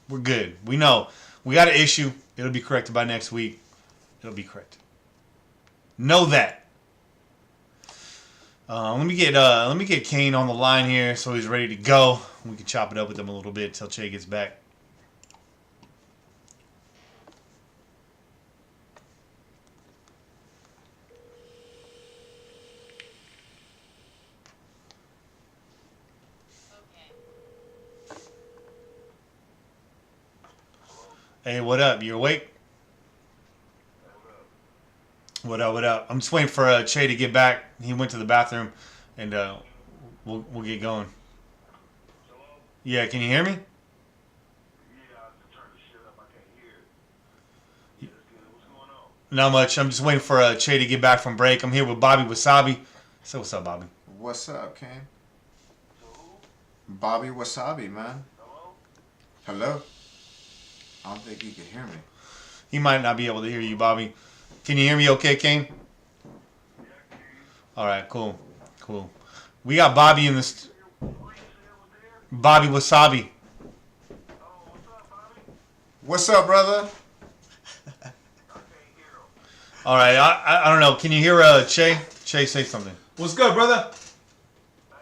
Speaker 2: we're good. We know. We got an issue. It'll be corrected by next week. It'll be corrected. Know that. Let me get Kane on the line here so he's ready to go. We can chop it up with him a little bit till Che gets back. Hey, what up? You awake? What up? I'm just waiting for Che to get back. He went to the bathroom, and we'll get going. Yeah, can you hear me?
Speaker 4: Yeah, I just turned the shit up. I can't hear it. What's going on?
Speaker 2: Not much. I'm just waiting for Che to get back from break. I'm here with Bobby Wasabi. Say what's up, Bobby.
Speaker 3: What's up, Kane?
Speaker 4: So who?
Speaker 3: Bobby Wasabi, man.
Speaker 4: Hello?
Speaker 3: Hello? I don't think he can hear me.
Speaker 2: He might not be able to hear you, Bobby. Can you hear me okay, Kane?
Speaker 4: Yeah, I can hear you.
Speaker 2: All right, cool. We got Bobby in this.
Speaker 4: Who you said was there?
Speaker 2: Bobby Wasabi.
Speaker 4: Oh, what's up, Bobby?
Speaker 3: What's up, brother?
Speaker 4: I can't hear him.
Speaker 2: All right, I don't know. Can you hear Che? Che, say something.
Speaker 1: What's good, brother?
Speaker 4: Hey,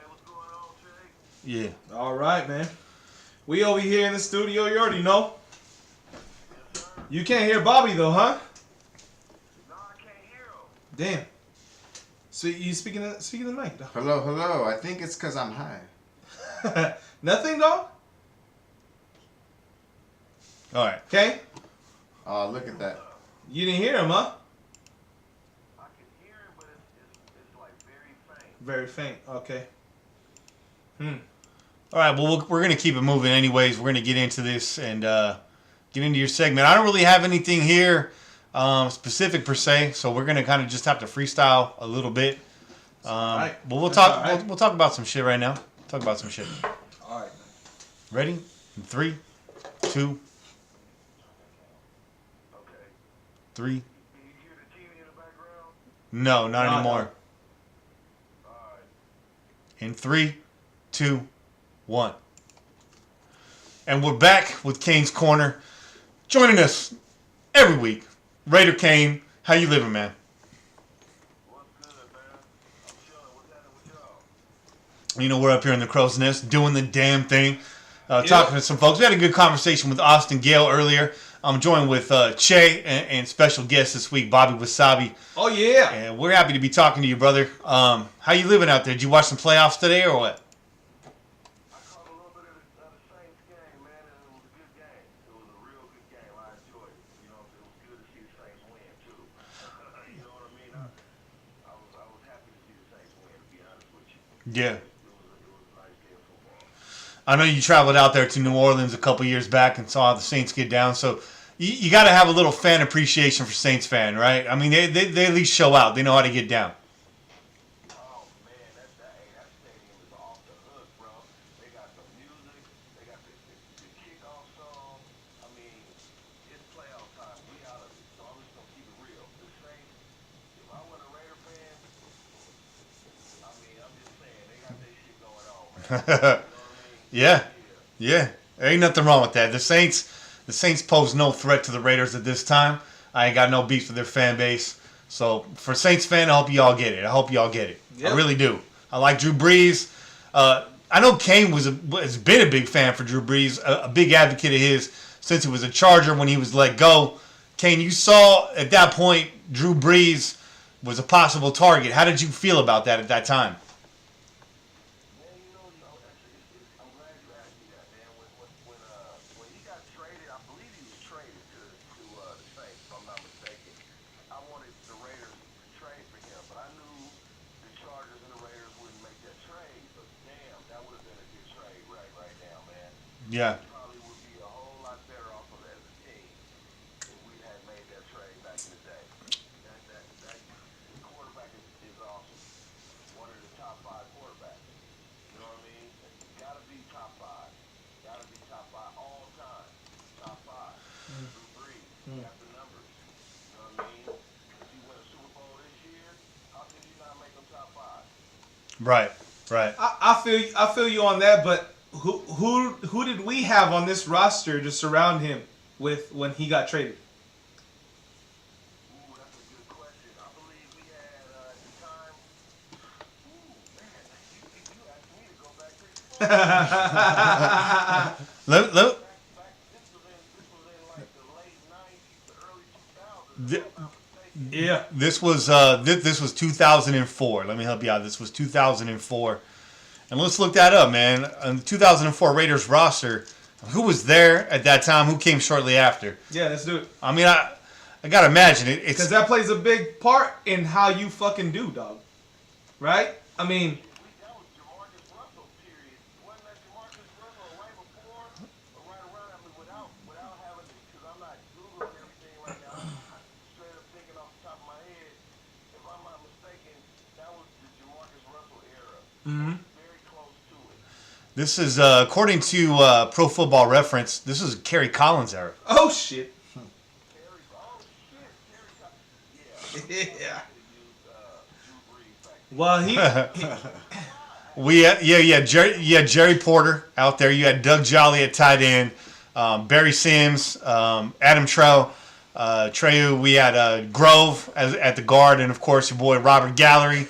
Speaker 4: what's going on, Jay?
Speaker 2: Yeah.
Speaker 1: All right, man. We over here in the studio. You already know.
Speaker 4: Yes, sir.
Speaker 1: You can't hear Bobby though, huh?
Speaker 4: No, I can't hear him.
Speaker 1: Damn. So you speaking to the mic, dog?
Speaker 3: Hello. I think it's because I'm high.
Speaker 1: Nothing, dog.
Speaker 2: All right.
Speaker 1: Okay.
Speaker 3: Oh, look at that.
Speaker 1: You didn't hear him, huh?
Speaker 4: I can hear him, but it's like very faint.
Speaker 1: Very faint. Okay.
Speaker 2: All right, well, we're going to keep it moving anyways. We're going to get into this and get into your segment. I don't really have anything here specific per se, so we're going to kind of just have to freestyle a little bit. But we'll talk. We'll talk about some shit right now. Talk about some shit.
Speaker 1: All right.
Speaker 2: Ready? In 3, 2, 3. No, not anymore. In 3, 2, 1. And we're back with Kane's Corner. Joining us every week, Raider Kane. How you living, man?
Speaker 4: What's good, man? I'm chilling. What's happening with y'all?
Speaker 2: You know, we're up here in the crow's nest doing the damn thing. Talking to some folks. We had a good conversation with Austin Gayle earlier. I'm joined with Che and special guest this week, Bobby Wasabi.
Speaker 1: Oh, yeah.
Speaker 2: And we're happy to be talking to you, brother. How you living out there? Did you watch some playoffs today or what?
Speaker 4: I caught a little bit of the Saints game, man, and it was a good game. It was a real good game. I enjoyed it. You know, it was good to see the Saints win, too. You know what I mean? I was happy to see the Saints win, to be honest with you.
Speaker 2: Yeah.
Speaker 4: It was a nice game of football.
Speaker 2: I know you traveled out there to New Orleans a couple years back and saw the Saints get down, so you got to have a little fan appreciation for Saints fan, right? I mean, they at least show out. They know how to get down.
Speaker 4: Oh, man, that stadium is off the hook, bro. They got the music. They got the kickoff song. I mean, it's playoff time. We out of it. So I'm just going to keep it real. The Saints, if I was a Raider fan, I mean, I'm just saying, they got their shit going on, man. You know what I mean?
Speaker 2: Yeah. There ain't nothing wrong with that. The Saints pose no threat to the Raiders at this time. I ain't got no beef with their fan base. So for Saints fan, I hope y'all get it.
Speaker 1: Yep.
Speaker 2: I really do. I like Drew Brees. I know Kane has been a big fan for Drew Brees, a big advocate of his since he was a Charger when he was let go. Kane, you saw at that point Drew Brees was a possible target. How did you feel about that at that time?
Speaker 4: Man, you know, actually, I'm glad you asked me that, man. When he got traded, I believe he was traded to the Saints, if I'm not mistaken. I wanted the Raiders to trade for him, but I knew the Chargers and the Raiders wouldn't make that trade. But damn, that would have been a good trade right now, man.
Speaker 2: Yeah.
Speaker 4: We probably would be a whole lot better off of it as a team if we had made that trade back in the day. That quarterback is awesome. One of the top 5 quarterbacks. You know what I mean? You gotta be top 5. Gotta be top 5 all time. Top 5. Drew Brees. Got the numbers. You know what I mean? If you win a Super Bowl this year, how can you not make them top 5?
Speaker 2: Right.
Speaker 1: I feel you on that, but who did we have on this roster to surround him with when he got traded?
Speaker 4: Ooh, that's a good question. I believe we had at the time. Ooh, man, you asked me to go back pretty far.
Speaker 2: Let,
Speaker 4: This was in like the late 90s to early 2000s.
Speaker 2: Th-
Speaker 4: if I'm not mistaken.
Speaker 1: Yeah.
Speaker 2: This was 2004. Let me help you out. This was 2004. And let's look that up, man. On the 2004 Raiders roster, who was there at that time? Who came shortly after?
Speaker 1: Yeah, let's do it.
Speaker 2: I mean, I gotta imagine it. It's
Speaker 1: Because that plays a big part in how you fucking do, dog. Right? I mean,
Speaker 4: That was Jamarcus Russell period. Wasn't that Jamarcus Russell right before or right around? I mean, without having to, because I'm not Googling everything right now. I'm straight up thinking off the top of my head. If I'm not mistaken, that was the Jamarcus Russell era. Very close to it.
Speaker 2: this is according to Pro Football Reference. This is Kerry Collins era.
Speaker 1: oh shit.
Speaker 4: Terry, oh shit, Terry, yeah.
Speaker 1: Yeah.
Speaker 4: Drew Brees back
Speaker 1: Well, he
Speaker 2: You had Jerry Porter out there. You had Doug Jolly at tight end, Barry Sims, Adam Treyu. We had Grove at the guard, and of course your boy Robert Gallery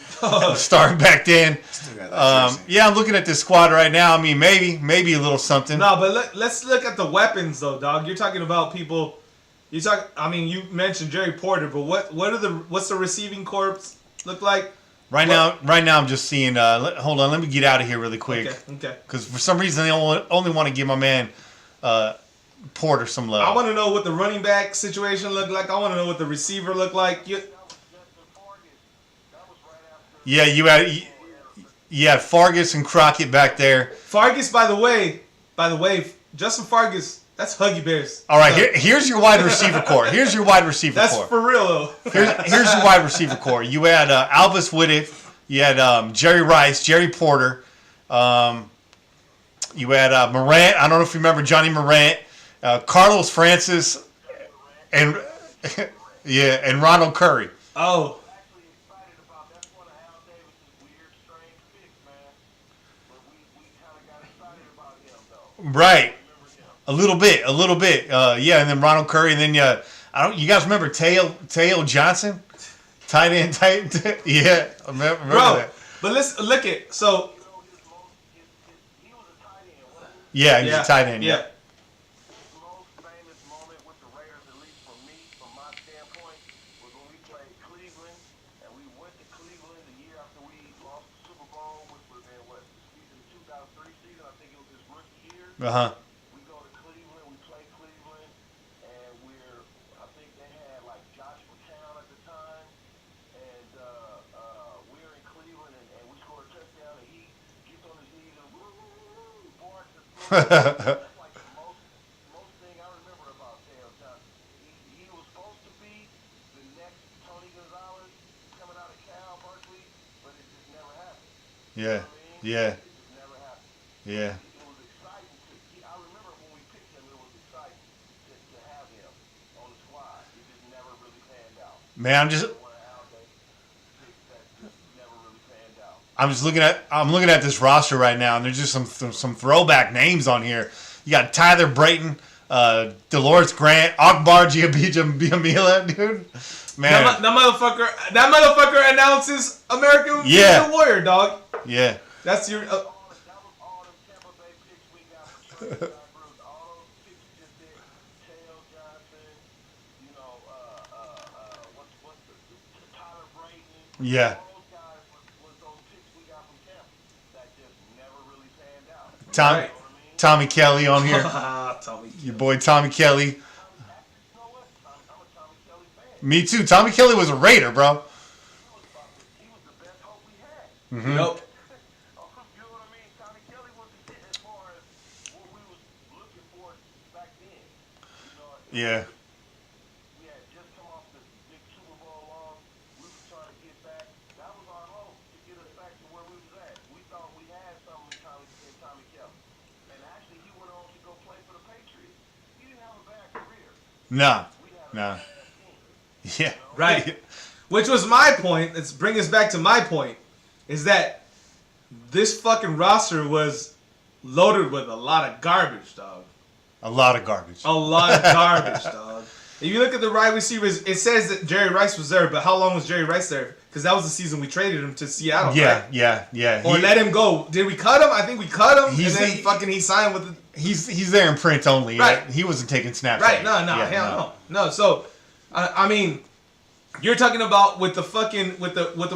Speaker 2: starting back then.
Speaker 3: Still got that jersey.
Speaker 2: Yeah, I'm looking at this squad right now. I mean, maybe a little something.
Speaker 1: No, but let's look at the weapons though, dog. You're talking about people. I mean, you mentioned Jerry Porter, but what's the receiving corps look like?
Speaker 2: Right now, I'm just seeing. Hold on, let me get out of here really quick.
Speaker 1: Okay.
Speaker 2: Because for some reason they only want to give my man Porter some love.
Speaker 1: I want to know what the running back situation looked like. I want to know what the receiver looked like.
Speaker 2: Yeah, you had You had Fargus and Crockett back there.
Speaker 1: Fargus, by the way, Justin Fargus, that's Huggy Bear's.
Speaker 2: All right, here's your wide receiver core. Here's your wide receiver
Speaker 1: That's
Speaker 2: core.
Speaker 1: for real, though.
Speaker 2: Here's your wide receiver core. You had Alvis Whitted. You had Jerry Rice, Jerry Porter. You had Morant. I don't know if you remember Johnny Morant. Carlos Francis. And and Ronald Curry.
Speaker 1: Oh.
Speaker 4: Actually excited about that's one of Al Davis's weird, strange picks, man. But we kind of got excited about him, though.
Speaker 2: Right. A little bit. And then Ronald Curry, and then you guys remember Teo Johnson? Tight end. Yeah, remember
Speaker 1: Bro,
Speaker 2: that.
Speaker 1: but listen, look at, so.
Speaker 4: He was a tight end, wasn't he?
Speaker 2: Yeah, he was a tight end.
Speaker 1: Yeah.
Speaker 4: His most famous moment with the Raiders, at least for me, from my standpoint, was when we played Cleveland, and we went to Cleveland the year after we lost the Super Bowl, which would have been, the 2003 season, I think it was his rookie year.
Speaker 2: Uh-huh.
Speaker 4: We go to Cleveland, we play Cleveland, and I think they had like Josh McCown at the time, and we're in Cleveland, and we score a touchdown, and he gets on his knees and barks and that's like the most thing I remember about Teo Johnson. He was supposed to be the next Tony Gonzalez coming out of Cal Berkeley, but it just never happened.
Speaker 2: Yeah.
Speaker 4: You know what I mean? It just never happened.
Speaker 2: Yeah.
Speaker 4: It was exciting I remember when we picked him, it was exciting to have him on the squad. It just never really panned out.
Speaker 2: Man, I'm just
Speaker 4: One of Al Davis's picks that just never really panned out.
Speaker 2: I'm looking at this roster right now, and there's just some throwback names on here. You got Tyler Brayton, Dolores Grant, Akbar Biamila, dude. Man,
Speaker 1: That motherfucker announces American Warrior, dog.
Speaker 2: Yeah.
Speaker 1: That's your.
Speaker 4: That was all them Tampa Bay picks we got for Trey Bruce. All those picks you just did. Teo Johnson, what's the Tyler Brayton.
Speaker 2: Yeah.
Speaker 4: All those guys was those picks we got from Tampa that just never really panned out.
Speaker 2: Tommy Kelly on here.
Speaker 1: Tommy.
Speaker 2: Your boy Tommy Kelly.
Speaker 4: You know what? I'm a Tommy Kelly fan.
Speaker 2: Me too. Tommy Kelly was a Raider, bro.
Speaker 4: He was the best hope we had.
Speaker 2: Mm-hmm.
Speaker 1: Nope.
Speaker 4: You know what I mean? Tommy Kelly was the hit as far as what we was looking for back then.
Speaker 2: Yeah.
Speaker 4: We had just come off the big Super Bowl loss. We were trying to get back. That was our hope to get us back to where we was at. We thought we had something in Tommy Kelly. And actually, he went on to go play for the Patriots. He didn't have a bad career.
Speaker 2: Nah.
Speaker 4: We had a
Speaker 2: Nah.
Speaker 4: bad team.
Speaker 2: Yeah.
Speaker 1: Right. Which was my point. Let's bring us back to my point. Is that this fucking roster was loaded with a lot of garbage, dog.
Speaker 2: A lot of garbage.
Speaker 1: A lot of garbage, dog. If you look at the wide receivers, it says that Jerry Rice was there, but how long was Jerry Rice there? Because that was the season we traded him to Seattle, right?
Speaker 2: Yeah.
Speaker 1: Or let him go. Did we cut him? I think we cut him, and
Speaker 2: He's-
Speaker 1: then he signed with the...
Speaker 2: He's there in print only.
Speaker 1: Right.
Speaker 2: He wasn't taking snaps.
Speaker 1: Right, no,
Speaker 2: Yeah,
Speaker 1: hell no. So, I mean, you're talking about with the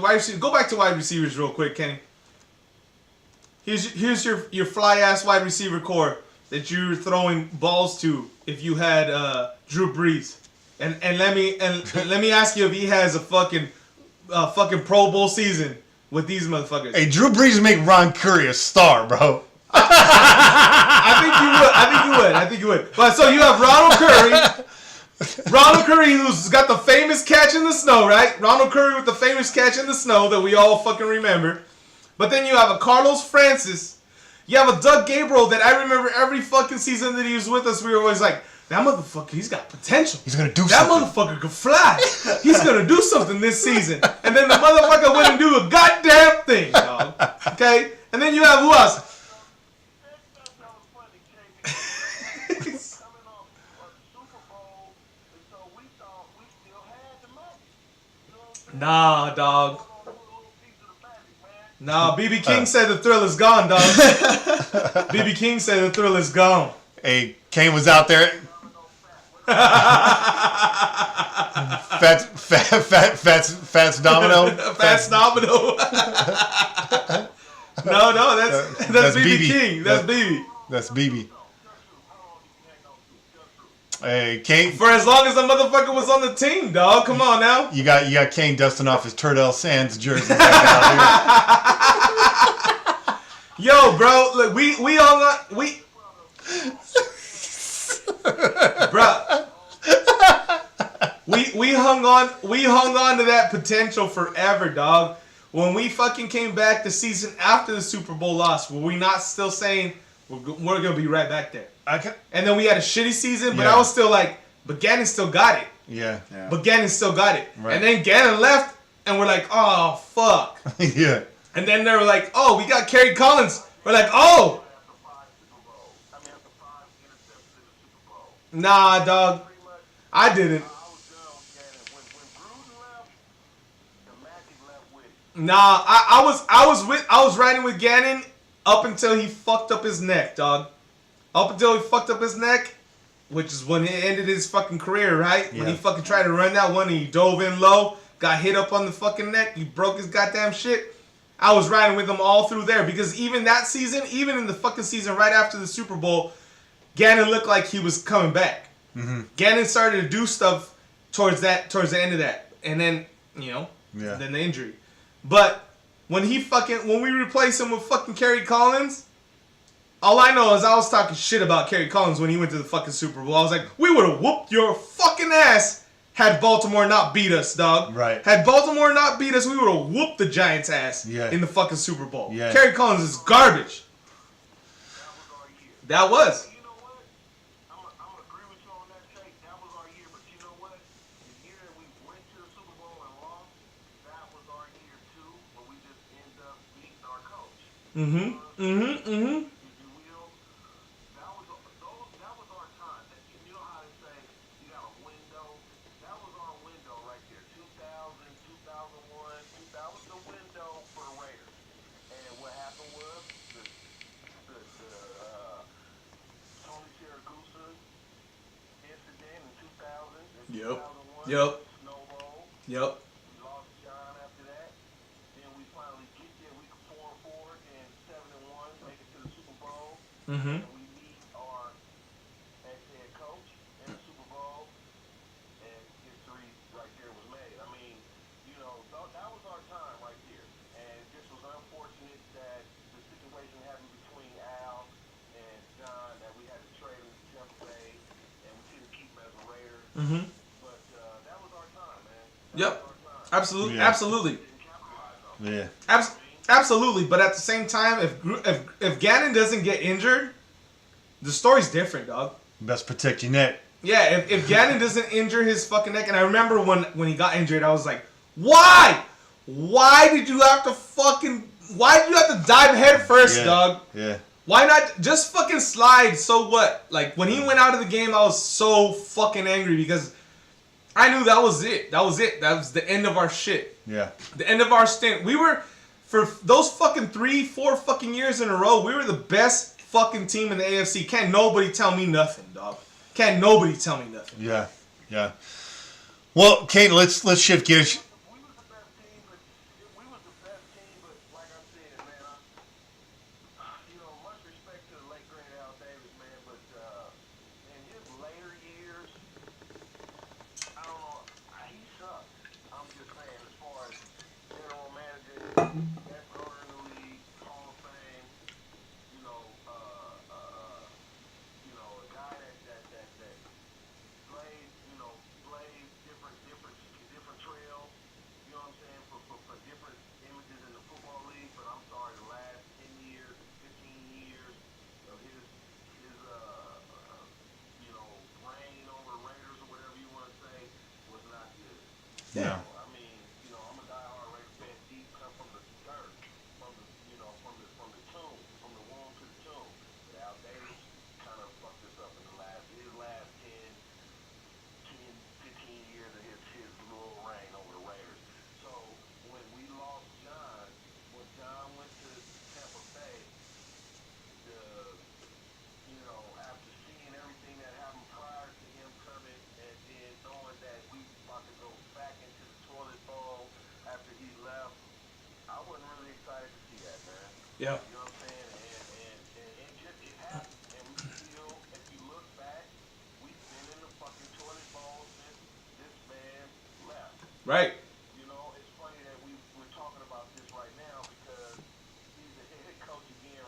Speaker 1: wide receiver. Go back to wide receivers real quick, Kenny. Here's your fly ass wide receiver core that you're throwing balls to if you had Drew Brees, and let me ask you if he has a fucking Pro Bowl season with these motherfuckers.
Speaker 2: Hey, Drew Brees make Ron Curry a star, bro.
Speaker 1: I think you would. But so you have Ronald Curry, who's got the famous catch in the snow, right? Ronald Curry with the famous catch in the snow that we all fucking remember. But then you have a Carlos Francis. You have a Doug Gabriel that I remember every fucking season that he was with us, we were always like, that motherfucker, he's got potential.
Speaker 2: He's gonna do
Speaker 1: that
Speaker 2: something.
Speaker 1: That motherfucker could fly. He's gonna do something this season. And then the motherfucker wouldn't do a goddamn thing, dog. Okay? And then you have who else? Nah, dog. Nah, BB King said the thrill is gone, dog. BB King said the thrill is gone.
Speaker 2: Hey, Kane was out there. Fats Domino.
Speaker 1: Fats Domino. No, that's BB King. That's BB.
Speaker 2: That's BB. Hey, Kane.
Speaker 1: For as long as the motherfucker was on the team, dog. Come on now.
Speaker 2: You got Kane dusting off his Turdell Sands jersey back out
Speaker 1: Yo, bro, look, we hung on, bro. We hung on to that potential forever, dog. When we fucking came back the season after the Super Bowl loss, were we not still saying we're gonna be right back there? And then we had a shitty season, but I was still like, but Gannon still got it.
Speaker 2: Yeah.
Speaker 1: But Gannon still got it.
Speaker 2: Right.
Speaker 1: And then Gannon left, and we're like, oh fuck.
Speaker 2: Yeah.
Speaker 1: And then they were like, oh, we got Kerry Collins. We're like, oh. Nah, dog. I didn't. Nah, I was riding with Gannon up until he fucked up his neck, dog. Up until he fucked up his neck, which is when he ended his fucking career, right?
Speaker 2: Yeah.
Speaker 1: When he fucking tried to run that one and he dove in low, got hit up on the fucking neck, he broke his goddamn shit. I was riding with him all through there because even that season, even in the fucking season right after the Super Bowl, Gannon looked like he was coming back.
Speaker 2: Mm-hmm.
Speaker 1: Gannon started to do stuff towards the end of that, and then then the injury. But when we replaced him with fucking Kerry Collins, all I know is I was talking shit about Kerry Collins when he went to the fucking Super Bowl. I was like, we would have whooped your fucking ass had Baltimore not beat us, dog.
Speaker 2: Right.
Speaker 1: Had Baltimore not beat us, we would have whooped the Giants' ass in the fucking Super Bowl.
Speaker 2: Yeah.
Speaker 1: Kerry Collins is garbage. That was.
Speaker 4: You know what? I'm gonna agree with you on that take. That was our year, but you know what? The year that we went to the Super Bowl and lost, that was our year too, where we just ended up beating our coach. That was our time. You know how they say you got a window? That was our window right there. 2000, 2001, that was the window for the Raiders. And what happened was the Tony Siragusa incident in 2000 and 2001.
Speaker 1: Yep.
Speaker 4: Snowball.
Speaker 1: Yep.
Speaker 4: We lost John after that. Then we finally get there. We can 4-4 and 7-1, make it to the Super Bowl.
Speaker 1: Mm-hmm.
Speaker 4: And we meet our ex-head coach in the Super Bowl, and history right there was made. I mean, that was our time right there. And this was unfortunate that the situation happened between Al and John, that we had to trade him to Tampa Bay, and we couldn't keep him as a Raider.
Speaker 1: Mm-hmm.
Speaker 4: But that was our time, man.
Speaker 1: Yep. Absolutely.
Speaker 2: Yeah.
Speaker 1: Absolutely.
Speaker 2: Yeah.
Speaker 1: Absolutely. But at the same time, if Gannon doesn't get injured, the story's different, dog.
Speaker 2: Best protect your neck.
Speaker 1: Yeah, if Gannon doesn't injure his fucking neck, and I remember when he got injured, I was like, why? Why did you have to dive head first, dog?
Speaker 2: Yeah.
Speaker 1: Why not just fucking slide? So what? Like, when he went out of the game, I was so fucking angry because I knew that was it. That was it. That was the end of our shit.
Speaker 2: Yeah.
Speaker 1: The end of our stint. We were, for those fucking 3-4 fucking years in a row, we were the best fucking team in the AFC. Can't nobody tell me nothing, dog. Can't nobody tell me nothing.
Speaker 2: Yeah. Yeah. Well, Kate, let's shift gears.
Speaker 4: We was the best team, but like I said, man, much respect to the late great Al Davis, man, but in his later years, I don't know, he sucked. I'm just saying, as far as general manager, best owner in the league, Hall of Fame, a guy that blaze different trails, you know what I'm saying, for different images in the football league. But I'm sorry, the last 10 years, 15 years of his reign over Raiders or whatever you want to say was not good.
Speaker 2: Yeah.
Speaker 4: I mean, I'm a diehard Raiders fan, deep cut from the dirt, from the tomb, from the womb to the tomb. But Al Davis kind of fucked us up in his last 10, 15 years of his little reign over the Raiders. So when we lost John, when John went to Tampa Bay, after seeing everything that happened prior to him coming, and then knowing that we about to go back into the toilet bowl after he left, I wasn't really excited to see that, man.
Speaker 1: Yeah.
Speaker 4: You know what I'm saying? And just it happened. And we still, if you look back, we've been in the fucking toilet bowl since this man left.
Speaker 1: Right.
Speaker 4: It's funny that we're talking about this right now because he's the head coach again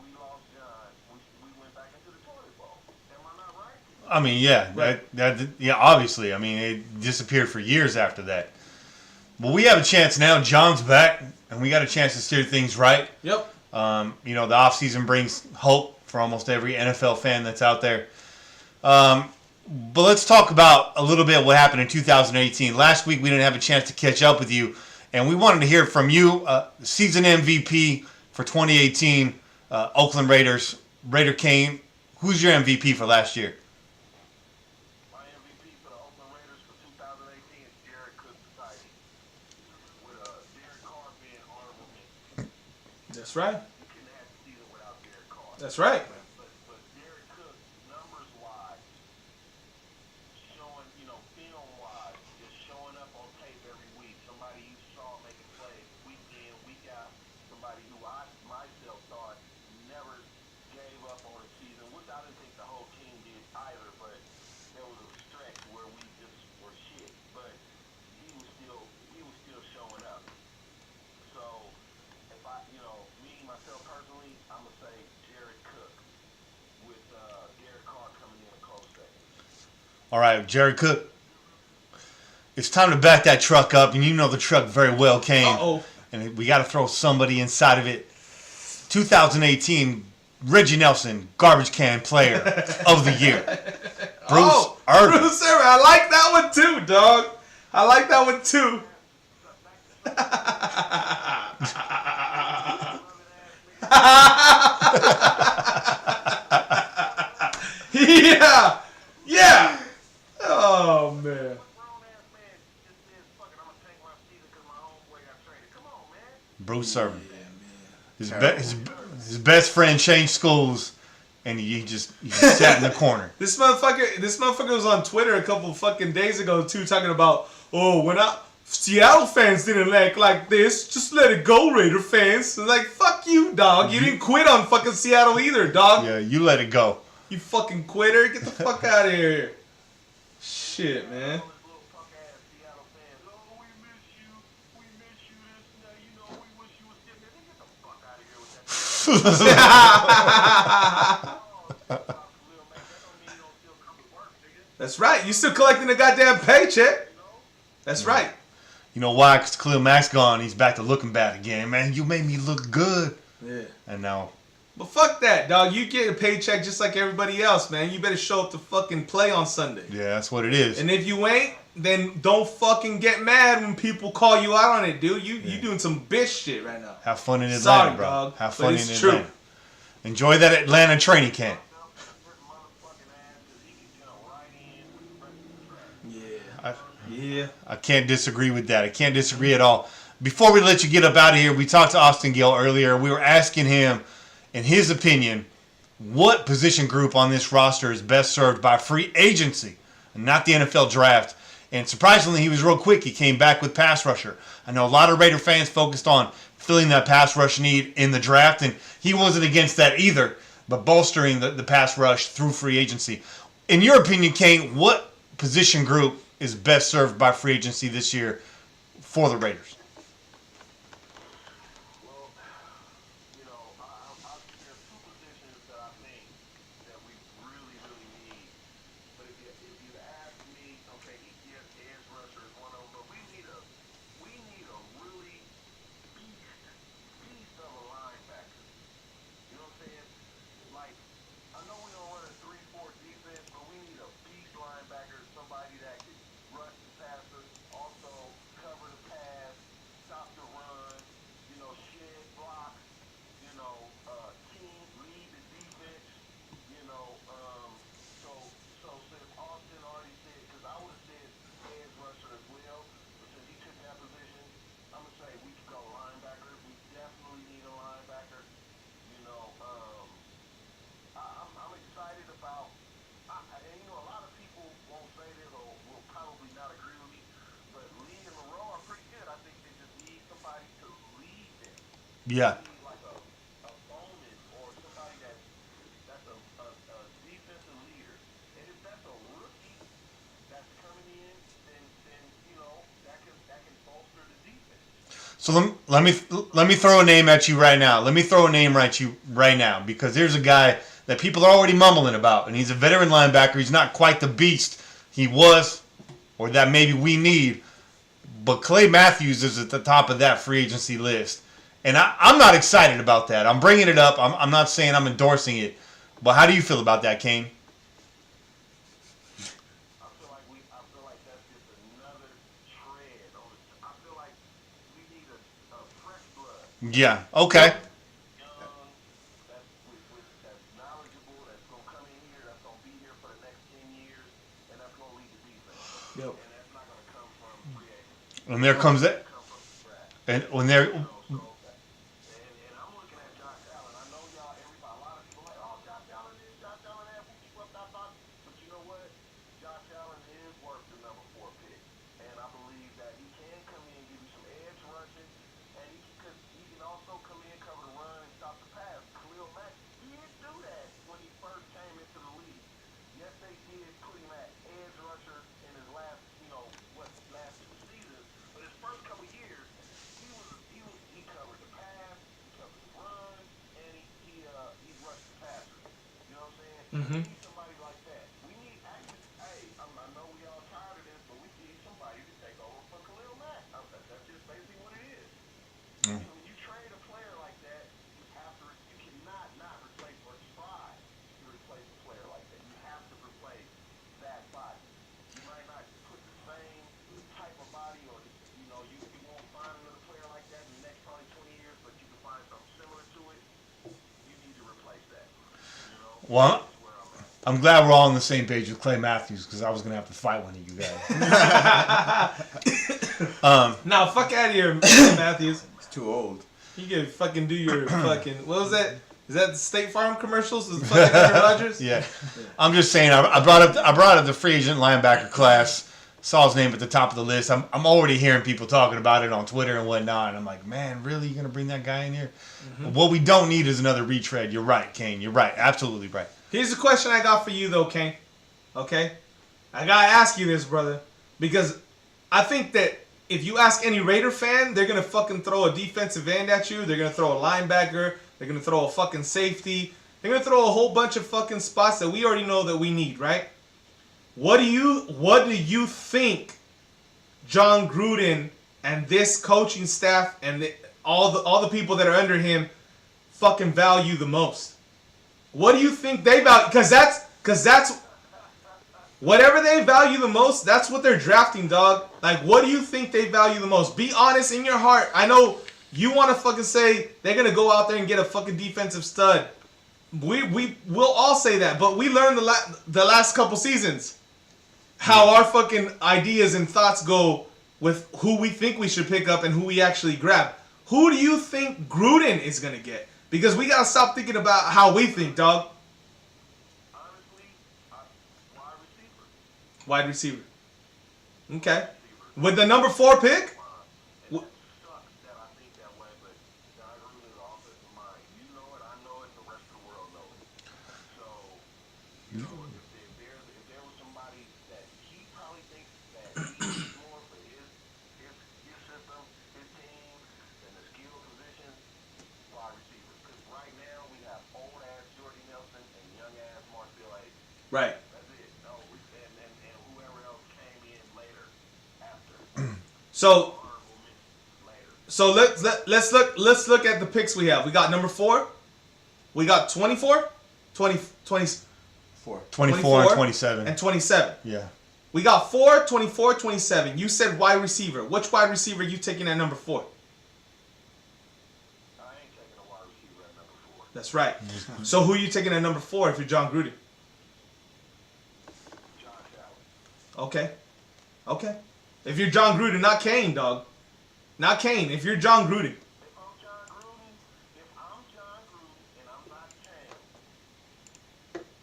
Speaker 4: we lost John, we went back into the toilet bowl. Am I not right?
Speaker 2: I mean, yeah, yeah, obviously. I mean, it disappeared for years after that. But we have a chance now. John's back, and we got a chance to steer things right.
Speaker 1: Yep.
Speaker 2: You know, the offseason brings hope for almost every NFL fan that's out there. But let's talk about a little bit what happened in 2018. Last week, we didn't have a chance to catch up with you, and we wanted to hear from you, season MVP for 2018, Oakland Raiders, Raider Kane. Who's your MVP for last year?
Speaker 4: My MVP for the Oakland Raiders for 2018 is Jared Cook Society, with Derek Carr being honorable mention.
Speaker 1: That's right.
Speaker 4: You couldn't have the season without Derek Carr.
Speaker 1: That's right.
Speaker 4: But Derek Cook, numbers wise, showing, film wise, just showing up on tape every week. Somebody you saw making plays week in, week out. Somebody who I myself thought never gave up on a season, which I didn't think the whole team did either, but there was a stretch where we just were shit. But he was still showing up. So if me myself personally, I'm gonna say Jared Cook with Derek Carr coming in a close second.
Speaker 2: All right, Jared Cook. It's time to back that truck up, and you know the truck very well, Kane.
Speaker 1: Uh-oh.
Speaker 2: And we got to throw somebody inside of it. 2018, Reggie Nelson, garbage can player of the year. Bruce Irvin.
Speaker 1: Bruce Irvin. I like that one too, dog. I like that one too. Yeah. Yeah. Oh, man.
Speaker 4: Grown ass man just says, "Fuck it, I'm gonna take my season because my homeboy got traded." Come on, man.
Speaker 2: Bruce Irvin. His best friend changed schools, and he just sat in the corner.
Speaker 1: This motherfucker was on Twitter a couple fucking days ago too, talking about, when Seattle fans didn't act like this, just let it go, Raider fans. Like, fuck you, dog. You didn't quit on fucking Seattle either, dog.
Speaker 2: Yeah, you let it go.
Speaker 1: You fucking quitter. Get the fuck out of here. Shit, man.
Speaker 4: All his little punk ass Seattle fans. Oh, we miss you. We miss you this and that. We wish you was sitting there. Get the fuck out of here with that.
Speaker 1: That's right. You still collecting the goddamn paycheck. That's right.
Speaker 2: You know why? Because Khalil Mack's gone. He's back to looking bad again. Man, you made me look good.
Speaker 1: Yeah.
Speaker 2: And now...
Speaker 1: But fuck that, dog. You get a paycheck just like everybody else, man. You better show up to fucking play on Sunday.
Speaker 2: Yeah, that's what it is.
Speaker 1: And if you ain't, then don't fucking get mad when people call you out on it, dude. You doing some bitch shit right now.
Speaker 2: Have fun in Atlanta,
Speaker 1: Sorry,
Speaker 2: bro.
Speaker 1: dog,
Speaker 2: Have
Speaker 1: but
Speaker 2: fun in
Speaker 1: it's
Speaker 2: Atlanta.
Speaker 1: true.
Speaker 2: Enjoy that Atlanta training camp.
Speaker 1: Yeah.
Speaker 2: I can't disagree with that. I can't disagree at all. Before we let you get up out of here, we talked to Austin Gayle earlier. We were asking him, in his opinion, what position group on this roster is best served by free agency and not the NFL draft. And surprisingly, he was real quick. He came back with pass rusher. I know a lot of Raider fans focused on filling that pass rush need in the draft, and he wasn't against that either, but bolstering the pass rush through free agency. In your opinion, Kane, what position group is best served by free agency this year for the Raiders?
Speaker 4: Well, there's two positions that I think that we really, really need. But if you ask me, okay, yes, edge rusher is one of them, but we need a really beast of a linebacker. You know what I'm saying? Like, I know we don't run a 3-4 defense, but we need a beast linebacker, somebody that can rush the passer, also cover the pass, stop the run, shed blocks, team lead the defense, so since Austin already said, because I would have said edge rusher as well, but since he took that position, I'm going to say we could go linebacker. We definitely need a linebacker. I'm excited about, and a lot of people won't say this or will probably not agree with me, but Lee and Monroe are pretty good. I think they just need somebody to lead them.
Speaker 2: Yeah.
Speaker 4: They need like a Bowman or somebody that's a defensive leader. And if that's a rookie that's coming in, then that can bolster the defense.
Speaker 2: So So let me throw a name at you right now. Let me throw a name at you right now because there's a guy that people are already mumbling about, and he's a veteran linebacker. He's not quite the beast he was, or that maybe we need. But Clay Matthews is at the top of that free agency list, and I'm not excited about that. I'm bringing it up. I'm not saying I'm endorsing it, but how do you feel about that, Kane? Yeah. Okay.
Speaker 1: Yep.
Speaker 2: And there comes it. And when they're
Speaker 1: Mm-hmm.
Speaker 4: Somebody like that. We need actually. Hey, I know we all tired of this, but we need somebody to take over for Khalil Mack. That's just basically what it is. When you trade a player like that, you cannot not replace or try to replace a player like that. You have to replace that body. You might not put the same type of body, or you won't find another player like that in the next probably 20 years, but you can find something similar to it. You need to replace that.
Speaker 2: well, I'm glad we're all on the same page with Clay Matthews because I was gonna have to fight one of you guys.
Speaker 1: Now, fuck out of here, Matthews.
Speaker 3: It's too old.
Speaker 1: You can fucking do your fucking. What was that? Is that the State Farm commercials? Is fucking Aaron Rodgers?
Speaker 2: Yeah. I'm just saying. I brought up the free agent linebacker class. Saw his name at the top of the list. I'm already hearing people talking about it on Twitter and whatnot. And I'm like, man, really? You gonna bring that guy in here? Mm-hmm. What we don't need is another retread. You're right, Kane. You're right. Absolutely right.
Speaker 1: Here's the question I got for you, though, Kane. Okay? I gotta ask you this, brother. Because I think that if you ask any Raider fan, they're gonna fucking throw a defensive end at you. They're gonna throw a linebacker. They're gonna throw a fucking safety. They're gonna throw a whole bunch of fucking spots that we already know that we need, right? What do you think John Gruden and this coaching staff and all the people that are under him fucking value the most? What do you think they value? Because that's whatever they value the most, that's what they're drafting, dog. Like, what do you think they value the most? Be honest in your heart. I know you want to fucking say they're going to go out there and get a fucking defensive stud. We'll all say that, but we learned the last couple seasons how our fucking ideas and thoughts go with who we think we should pick up and who we actually grab. Who do you think Gruden is going to get? Because we got to stop thinking about how we think, dog.
Speaker 4: Honestly,
Speaker 1: Wide receiver. Okay. With the number 4 pick?
Speaker 4: It sucks that I think that way, but John Gruden is an offensive mind. You know it, I know it, the rest of the world knows it. So, if there was somebody that he probably thinks that he needs more for his system, his team, and the skill position, wide receiver. Because right now we have old-ass Jordy Nelson and young-ass Marcel A.
Speaker 1: Right.
Speaker 4: That's it. No, and whoever else came in later after.
Speaker 1: So let's look at the picks we have. We got number 4. We got 24, 20,
Speaker 3: 4.
Speaker 2: 24 and 27.
Speaker 1: and 27.
Speaker 2: Yeah.
Speaker 1: We got 4, 24, 27. You said wide receiver. Which wide receiver are you taking at number 4?
Speaker 4: I ain't taking a wide receiver at number 4.
Speaker 1: That's right. So who are you taking at number 4 if you're John Gruden?
Speaker 4: Josh Allen.
Speaker 1: Okay. If you're John Gruden, not Kane, dog. Not Kane. If you're John Gruden.
Speaker 4: If I'm John Gruden and I'm not Kane,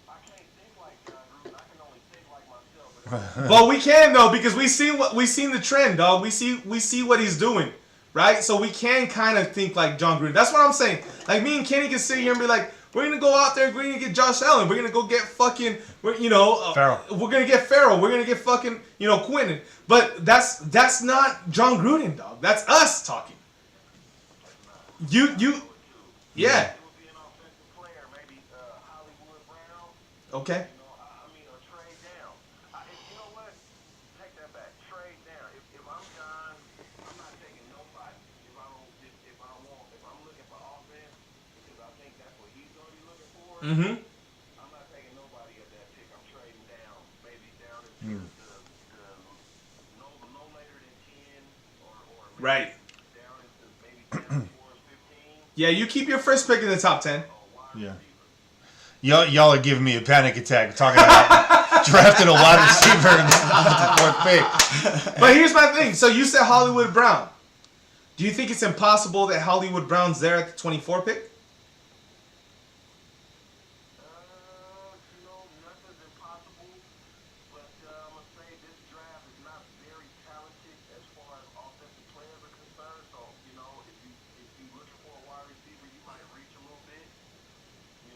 Speaker 4: I can't think like John Gruden. I can only think like myself.
Speaker 1: But we can though because we seen the trend, dog. We see what he's doing, right? So we can kind of think like John Gruden. That's what I'm saying. Like me and Kenny can sit here and be like, we're gonna go out there, we're gonna get Josh Allen, we're gonna go get fucking,
Speaker 2: Farrell.
Speaker 1: We're gonna get Farrell, we're gonna get fucking, Quentin. But that's not John Gruden, dog. That's us talking. Yeah.
Speaker 4: It would be an offensive player, maybe Hollywood Brown.
Speaker 1: Okay.
Speaker 4: You know, or trade down. You know what? Take that back. Trade down. If I'm John, I'm not taking nobody. If I'm looking for offense, because I think that's what he's going to be looking for.
Speaker 1: Mm-hmm.
Speaker 4: I'm not taking nobody at that pick. I'm trading down, maybe down into the no later than 10 or maybe
Speaker 1: Right.
Speaker 4: down into maybe 10 towards 15.
Speaker 1: Yeah, you keep your first pick in the top 10.
Speaker 2: Yeah. Y'all are giving me a panic attack talking about drafting a wide receiver in the fourth pick.
Speaker 1: But here's my thing. So you said Hollywood Brown. Do you think it's impossible that Hollywood Brown's there at the 24 pick?
Speaker 4: Nothing's impossible, but I'm going to say this draft is not very talented as far as offensive players are concerned. So, if you're looking for a wide receiver, you might reach a little bit,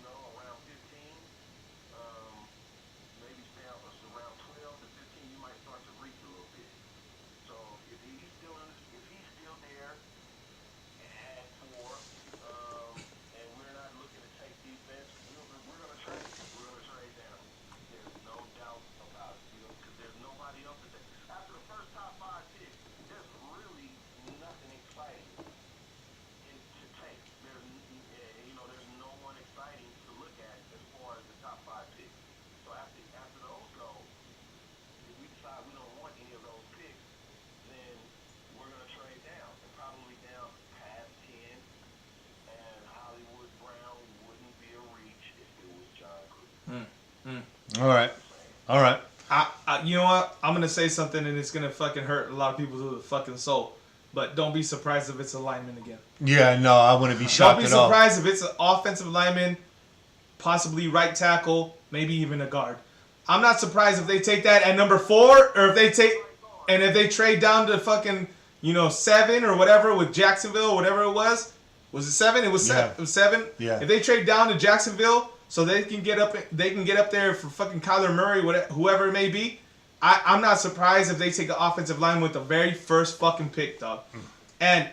Speaker 4: around 15. Maybe say around 12 to 15, you might start to reach a little bit. So, if he's still there at 4, and we're not looking to take defense, we're going to trade. We're going to trade down. There's no doubt about it, because there's nobody else to take. After the first top 5 picks, there's really nothing exciting to take. There's no one exciting to look at as far as the top 5 picks. So after those go, if we decide we don't want any of those picks, then we're going to trade down, and probably down past 10. And Hollywood Brown wouldn't be a reach if it was John Gruden.
Speaker 2: All right.
Speaker 1: You know what? I'm going to say something and it's going to fucking hurt a lot of people to the fucking soul. But don't be surprised if it's a lineman again.
Speaker 2: Yeah, no, I wouldn't be shocked at all.
Speaker 1: Don't be surprised if it's an offensive lineman, possibly right tackle, maybe even a guard. I'm not surprised if they take that at number 4, or if they trade down to fucking, 7 or whatever with Jacksonville, whatever it was. Was it 7? It was 7.
Speaker 2: Yeah.
Speaker 1: It was 7.
Speaker 2: Yeah.
Speaker 1: If they trade down to Jacksonville so they can get up there for fucking Kyler Murray, whoever it may be, I'm not surprised if they take an offensive line with the very first fucking pick, dog. And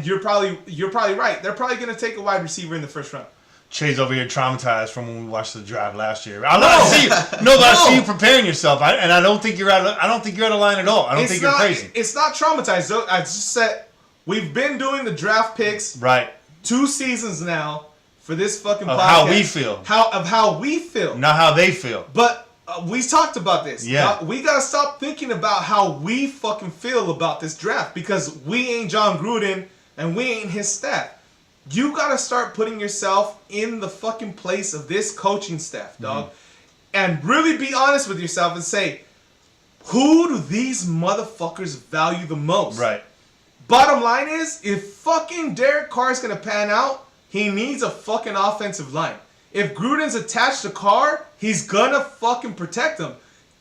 Speaker 1: you're probably right. They're probably gonna take a wide receiver in the first round.
Speaker 2: Chase over here traumatized from when we watched the draft last year. I see you preparing yourself, and I don't think you're out of line at all. I don't think you're crazy.
Speaker 1: It's not traumatized though. I just said we've been doing the draft picks
Speaker 2: Right.
Speaker 1: 2 seasons now for this fucking
Speaker 2: Of
Speaker 1: podcast.
Speaker 2: how we feel.
Speaker 1: How we feel.
Speaker 2: Not how they feel.
Speaker 1: But we talked about this.
Speaker 2: Yeah.
Speaker 1: We gotta stop thinking about how we fucking feel about this draft, because we ain't John Gruden and we ain't his staff. You gotta start putting yourself in the fucking place of this coaching staff, dog. And really be honest with yourself and say, who do these motherfuckers value the most?
Speaker 2: Right.
Speaker 1: Bottom line is, if fucking Derek Carr's gonna pan out, he needs a fucking offensive line. If Gruden's attached to Carr, he's gonna fucking protect him.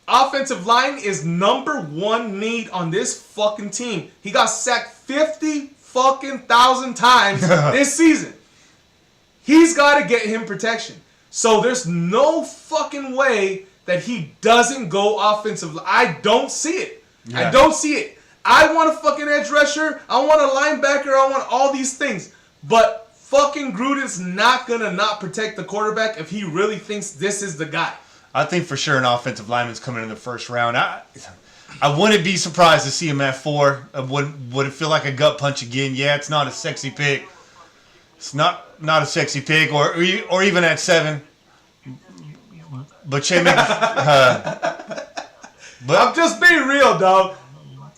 Speaker 1: Offensive line is number 1 need on this fucking team. He got sacked 50 fucking thousand times this season. He's got to get him protection. So there's no fucking way that he doesn't go offensive. I don't see it.
Speaker 2: Yeah.
Speaker 1: I don't see it. I want a fucking edge rusher. I want a linebacker. I want all these things. But fucking Gruden's not going to not protect the quarterback if he really thinks this is the guy.
Speaker 2: I think for sure an offensive lineman's coming in the first round. I wouldn't be surprised to see him at 4. Would it feel like a gut punch again? Yeah, it's not a sexy pick. It's not a sexy pick, or even at 7. But Che, but
Speaker 1: I'm just being real, dog.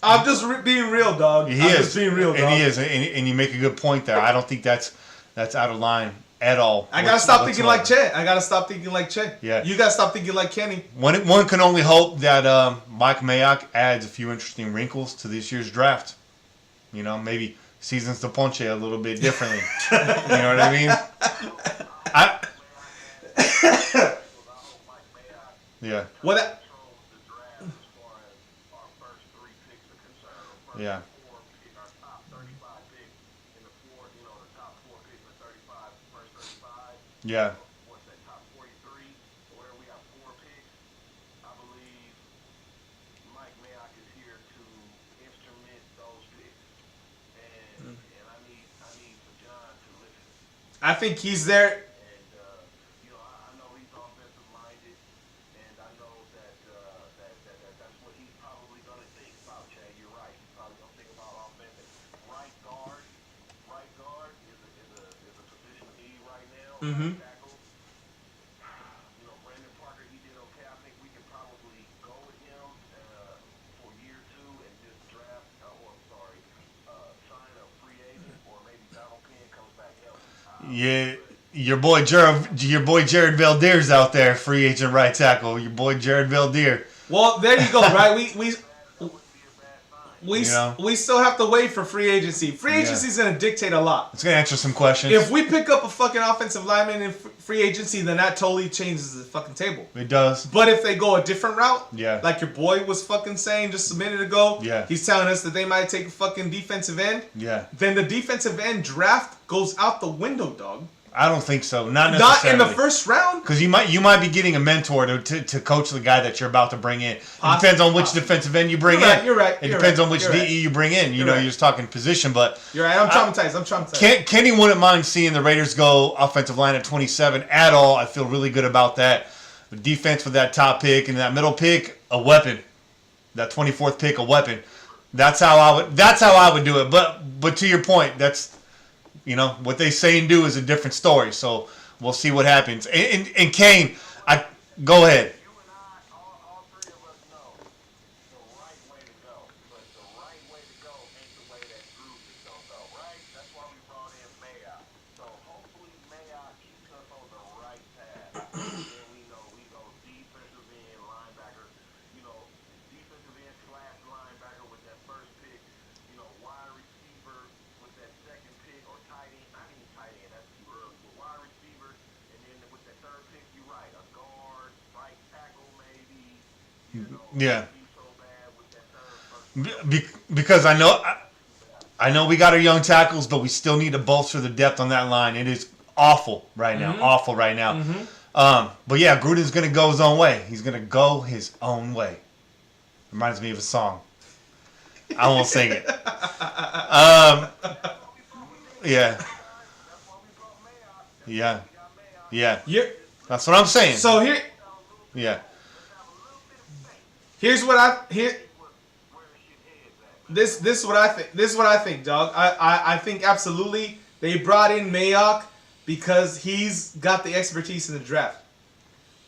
Speaker 1: I'm just being real, dog.
Speaker 2: He
Speaker 1: I'm
Speaker 2: is,
Speaker 1: just being real, dog.
Speaker 2: and he is, and you make a good point there. I don't think that's out of line at all.
Speaker 1: I gotta stop thinking like Che. I gotta stop thinking like Che.
Speaker 2: Yeah.
Speaker 1: You gotta stop thinking like Kenny.
Speaker 2: One can only hope that Mike Mayock adds a few interesting wrinkles to this year's draft. Maybe seasons the ponche a little bit differently. You know what I mean? Yeah.
Speaker 1: What?
Speaker 2: Yeah. Yeah.
Speaker 4: What's that, top 43, or where we got 4 picks. I believe Mike Mayock is here to instrument those picks. And I need for John
Speaker 1: I think he's there.
Speaker 4: And, I know he's offensive minded, and I know that's what he's probably going to think about, Chad. You're right. He's probably going to think about offensive. Right guard is a position of need right now.
Speaker 1: Mm-hmm.
Speaker 4: Right tackle. Brandon Parker, he did okay. I think we could probably go with him for year 2 and just draft, sign a free agent, or maybe Donald Penn comes back healthy.
Speaker 2: Yeah, your boy Jared Valdeir's out there, free agent right tackle. Your boy Jared Valdeir.
Speaker 1: Well, there you go, right? We
Speaker 4: That wouldn't be a bad sign.
Speaker 1: we still have to wait for free agency. Free agency is going to dictate a lot.
Speaker 2: It's gonna answer some questions.
Speaker 1: If we pick up a fucking offensive lineman in free agency, then that totally changes the fucking table.
Speaker 2: It does.
Speaker 1: But if they go a different route,
Speaker 2: Yeah.
Speaker 1: like your boy was fucking saying just a minute ago,
Speaker 2: Yeah.
Speaker 1: he's telling us that they might take a fucking defensive end,
Speaker 2: Yeah.
Speaker 1: then the defensive end draft goes out the window, dog.
Speaker 2: I don't think so. Not
Speaker 1: Not
Speaker 2: necessarily.
Speaker 1: in the first round.
Speaker 2: Because you might be getting a mentor to coach the guy that you're about to bring in. It depends on which defensive end you bring in.
Speaker 1: You're right.
Speaker 2: It depends on which
Speaker 1: you're
Speaker 2: DE
Speaker 1: right.
Speaker 2: you bring in. You know,
Speaker 1: right.
Speaker 2: you're just talking position, but
Speaker 1: You're right. I'm traumatized.
Speaker 2: Kenny wouldn't mind seeing the Raiders go offensive line at 27 at all. I feel really good about that. The defense with that top pick and that middle pick, a weapon. That 24th pick, a weapon. That's how I would do it. But to your point, that's what they say and do is a different story. So we'll see what happens. And Kane, go ahead.
Speaker 4: You and I, all 3 of us know the right way to go. But the right way to go ain't the way that Gruden is going to go, right? That's why we brought in Mayock. So hopefully Mayock keeps us on the right path. And then we go defensive end, linebacker, defensive end / linebacker with that first pick, wide receiver with that second pick, or tight end. I mean tight end, that's too early. But wide receiver, and then with that third pick, you're right, a guard, right tackle maybe.
Speaker 2: Yeah.
Speaker 4: Be so bad with that third.
Speaker 2: Because I know we got our young tackles, but we still need to bolster the depth on that line. It is awful right now. Awful right now. But yeah, Gruden's going to go his own way. He's going to go his own way. Reminds me of a song. I won't sing it. Yeah. Yeah. Yeah. That's what I'm saying.
Speaker 1: So
Speaker 2: Yeah.
Speaker 1: here's what This is what I think. This is what I think, dog. I think absolutely they brought in Mayock because he's got the expertise in the draft.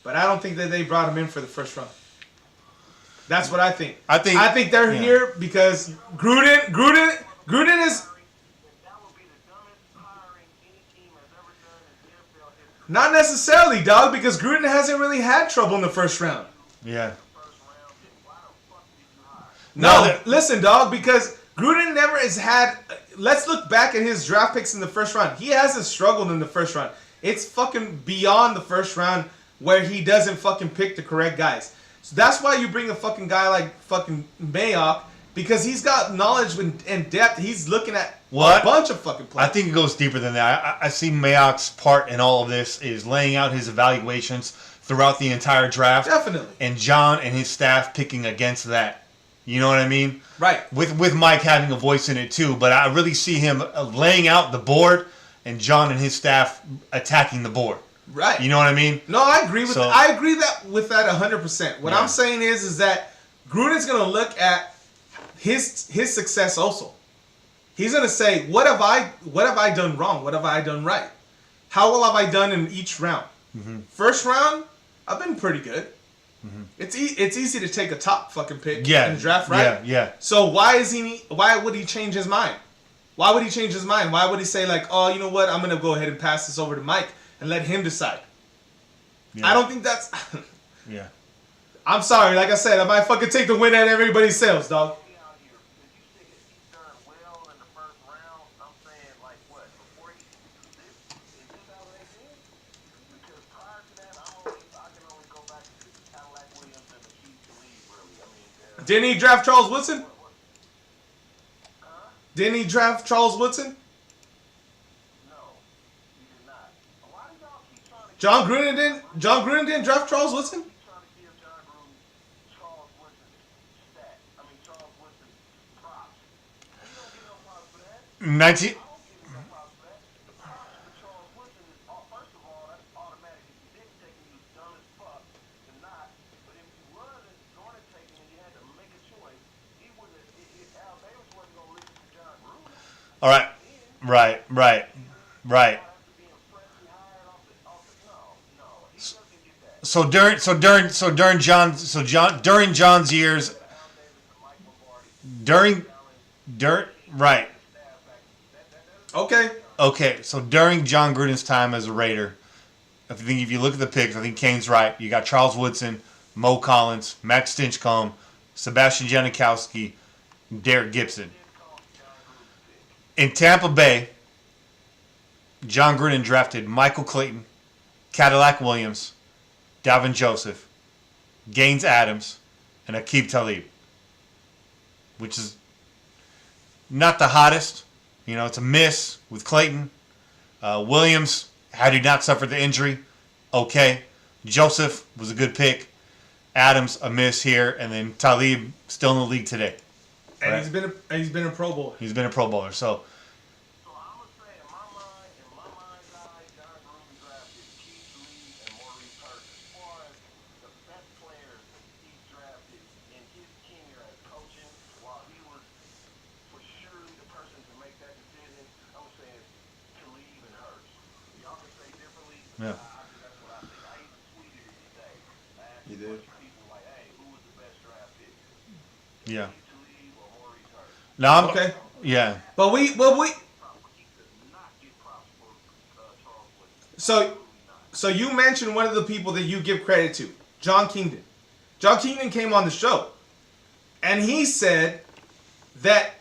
Speaker 1: But I don't think that they brought him in for the first round. That's what I think. I think they're here because Gruden is.
Speaker 4: That would be the dumbest hiring any team has ever done in NFL history.
Speaker 1: Not necessarily, dog, because Gruden hasn't really had trouble in the first round.
Speaker 2: Yeah.
Speaker 4: First round, why the fuck did you hire?
Speaker 1: No, listen, dog, because Gruden never has had. Let's look back at his draft picks in the first round. He hasn't struggled in the first round. It's fucking beyond the first round where he doesn't fucking pick the correct guys. So that's why you bring a fucking guy like fucking Mayock, because he's got knowledge and depth. He's looking at a bunch of fucking players.
Speaker 2: I think it goes deeper than that. I see Mayock's part in all of this is laying out his evaluations throughout the entire draft.
Speaker 1: Definitely.
Speaker 2: And John and his staff picking against that. You know what I mean?
Speaker 1: Right.
Speaker 2: With Mike having a voice in it too. But I really see him laying out the board and John and his staff attacking the board.
Speaker 1: Right.
Speaker 2: You know what I mean?
Speaker 1: No, I agree with that. I agree with that 100%. What
Speaker 2: Yeah.
Speaker 1: I'm saying is that Gruden's gonna look at his success also. He's gonna say, what have I done wrong? What have I done right? How well have I done in each round? First round, I've been pretty good. It's easy to take a top fucking pick in the draft, right?
Speaker 2: Yeah.
Speaker 1: So why would he change his mind? Why would he change his mind? Why would he say like, oh, you know what? I'm gonna go ahead and pass this over to Mike and let him decide.
Speaker 2: Yeah.
Speaker 1: I don't think that's.
Speaker 2: Yeah.
Speaker 1: I'm sorry, like I said, I might fucking take the win at everybody's sales, dog.
Speaker 4: Be out here. If you say he's done well in the first round, I'm saying like what? Before he in 2018? Because prior to that, I can only go back to Cadillac Williams and the Chiefs to leave, really. I mean,
Speaker 1: Didn't he draft Charles Woodson?
Speaker 4: huh?
Speaker 1: Didn't he draft Charles Woodson?
Speaker 4: No, he did not. Why do y'all keep trying to
Speaker 1: John Gruden didn't draft Charles Woodson?
Speaker 4: trying to give John Gruden Charles Woodson's stat? I mean, Charles Woodson's props. You don't get no props for that.
Speaker 2: 19.
Speaker 4: I don't give no props for that. The props for Charles Woodson
Speaker 2: All right. Right. So during John's years, right. Okay. So during John Gruden's time as a Raider, if you look at the picks, I think Kane's right. You got Charles Woodson, Mo Collins, Max Stinchcomb, Sebastian Janikowski, Derek Gibson. In Tampa Bay, John Gruden drafted Michael Clayton, Cadillac Williams, Dalvin Joseph, Gaines Adams, and Aqib Talib, which is not the hottest. It's a miss with Clayton. Williams, had he not suffered the injury, okay. Joseph was a good pick. Adams, a miss here. And then Talib, still in the league today.
Speaker 1: And
Speaker 2: right?
Speaker 1: he's been a Pro Bowler.
Speaker 2: He's been a Pro Bowler, so...
Speaker 4: So I'm going to say, in my mind's eye, John Gruden drafted Keith Lee and Maurice Hurst. As far as the best players he drafted in his tenure as coaching, while he was for sure the person to make that decision, I'm going to say it's Talib and Hurst. Y'all can say differently.
Speaker 2: Yeah.
Speaker 4: I think that's what I think. I even tweeted it today. I asked
Speaker 3: You
Speaker 4: a
Speaker 3: did?
Speaker 4: bunch of people, like, hey, who was the best draft pick?
Speaker 2: Yeah.
Speaker 4: Talib or Maurice Hurst?
Speaker 2: Now,
Speaker 1: Okay.
Speaker 2: Yeah.
Speaker 1: But we
Speaker 4: He could not get props for Charles Woodson.
Speaker 1: so you mentioned one of the people that you give credit to, John Kingdon. John Kingdon came on the show, and he said that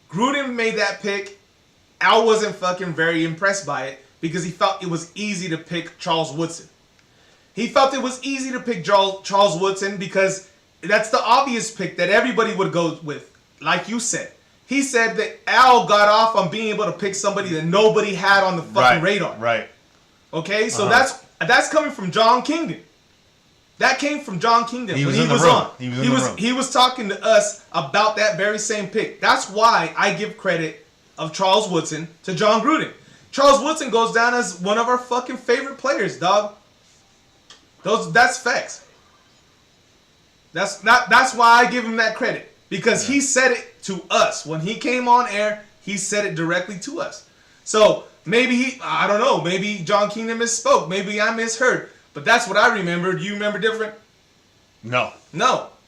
Speaker 1: Gruden made that pick. Al wasn't fucking very impressed by it because he felt it was easy to pick Charles Woodson. He felt it was easy to pick Charles Woodson because that's the obvious pick that everybody would go with, like you said. He said that Al got off on being able to pick somebody that nobody had on the fucking radar.
Speaker 2: Right.
Speaker 1: Okay, so that's coming from John Kingdon. That came from John Kingdon when he was on. He was talking to us about that very same pick. That's why I give credit of Charles Woodson to John Gruden. Charles Woodson goes down as one of our fucking favorite players, dog. That's facts. That's why I give him that credit. Because he said it to us. When he came on air, he said it directly to us. So maybe I don't know, maybe John Kingdon misspoke. Maybe I misheard. But that's what I remember. Do you remember different?
Speaker 2: No.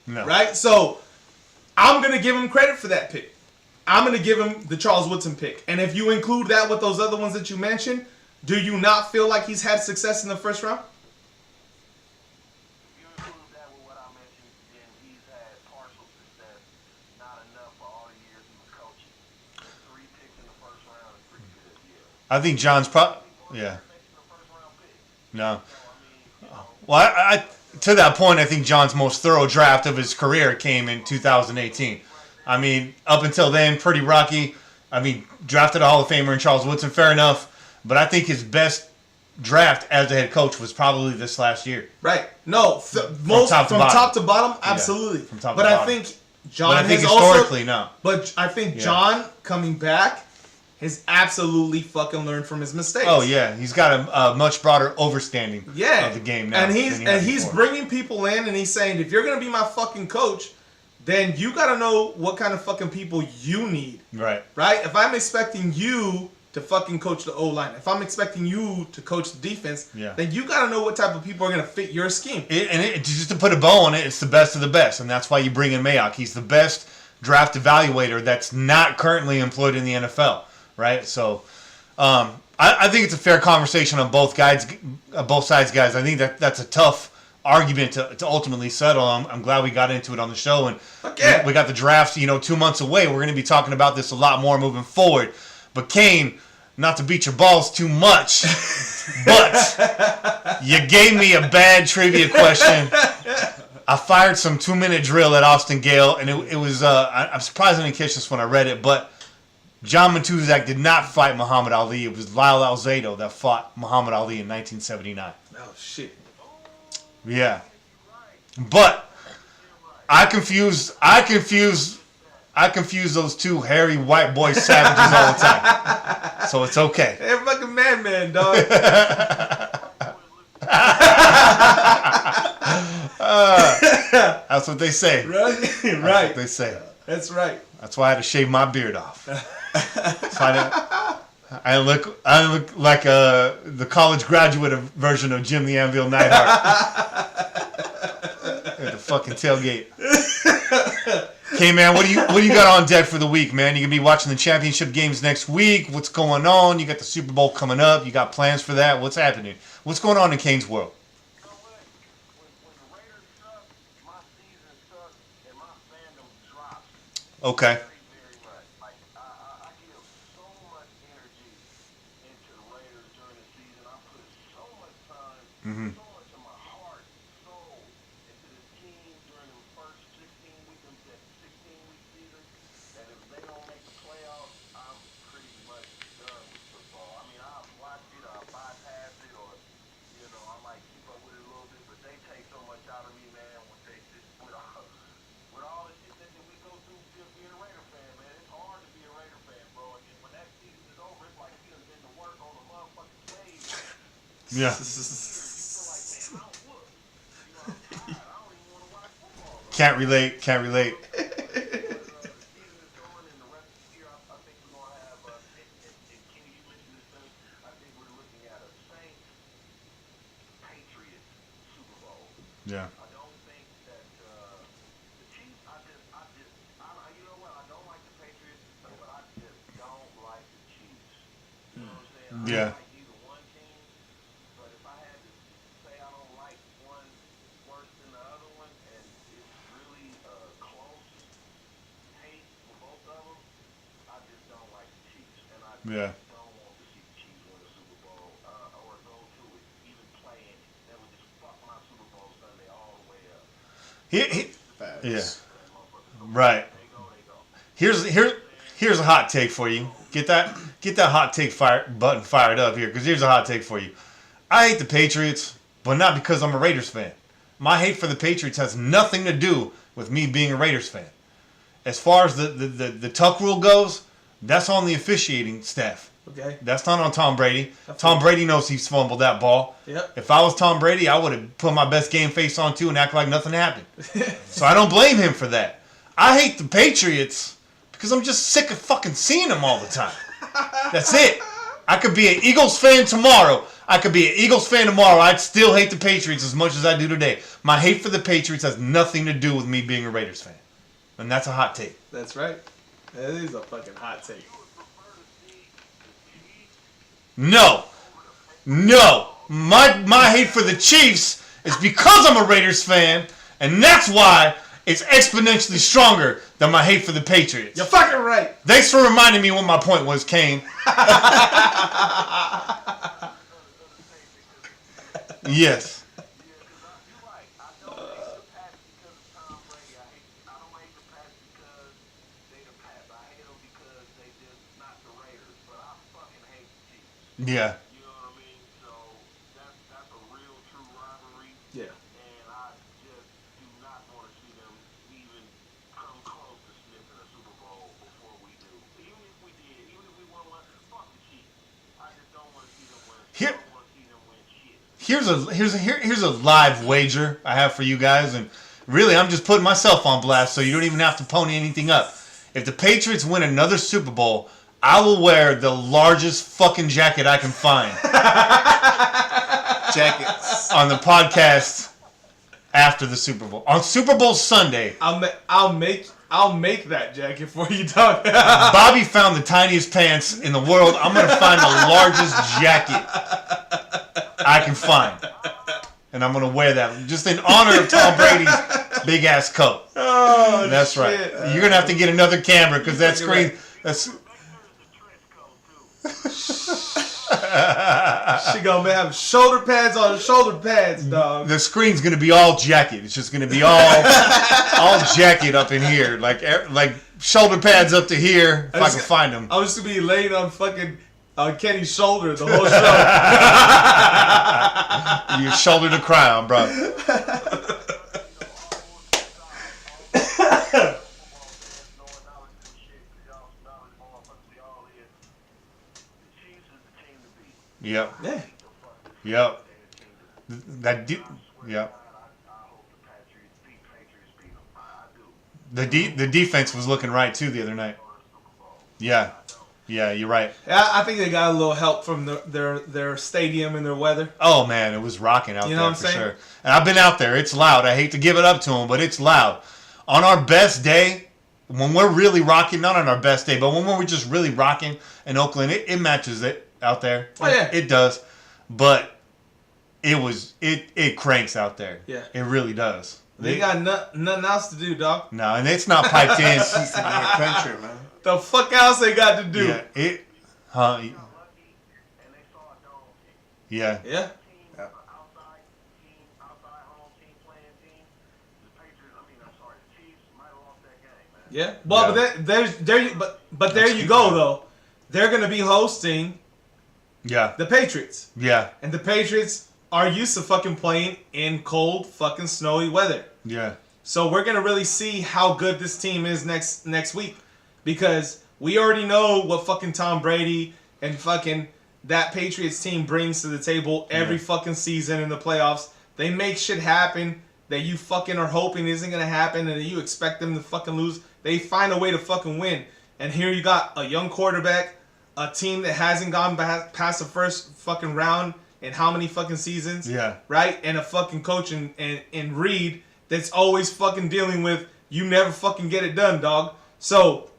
Speaker 1: Right? So I'm going to give him credit for that pick. I'm going to give him the Charles Woodson pick. And if you include that with those other ones that you mentioned, do you not feel like he's had success in the first round?
Speaker 4: If you include that with what I mentioned, then he's had partial success, not enough for all the years he was coaching. 3 picks in the first round is pretty good, yeah.
Speaker 2: I think John's yeah. No. Well, I to that point, I think John's most thorough draft of his career came in 2018. I mean, up until then, pretty rocky. I mean, drafted a Hall of Famer in Charles Woodson, fair enough. But I think his best draft as a head coach was probably this last year.
Speaker 1: Right. No, from top to bottom, absolutely.
Speaker 2: Yeah, from top
Speaker 1: but
Speaker 2: to
Speaker 1: I
Speaker 2: bottom.
Speaker 1: think John
Speaker 2: But I think
Speaker 1: has
Speaker 2: historically,
Speaker 1: also,
Speaker 2: no.
Speaker 1: But I think John coming back has absolutely fucking learned from his mistakes.
Speaker 2: Oh yeah, he's got a much broader overstanding of the game now.
Speaker 1: And he's bringing people in, and he's saying, if you're gonna be my fucking coach, then you gotta know what kind of fucking people you need.
Speaker 2: Right.
Speaker 1: Right. If I'm expecting you to fucking coach the O-line, if I'm expecting you to coach the defense, then you gotta know what type of people are gonna fit your scheme.
Speaker 2: Just to put a bow on it, it's the best of the best, and that's why you bring in Mayock. He's the best draft evaluator that's not currently employed in the NFL. Right, so I think it's a fair conversation on both sides, guys. I think that's a tough argument to ultimately settle. I'm glad we got into it on the show, and we got the draft, 2 months away. We're going to be talking about this a lot more moving forward. But Kane, not to beat your balls too much, but you gave me a bad trivia question. I fired some 2-minute drill at Austin Gayle, and it was I'm surprised I didn't catch this when I read it, but John Matuzak did not fight Muhammad Ali. It was Lyle Alzado that fought Muhammad Ali in 1979.
Speaker 1: Oh, shit.
Speaker 2: Yeah. But I confuse those two hairy white boy savages all the time. So it's okay.
Speaker 1: They're fucking man, dog.
Speaker 2: That's what they say.
Speaker 1: Right.
Speaker 2: That's what they say.
Speaker 1: That's right.
Speaker 2: That's why I had to shave my beard off. So I look like the college graduate version of Jim the Anvil Neidhart at the fucking tailgate. Okay, man, what do you got on deck for the week, man? You gonna be watching the championship games next week? What's going on? You got the Super Bowl coming up. You got plans for that? What's happening? What's going on in Kane's world?
Speaker 4: You know what? When the Raiders suck, my season sucks, and my fandom drops.
Speaker 2: Okay.
Speaker 4: Very, very much. Like, I give so much energy into the Raiders during the season. I put so much time, so much of my heart, soul into this team during the first 16-week season that if they don't make the playoffs, I'm pretty much done with football. I mean, I'll watch it, I'll bypass it, or, you know, I might keep up with it a little bit, but they take so much out of me, man, with all the shit that we go through just being a Raider fan, man. It's hard to be a Raider fan, bro. And when that season is over, it's like you done been to work on a motherfucking slave.
Speaker 2: Yeah.
Speaker 4: You feel like, man, I'm whooped. You know, I'm tired. I don't even want to watch football.
Speaker 2: Can't relate.
Speaker 4: The season is going, and the rest of the year, I think we're going to have, and Kenny, you mentioned this thing, I think we're looking at a Saints-Patriots Super Bowl.
Speaker 2: Yeah.
Speaker 4: I don't think that the Chiefs. You know what? I don't like the Patriots, but I just don't like the Chiefs. You know what I'm saying?
Speaker 2: Yeah.
Speaker 4: I don't like either one team, but if I had to say I don't like one worse than the other one, and it's really close hate for both of them, I just don't like the Chiefs, and I just don't want to see the Chiefs win a Super Bowl or go to it, even play in it. That would just fuck my Super Bowl Sunday all the way up.
Speaker 3: Facts.
Speaker 2: Yeah. Right. Here's a hot take for you. Get that hot take button fired up here, because here's a hot take for you. I hate the Patriots, but not because I'm a Raiders fan. My hate for the Patriots has nothing to do with me being a Raiders fan. As far as the tuck rule goes, that's on the officiating staff.
Speaker 1: Okay.
Speaker 2: That's not on Tom Brady. Tom Brady knows he's fumbled that ball.
Speaker 1: Yep.
Speaker 2: If I was Tom Brady, I would have put my best game face on too and act like nothing happened. So I don't blame him for that. I hate the Patriots because I'm just sick of fucking seeing them all the time. That's it. I could be an Eagles fan tomorrow. I'd still hate the Patriots as much as I do today. My hate for the Patriots has nothing to do with me being a Raiders fan. And that's a hot take.
Speaker 1: That's right. That is a fucking hot take.
Speaker 2: No. My hate for the Chiefs is because I'm a Raiders fan, and that's why it's exponentially stronger than my hate for the Patriots.
Speaker 1: You're fucking right.
Speaker 2: Thanks for reminding me what my point was, Kane. Yes. Yeah.
Speaker 4: You know what I mean? So that's a real true rivalry.
Speaker 1: Yeah.
Speaker 4: And I just do not want to see them even come close to sniffing a Super Bowl before we do. Even if we did, even if we won one, fuck the Chiefs. I just don't want to see them win. I don't want to see them win shit.
Speaker 2: Here's a live wager I have for you guys, and really I'm just putting myself on blast, so you don't even have to pony anything up. If the Patriots win another Super Bowl, I will wear the largest fucking jacket I can find
Speaker 3: Jackets.
Speaker 2: on the podcast after the Super Bowl. On Super Bowl Sunday,
Speaker 1: I'll make that jacket for you, dog.
Speaker 2: Bobby found the tiniest pants in the world. I'm gonna find the largest jacket I can find, and I'm gonna wear that just in honor of Tom Brady's big ass coat.
Speaker 1: Oh,
Speaker 2: That's
Speaker 1: shit.
Speaker 2: right. You're gonna have to get another camera because that screen. That's.
Speaker 1: She gonna have shoulder pads on shoulder pads, dog.
Speaker 2: The screen's gonna be all jacket. It's just gonna be all jacket up in here, like shoulder pads up to here. If I can find them.
Speaker 1: I'm just gonna be laying on fucking Kenny's shoulder the whole show.
Speaker 2: You shoulder to crown, bro. Yep.
Speaker 1: Yeah.
Speaker 2: Yep. That did. Yep. The defense was looking right too the other night. Yeah, you're right.
Speaker 1: Yeah, I think they got a little help from their stadium and their weather.
Speaker 2: Oh man, it was rocking out
Speaker 1: You know
Speaker 2: there
Speaker 1: what I'm
Speaker 2: for
Speaker 1: saying?
Speaker 2: sure. And I've been out there. It's loud. I hate to give it up to them, but it's loud. On our best day, when we're really rocking, not on our best day, but when we're just really rocking in Oakland, it matches it out there.
Speaker 1: Oh yeah,
Speaker 2: it does. But it cranks out there.
Speaker 1: Yeah,
Speaker 2: it really does.
Speaker 1: They got nothing else to do, dog.
Speaker 2: No, and it's not piped in.
Speaker 3: It's another country, man.
Speaker 1: The fuck else they got to do?
Speaker 2: Yeah, Yeah.
Speaker 1: Yeah. Yeah. Well, but there you go though. They're gonna be hosting.
Speaker 2: Yeah.
Speaker 1: The Patriots.
Speaker 2: Yeah.
Speaker 1: And the Patriots are used to fucking playing in cold, fucking snowy weather.
Speaker 2: Yeah.
Speaker 1: So we're gonna really see how good this team is next week, because we already know what fucking Tom Brady and fucking that Patriots team brings to the table every fucking season in the playoffs. They make shit happen that you fucking are hoping isn't gonna happen, and that you expect them to fucking lose. They find a way to fucking win. And here you got a young quarterback, a team that hasn't gone past the first fucking round in how many fucking seasons?
Speaker 2: Yeah.
Speaker 1: Right? And a fucking coach in Reed that's always fucking dealing with you never fucking get it done, dog. So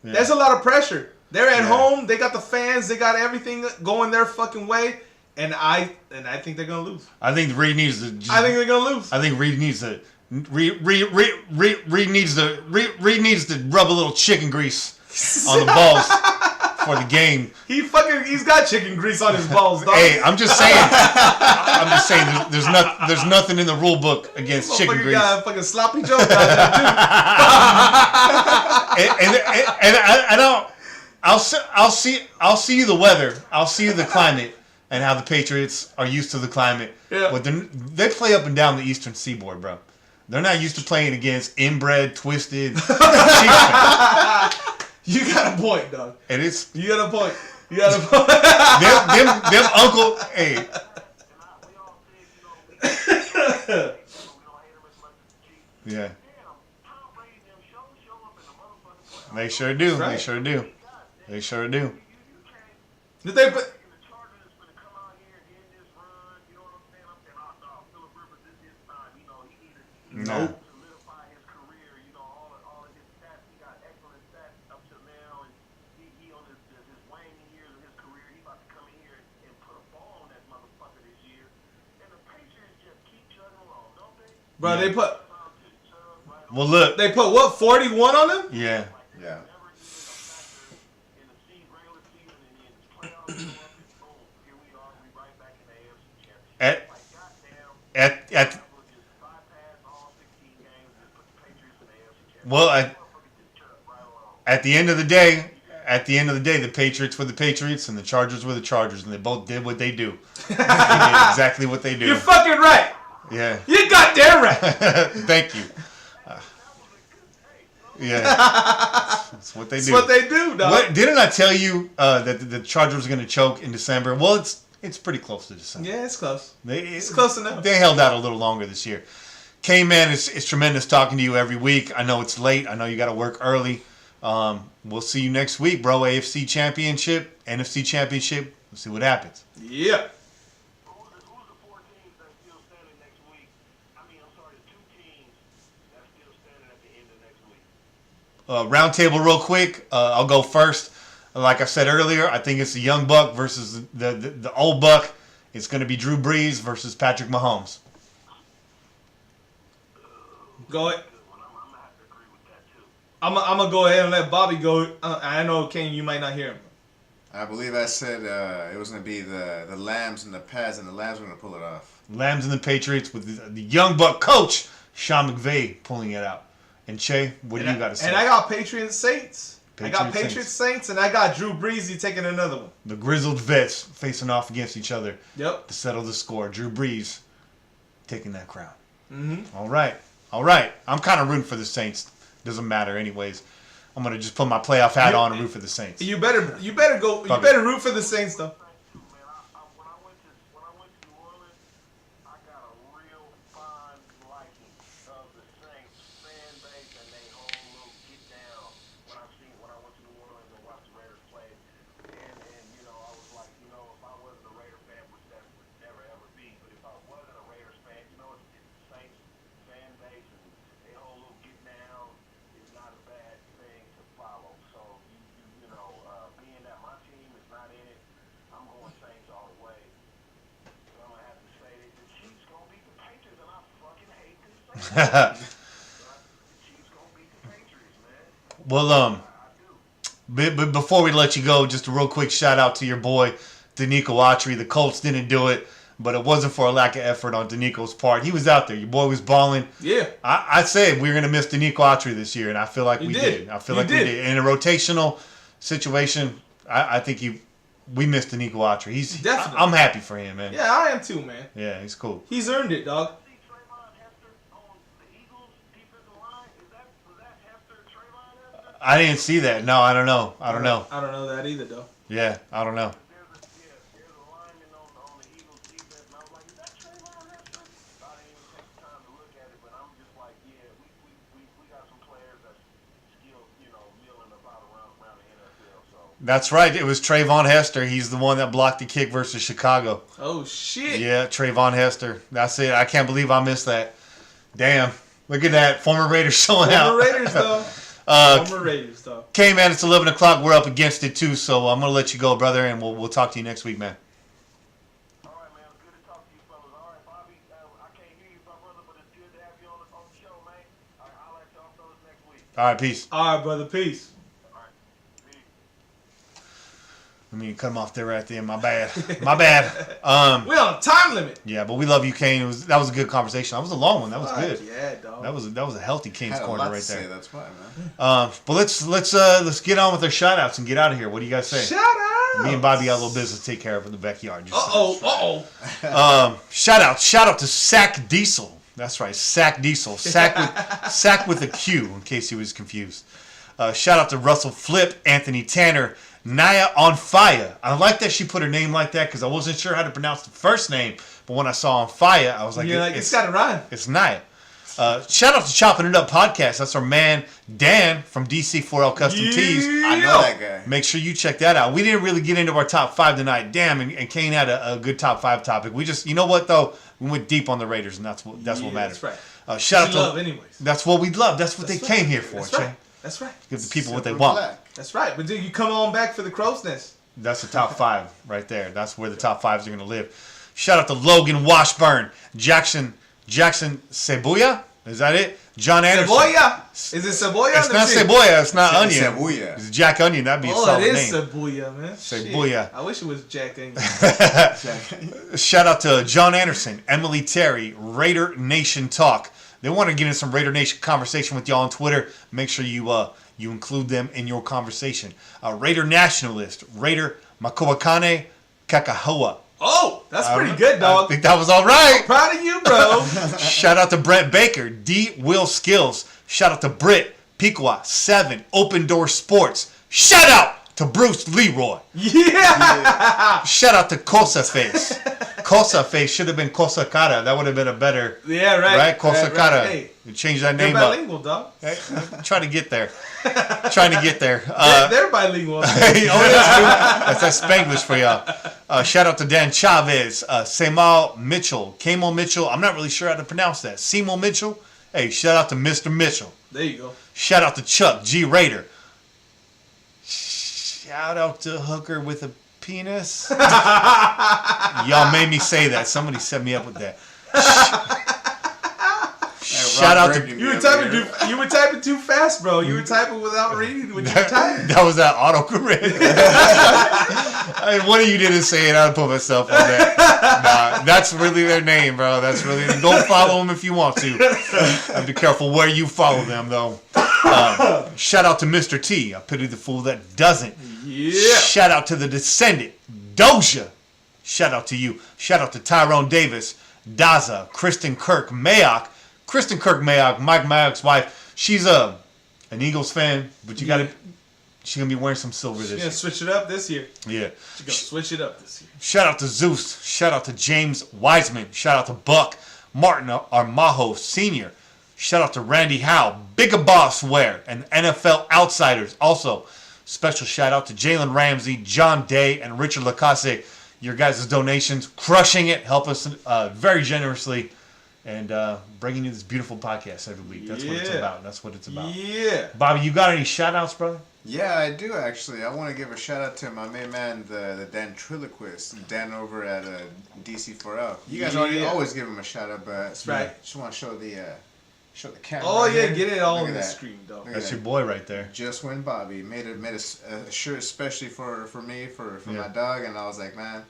Speaker 1: there's a lot of pressure. They're at home. They got the fans. They got everything going their fucking way. And I think they're gonna lose.
Speaker 2: I think Reed needs to.
Speaker 1: I think they're gonna lose.
Speaker 2: I think Reed needs to. Reed needs to rub a little chicken grease on the balls for the game.
Speaker 1: He's got chicken grease on his balls, dog.
Speaker 2: Hey, I'm just saying. There's nothing in the rule book against chicken grease.
Speaker 1: Got a fucking sloppy joke out there too.
Speaker 2: and I'll see the weather. I'll see the climate and how the Patriots are used to the climate.
Speaker 1: Yeah.
Speaker 2: But they play up and down the Eastern Seaboard, bro. They're not used to playing against inbred, twisted Chiefs fans.
Speaker 1: You got a point, dog.
Speaker 2: And it's
Speaker 1: You got a point. You got a point.
Speaker 2: them uncle. Hey. Yeah. They sure do.
Speaker 1: Right.
Speaker 2: They sure do. They sure do.
Speaker 1: Did they put?
Speaker 2: No.
Speaker 1: Bro,
Speaker 2: Yeah.
Speaker 1: they put.
Speaker 2: Well, look.
Speaker 1: They put what, 41 on them?
Speaker 2: Yeah.
Speaker 3: Yeah.
Speaker 2: At the end of the day, the Patriots were the Patriots and the Chargers were the Chargers, and they both did what they do. They did exactly what they do.
Speaker 1: You're fucking right.
Speaker 2: Yeah.
Speaker 1: You goddamn right.
Speaker 2: Thank you. Yeah. That's what they do.
Speaker 1: That's what they do, dog.
Speaker 2: Didn't I tell you that the Chargers were going to choke in December? Well, it's pretty close to December.
Speaker 1: Yeah, it's close.
Speaker 2: It's
Speaker 1: close enough.
Speaker 2: They held out a little longer this year. K-Man, it's tremendous talking to you every week. I know it's late. I know you got to work early. We'll see you next week, bro. AFC Championship, NFC Championship. We'll see what happens.
Speaker 1: Yeah.
Speaker 2: Round table real quick. I'll go first. Like I said earlier, I think it's the young buck versus the old buck. It's going to be Drew Brees versus Patrick Mahomes.
Speaker 1: Go ahead. I'm gonna go ahead and let Bobby go. I know, Kane, you might not hear him.
Speaker 3: I believe I said it was going to be the Lambs and the Pats, and the Lambs were going to pull it off.
Speaker 2: Lambs and the Patriots with the young buck coach, Sean McVay, pulling it out. And Che, what do you got to say?
Speaker 1: And I got Patriots Saints. I got
Speaker 2: Patriots
Speaker 1: Patriots Saints, and I got Drew Brees taking another one.
Speaker 2: The grizzled vets facing off against each other
Speaker 1: Yep.
Speaker 2: to settle the score. Drew Brees taking that crown.
Speaker 1: Mm-hmm.
Speaker 2: All right. I'm kind of rooting for the Saints. Doesn't matter anyways. I'm gonna just put my playoff hat on and root for the Saints.
Speaker 1: You better go. You better root for the Saints though.
Speaker 2: Well, but before we let you go, just a real quick shout out to your boy, Danico Autry. The Colts didn't do it, but it wasn't for a lack of effort on Danico's part. He was out there. Your boy was balling.
Speaker 1: Yeah.
Speaker 2: I said we were going to miss Danico Autry this year, and I feel like we did. I feel like we did. In a rotational situation, I think we missed Danico Autry. He's definitely. I'm happy for him, man.
Speaker 1: Yeah, I am too, man.
Speaker 2: Yeah, he's cool.
Speaker 1: He's earned it, dog.
Speaker 2: I didn't see that. No, I don't know. I don't know.
Speaker 1: I don't know that either, though.
Speaker 2: Yeah, I don't know. That's right. It was Trayvon Hester. He's the one that blocked the kick versus Chicago.
Speaker 1: Oh, shit.
Speaker 2: Yeah, Trayvon Hester. That's it. I can't believe I missed that. Damn. Look at that. Former Raiders showing out.
Speaker 1: Former Raiders, though. Former Raiders, though.
Speaker 2: Okay, man, it's 11 o'clock. We're up against it, too, so I'm going to let you go, brother, and we'll talk to you next week, man.
Speaker 4: All right, man. It's good to talk to you, fellas. All right, Bobby, I can't hear you, my brother, but it's good to have you on the show, man. I'll let y'all fellas next week.
Speaker 2: All right, peace.
Speaker 1: All right, brother. Peace.
Speaker 2: I mean, cut him off there right there. My bad. My bad.
Speaker 1: We on a time limit.
Speaker 2: Yeah, but we love you, Kane. That was a good conversation. That was a long one. That was good.
Speaker 1: Yeah, dog.
Speaker 2: That was a healthy Kane's corner right there.
Speaker 3: That's why, man.
Speaker 2: But let's get on with our shout outs and get out of here. What do you guys say?
Speaker 1: Shout out.
Speaker 2: Me and Bobby got a little business to take care of in the backyard. Shout out to Sack Diesel. That's right, Sack Diesel. Sack with a Q, in case he was confused. Shout out to Russell Flip, Anthony Tanner, Naya on Fire. I like that she put her name like that because I wasn't sure how to pronounce the first name, but when I saw On Fire, I was like,
Speaker 1: it's got to rhyme.
Speaker 2: It's Naya. Shout out to Chopping It Up Podcast. That's our man Dan from DC4L Custom Tees.
Speaker 3: I know that guy.
Speaker 2: Make sure you check that out. We didn't really get into our top 5 tonight. Damn, and Kane had a good top 5 topic. We just, you know what though? We went deep on the Raiders, and that's what matters.
Speaker 1: That's right.
Speaker 2: Shout out to
Speaker 1: love, anyways.
Speaker 2: That's what we love. That's what they came here for.
Speaker 1: That's right. That's right.
Speaker 2: Give the people what they want.
Speaker 1: That's right. But dude, you come on back for the crow's nest.
Speaker 2: That's the top 5 right there. That's where the top 5s are going to live. Shout out to Logan Washburn, Jackson Cebuya. Is that it? John Anderson.
Speaker 1: Cebolla. Is it Cebolla?
Speaker 2: It's not Cebolla. It's not onion.
Speaker 3: Cebuya.
Speaker 2: It's Jack Onion. That'd be a solid name.
Speaker 1: It is Cebulla, man.
Speaker 2: Cebuya.
Speaker 1: Shit. I wish it was Jack Onion.
Speaker 2: Shout out to John Anderson, Emily Terry, Raider Nation Talk. They want to get in some Raider Nation conversation with y'all on Twitter. Make sure you include them in your conversation. Raider Nationalist, Raider Makowakane Kakahoa.
Speaker 1: Oh, that's pretty good, dog.
Speaker 2: I think that was all right.
Speaker 1: I'm proud of you, bro.
Speaker 2: Shout out to Brent Baker, D. Will Skills. Shout out to Britt, Piqua, 7, Open Door Sports. Shout out to Bruce Leroy.
Speaker 1: Yeah.
Speaker 2: Shout out to Cosa Face. Cosa Face should have been Cosa Cara. That would have been a better.
Speaker 1: Yeah, right.
Speaker 2: Right? Cosa Cara.
Speaker 1: Right. Hey,
Speaker 2: you change that name
Speaker 1: they're bilingual, dog.
Speaker 2: Hey, I'm trying to get there. Trying to get there.
Speaker 1: They're bilingual.
Speaker 2: That's Spanglish for y'all. Shout out to Dan Chavez, Semal Mitchell, Kamo Mitchell. I'm not really sure how to pronounce that. Seymour Mitchell. Hey, shout out to Mr. Mitchell.
Speaker 1: There you go.
Speaker 2: Shout out to Chuck G. Raider. Shout out to Hooker with a penis. Y'all made me say that. Somebody set me up with that. Shout out to
Speaker 1: you were typing too fast, bro. You were typing without reading when you were typing.
Speaker 2: That was that autocorrect. One of you didn't say it. I'd put myself on that. Nah, that's really their name, bro. That's really. Go follow them if you want to. And be careful where you follow them, though. Shout out to Mr. T. I pity the fool that doesn't.
Speaker 1: Yeah.
Speaker 2: Shout out to the Descendant, Doja. Shout out to you. Shout out to Tyrone Davis, Daza, Kristen Kirk Mayock. Kristen Kirk Mayock, Mike Mayock's wife. She's an Eagles fan, but you got to. She's gonna be wearing some silver this year.
Speaker 1: She's gonna switch it up this year.
Speaker 2: Yeah.
Speaker 1: She's gonna switch it up this year.
Speaker 2: Shout out to Zeus. Shout out to James Wiseman. Shout out to Buck Martin Armajo Sr. Shout out to Randy Howe, Bigger Boss Wear, and NFL Outsiders. Also, special shout out to Jalen Ramsey, John Day, and Richard Lacasse. Your guys' donations, crushing it, help us very generously, and bringing you this beautiful podcast every week. That's what it's about. That's what it's about.
Speaker 1: Yeah.
Speaker 2: Bobby, you got any shout outs, brother?
Speaker 3: Yeah, I do actually. I want to give a shout out to my main man, the ventriloquist, Dan over at DC4L. You guys always give him a shout out, but
Speaker 1: that's right.
Speaker 3: Just want to show the show the camera.
Speaker 1: Oh
Speaker 3: right
Speaker 1: yeah,
Speaker 3: here.
Speaker 1: get it all
Speaker 3: Look
Speaker 1: on
Speaker 3: at
Speaker 1: the
Speaker 3: that.
Speaker 1: screen, though.
Speaker 3: Look at
Speaker 2: That's
Speaker 3: that.
Speaker 2: your boy right there.
Speaker 3: Just Win Bobby made a shirt especially for me for
Speaker 2: Yeah.
Speaker 3: my dog, and I was like, man,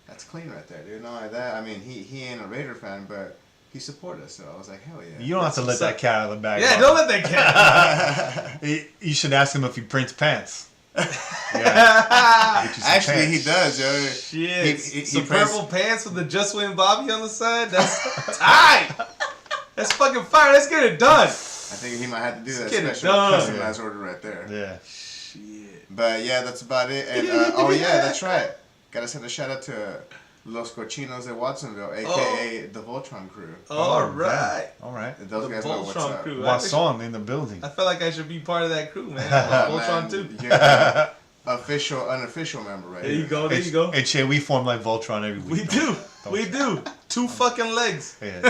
Speaker 3: that's clean right there, dude. Not only that, I mean, he ain't a Raider fan, but he supported us, so I was like, hell yeah.
Speaker 2: You don't have to let that cat out of the bag.
Speaker 1: Yeah,
Speaker 2: Bob.
Speaker 1: don't let that cat.
Speaker 2: You should ask him if he prints pants. Yeah. Get you some
Speaker 3: Actually,
Speaker 2: pants.
Speaker 3: he does, yo.
Speaker 1: Shit,
Speaker 3: He
Speaker 1: some
Speaker 3: prints-
Speaker 1: purple pants with the Just Win Bobby on the side. That's tight. That's fucking fire. Let's get it done.
Speaker 3: I think he might have to do that
Speaker 1: Get it
Speaker 3: special
Speaker 1: done.
Speaker 3: customized order right there.
Speaker 2: Yeah.
Speaker 1: Shit.
Speaker 3: But yeah, that's about it. And oh yeah, that's right. Gotta send a shout out to Los Cochinos at Watsonville, aka the Voltron crew.
Speaker 1: All right.
Speaker 2: All right.
Speaker 3: Those
Speaker 1: The
Speaker 3: guys know what's
Speaker 1: Voltron
Speaker 3: up.
Speaker 1: crew.
Speaker 2: Wasson in the building.
Speaker 1: I feel like I should be part of that crew, man.
Speaker 3: Oh,
Speaker 1: Voltron
Speaker 3: man,
Speaker 1: too.
Speaker 3: you're an official, unofficial member right
Speaker 1: There
Speaker 3: here.
Speaker 1: you go. There you go.
Speaker 2: Hey, Che, we form like Voltron every week.
Speaker 1: We do. We do. 2 fucking legs.
Speaker 2: Yeah.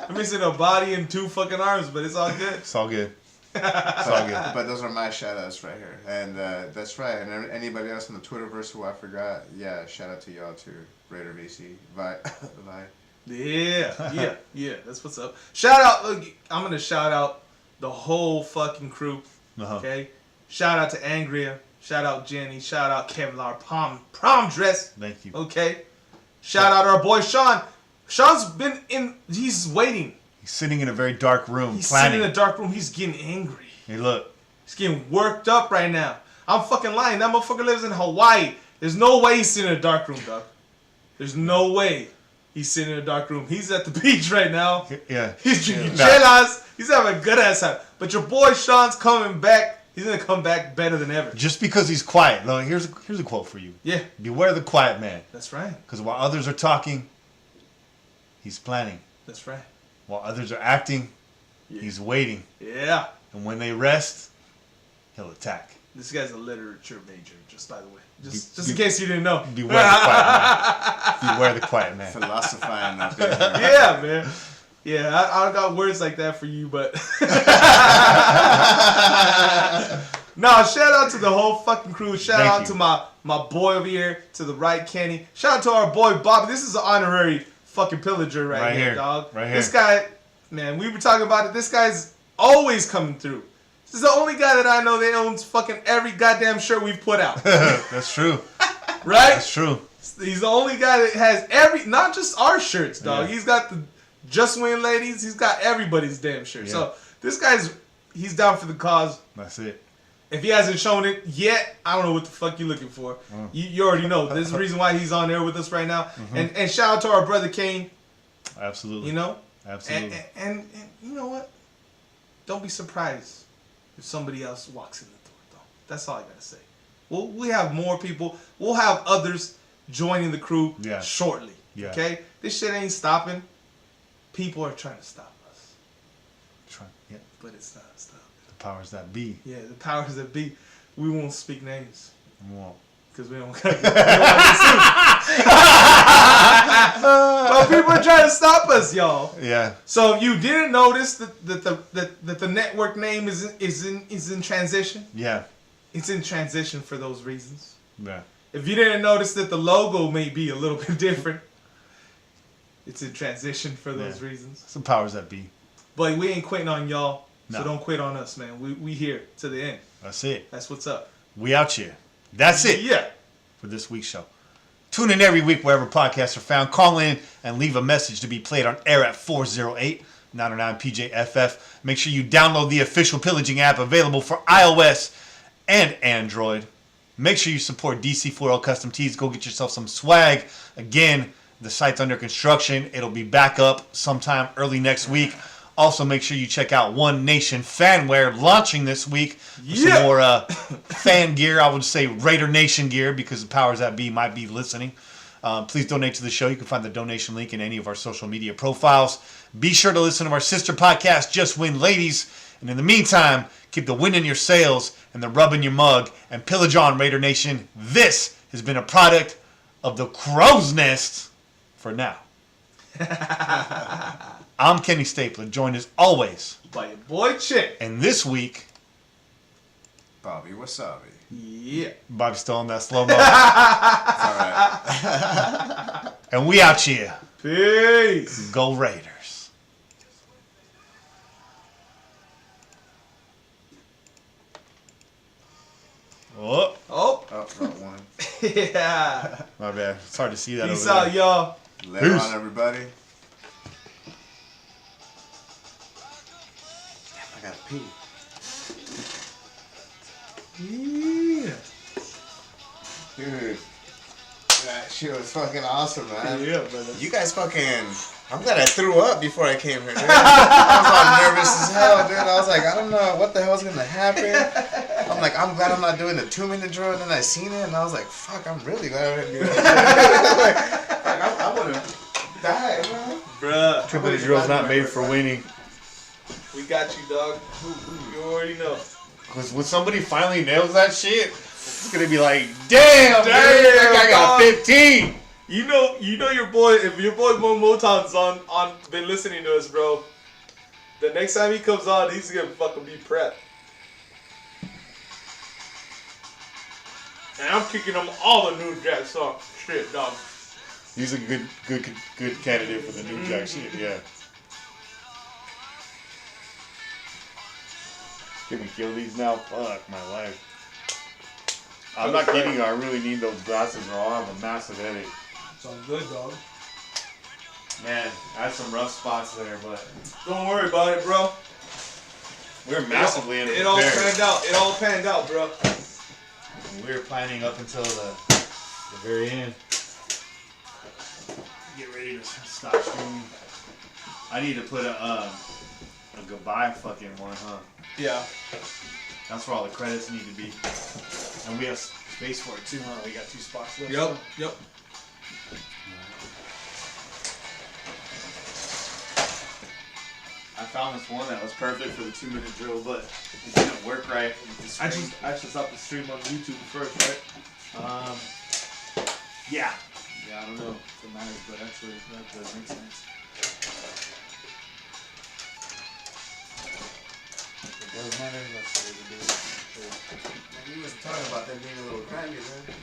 Speaker 1: I'm missing a body and 2 fucking arms, but it's all good.
Speaker 2: It's all good. It's all good.
Speaker 3: But those are my shout outs right here. And that's right. And anybody else in the Twitterverse who I forgot, yeah, shout out to y'all too. Raider VC. Bye. Bye.
Speaker 1: Yeah. That's what's up. Shout out. Look, I'm gonna shout out the whole fucking crew.
Speaker 2: Uh-huh.
Speaker 1: Okay. Shout out to Angria. Shout out Jenny. Shout out Kevlar prom dress.
Speaker 2: Thank you.
Speaker 1: Okay. Shout out our boy Sean. Sean's been in. He's waiting.
Speaker 2: He's sitting in a very dark room
Speaker 1: He's
Speaker 2: planning.
Speaker 1: sitting in a dark room. He's getting angry.
Speaker 2: Hey, look.
Speaker 1: He's getting worked up right now. I'm fucking lying. That motherfucker lives in Hawaii. There's no way he's sitting in a dark room, dog. There's no way he's sitting in a dark room. He's at the beach right now.
Speaker 2: Yeah.
Speaker 1: He's drinking
Speaker 2: Nah.
Speaker 1: chelas. He's having a good ass time. But your boy Sean's coming back. He's gonna come back better than ever.
Speaker 2: Just because he's quiet. Look, here's a quote for you.
Speaker 1: Yeah,
Speaker 2: Beware the quiet man.
Speaker 1: that's right.
Speaker 2: Because while others are talking, he's planning.
Speaker 1: That's right.
Speaker 2: While others are acting,
Speaker 1: Yeah.
Speaker 2: he's waiting.
Speaker 1: Yeah.
Speaker 2: And when they rest, he'll attack.
Speaker 1: This guy's a literature major, just by the way. Just in case you didn't know.
Speaker 2: Beware the quiet man. Beware the quiet man.
Speaker 3: Philosophizing up there.
Speaker 1: Yeah, man. Yeah, I got words like that for you, but no, shout out to the whole fucking crew. Shout
Speaker 2: Thank
Speaker 1: out
Speaker 2: you.
Speaker 1: to my boy over here, to the right, Kenny. Shout out to our boy Bobby. This is an honorary fucking pillager right here, dog.
Speaker 2: Right
Speaker 1: This
Speaker 2: here.
Speaker 1: guy, man, we were talking about it. This guy's always coming through. This is the only guy that I know that owns fucking every goddamn shirt we've put out.
Speaker 2: That's true.
Speaker 1: Right?
Speaker 2: That's true.
Speaker 1: He's the only guy that has not just our shirts, dog.
Speaker 2: Yeah.
Speaker 1: He's got the Just Win ladies. He's got everybody's damn shirt.
Speaker 2: Yeah.
Speaker 1: So this he's down for the cause.
Speaker 2: That's it.
Speaker 1: If he hasn't shown it yet, I don't know what the fuck you're looking for. You already know. There's a reason why he's on there with us right now. And shout out to our brother Kane.
Speaker 2: Absolutely.
Speaker 1: You know?
Speaker 2: Absolutely.
Speaker 1: And you know what? Don't be surprised if somebody else walks in the door, though. That's all I gotta say. We have more people. We'll have others joining the crew shortly.
Speaker 2: Yeah.
Speaker 1: Okay? This shit ain't stopping. People are trying to stop us.
Speaker 2: Yeah.
Speaker 1: But it's not stopping.
Speaker 2: The powers that be.
Speaker 1: Yeah, the powers that be. We won't speak names.
Speaker 2: Won't.
Speaker 1: Because we don't get sued. But people are trying to stop us, y'all.
Speaker 2: Yeah.
Speaker 1: So if you didn't notice that the network name is in transition,
Speaker 2: Yeah.
Speaker 1: it's in transition for those reasons.
Speaker 2: Yeah.
Speaker 1: If you didn't notice that the logo may be a little bit different, it's in transition for those reasons.
Speaker 2: Some powers that be.
Speaker 1: But we ain't quitting on y'all, so
Speaker 2: No.
Speaker 1: don't quit on us, man. We here to the end.
Speaker 2: That's it.
Speaker 1: That's what's up.
Speaker 2: We out here. That's it
Speaker 1: Yeah.
Speaker 2: for this week's show. Tune in every week wherever podcasts are found. Call in and leave a message to be played on air at 408-909-PJFF. Make sure you download the official Pillaging app available for iOS and Android. Make sure you support DC4L Custom Tees. Go get yourself some swag. Again, the site's under construction. It'll be back up sometime early next week. Also, make sure you check out One Nation Fanwear launching this week. For some more fan gear. I would say Raider Nation gear because the powers that be might be listening. Please donate to the show. You can find the donation link in any of our social media profiles. Be sure to listen to our sister podcast, Just Win Ladies. And in the meantime, keep the wind in your sails and the rub in your mug and pillage on, Raider Nation. This has been a product of the Crow's Nest for now. I'm Kenny Stapler, joined as always
Speaker 1: By your boy Chick.
Speaker 2: and this week,
Speaker 3: Bobby Wasabi.
Speaker 1: Yeah.
Speaker 2: Bobby's still on that slow-mo.
Speaker 3: All right.
Speaker 2: And we out here.
Speaker 1: Peace.
Speaker 2: Go Raiders. Oh,
Speaker 1: Oh.
Speaker 3: Oh, wrong one.
Speaker 1: Yeah.
Speaker 2: my bad. It's hard to see that
Speaker 1: Peace
Speaker 2: over
Speaker 1: out,
Speaker 2: there.
Speaker 1: y'all.
Speaker 3: Later
Speaker 2: Peace.
Speaker 3: on, everybody. Damn, I gotta pee.
Speaker 1: Yeah.
Speaker 3: Dude, that shit was fucking awesome, man.
Speaker 1: Yeah, brother.
Speaker 3: You guys fucking... I'm glad I threw up before I came here, dude. I was all nervous as hell, dude. I was like, I don't know what the hell's gonna happen. I'm like, I'm glad I'm not doing the 2-minute drill. And then I seen it, and I was like, fuck, I'm really glad I didn't do that. I would have died, man.
Speaker 1: Bruh.
Speaker 2: 2-minute drill's not made for winning.
Speaker 1: We got you, dog. You already know.
Speaker 2: Because when somebody finally nails that shit, it's gonna be like, damn, dude,
Speaker 1: Damn,
Speaker 2: that guy got
Speaker 1: dog.
Speaker 2: 15.
Speaker 1: You know your boy. If your boy Motown's on been listening to us, bro. The next time he comes on, he's gonna fucking be prepped. And I'm kicking him all the new Jack songs. Shit, dog.
Speaker 2: He's a good candidate for the new Jack shit, yeah. Can we kill these now? Fuck my life. I'm not kidding you, I really need those glasses or I'll have a massive headache.
Speaker 1: Sounds good, dog.
Speaker 2: Man, I had some rough spots there, but
Speaker 1: Don't worry about it, bro.
Speaker 2: we're massively
Speaker 1: It all panned out. It all panned out, bro.
Speaker 2: We were planning up until the very end. Get ready to stop streaming. I need to put a goodbye fucking one, huh?
Speaker 1: Yeah.
Speaker 2: That's where all the credits need to be. And we have space for it too, huh? We got 2 spots left.
Speaker 1: Yep.
Speaker 2: I found this one that was perfect for the 2-minute drill, but it didn't work right with the screen.
Speaker 1: I should stop the stream on YouTube first, right?
Speaker 2: Yeah.
Speaker 1: Yeah, I don't know if it matters, but actually that does make sense. It does matter. Let's see what we do.
Speaker 3: You was talking about that being a little cranky, man.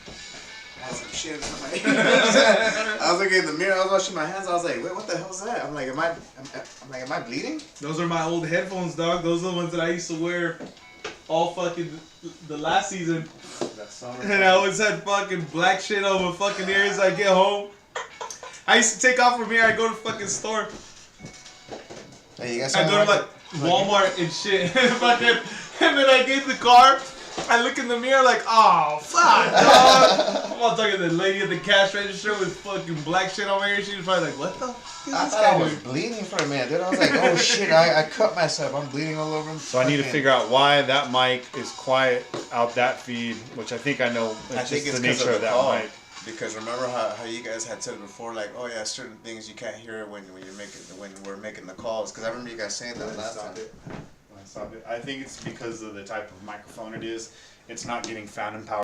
Speaker 3: I had some shit on my hands. I was looking in the mirror, I was washing my hands, I was like, wait, what the hell's that? I'm like, am I bleeding?
Speaker 1: Those are my old headphones, dog. Those are the ones that I used to wear all fucking the last season.
Speaker 2: That summer.
Speaker 1: And I always had fucking black shit on my fucking ears. I get home. I used to take off from here. I go to fucking store.
Speaker 3: Hey, you guys
Speaker 1: I go to like Walmart and shit. Fucking, and then I get in the car. I look in the mirror like, oh fuck, dog. I'm all talking to the lady at the cash register with fucking black shit on my ear. She was probably like, what the fuck is
Speaker 3: I
Speaker 1: this
Speaker 3: thought I
Speaker 1: guy
Speaker 3: was
Speaker 1: doing?
Speaker 3: bleeding for a minute, dude. I was like, oh shit, I cut myself. I'm bleeding all over.
Speaker 2: So I need to figure out why that mic is quiet out that feed, which I think I know. It's just the nature of that mic.
Speaker 3: Because remember how you guys had said before, like, oh yeah, certain things you can't hear when we're making the calls. Because I remember you guys saying that last time.
Speaker 2: Stop it. I think it's because of the type of microphone it is. It's not getting phantom power.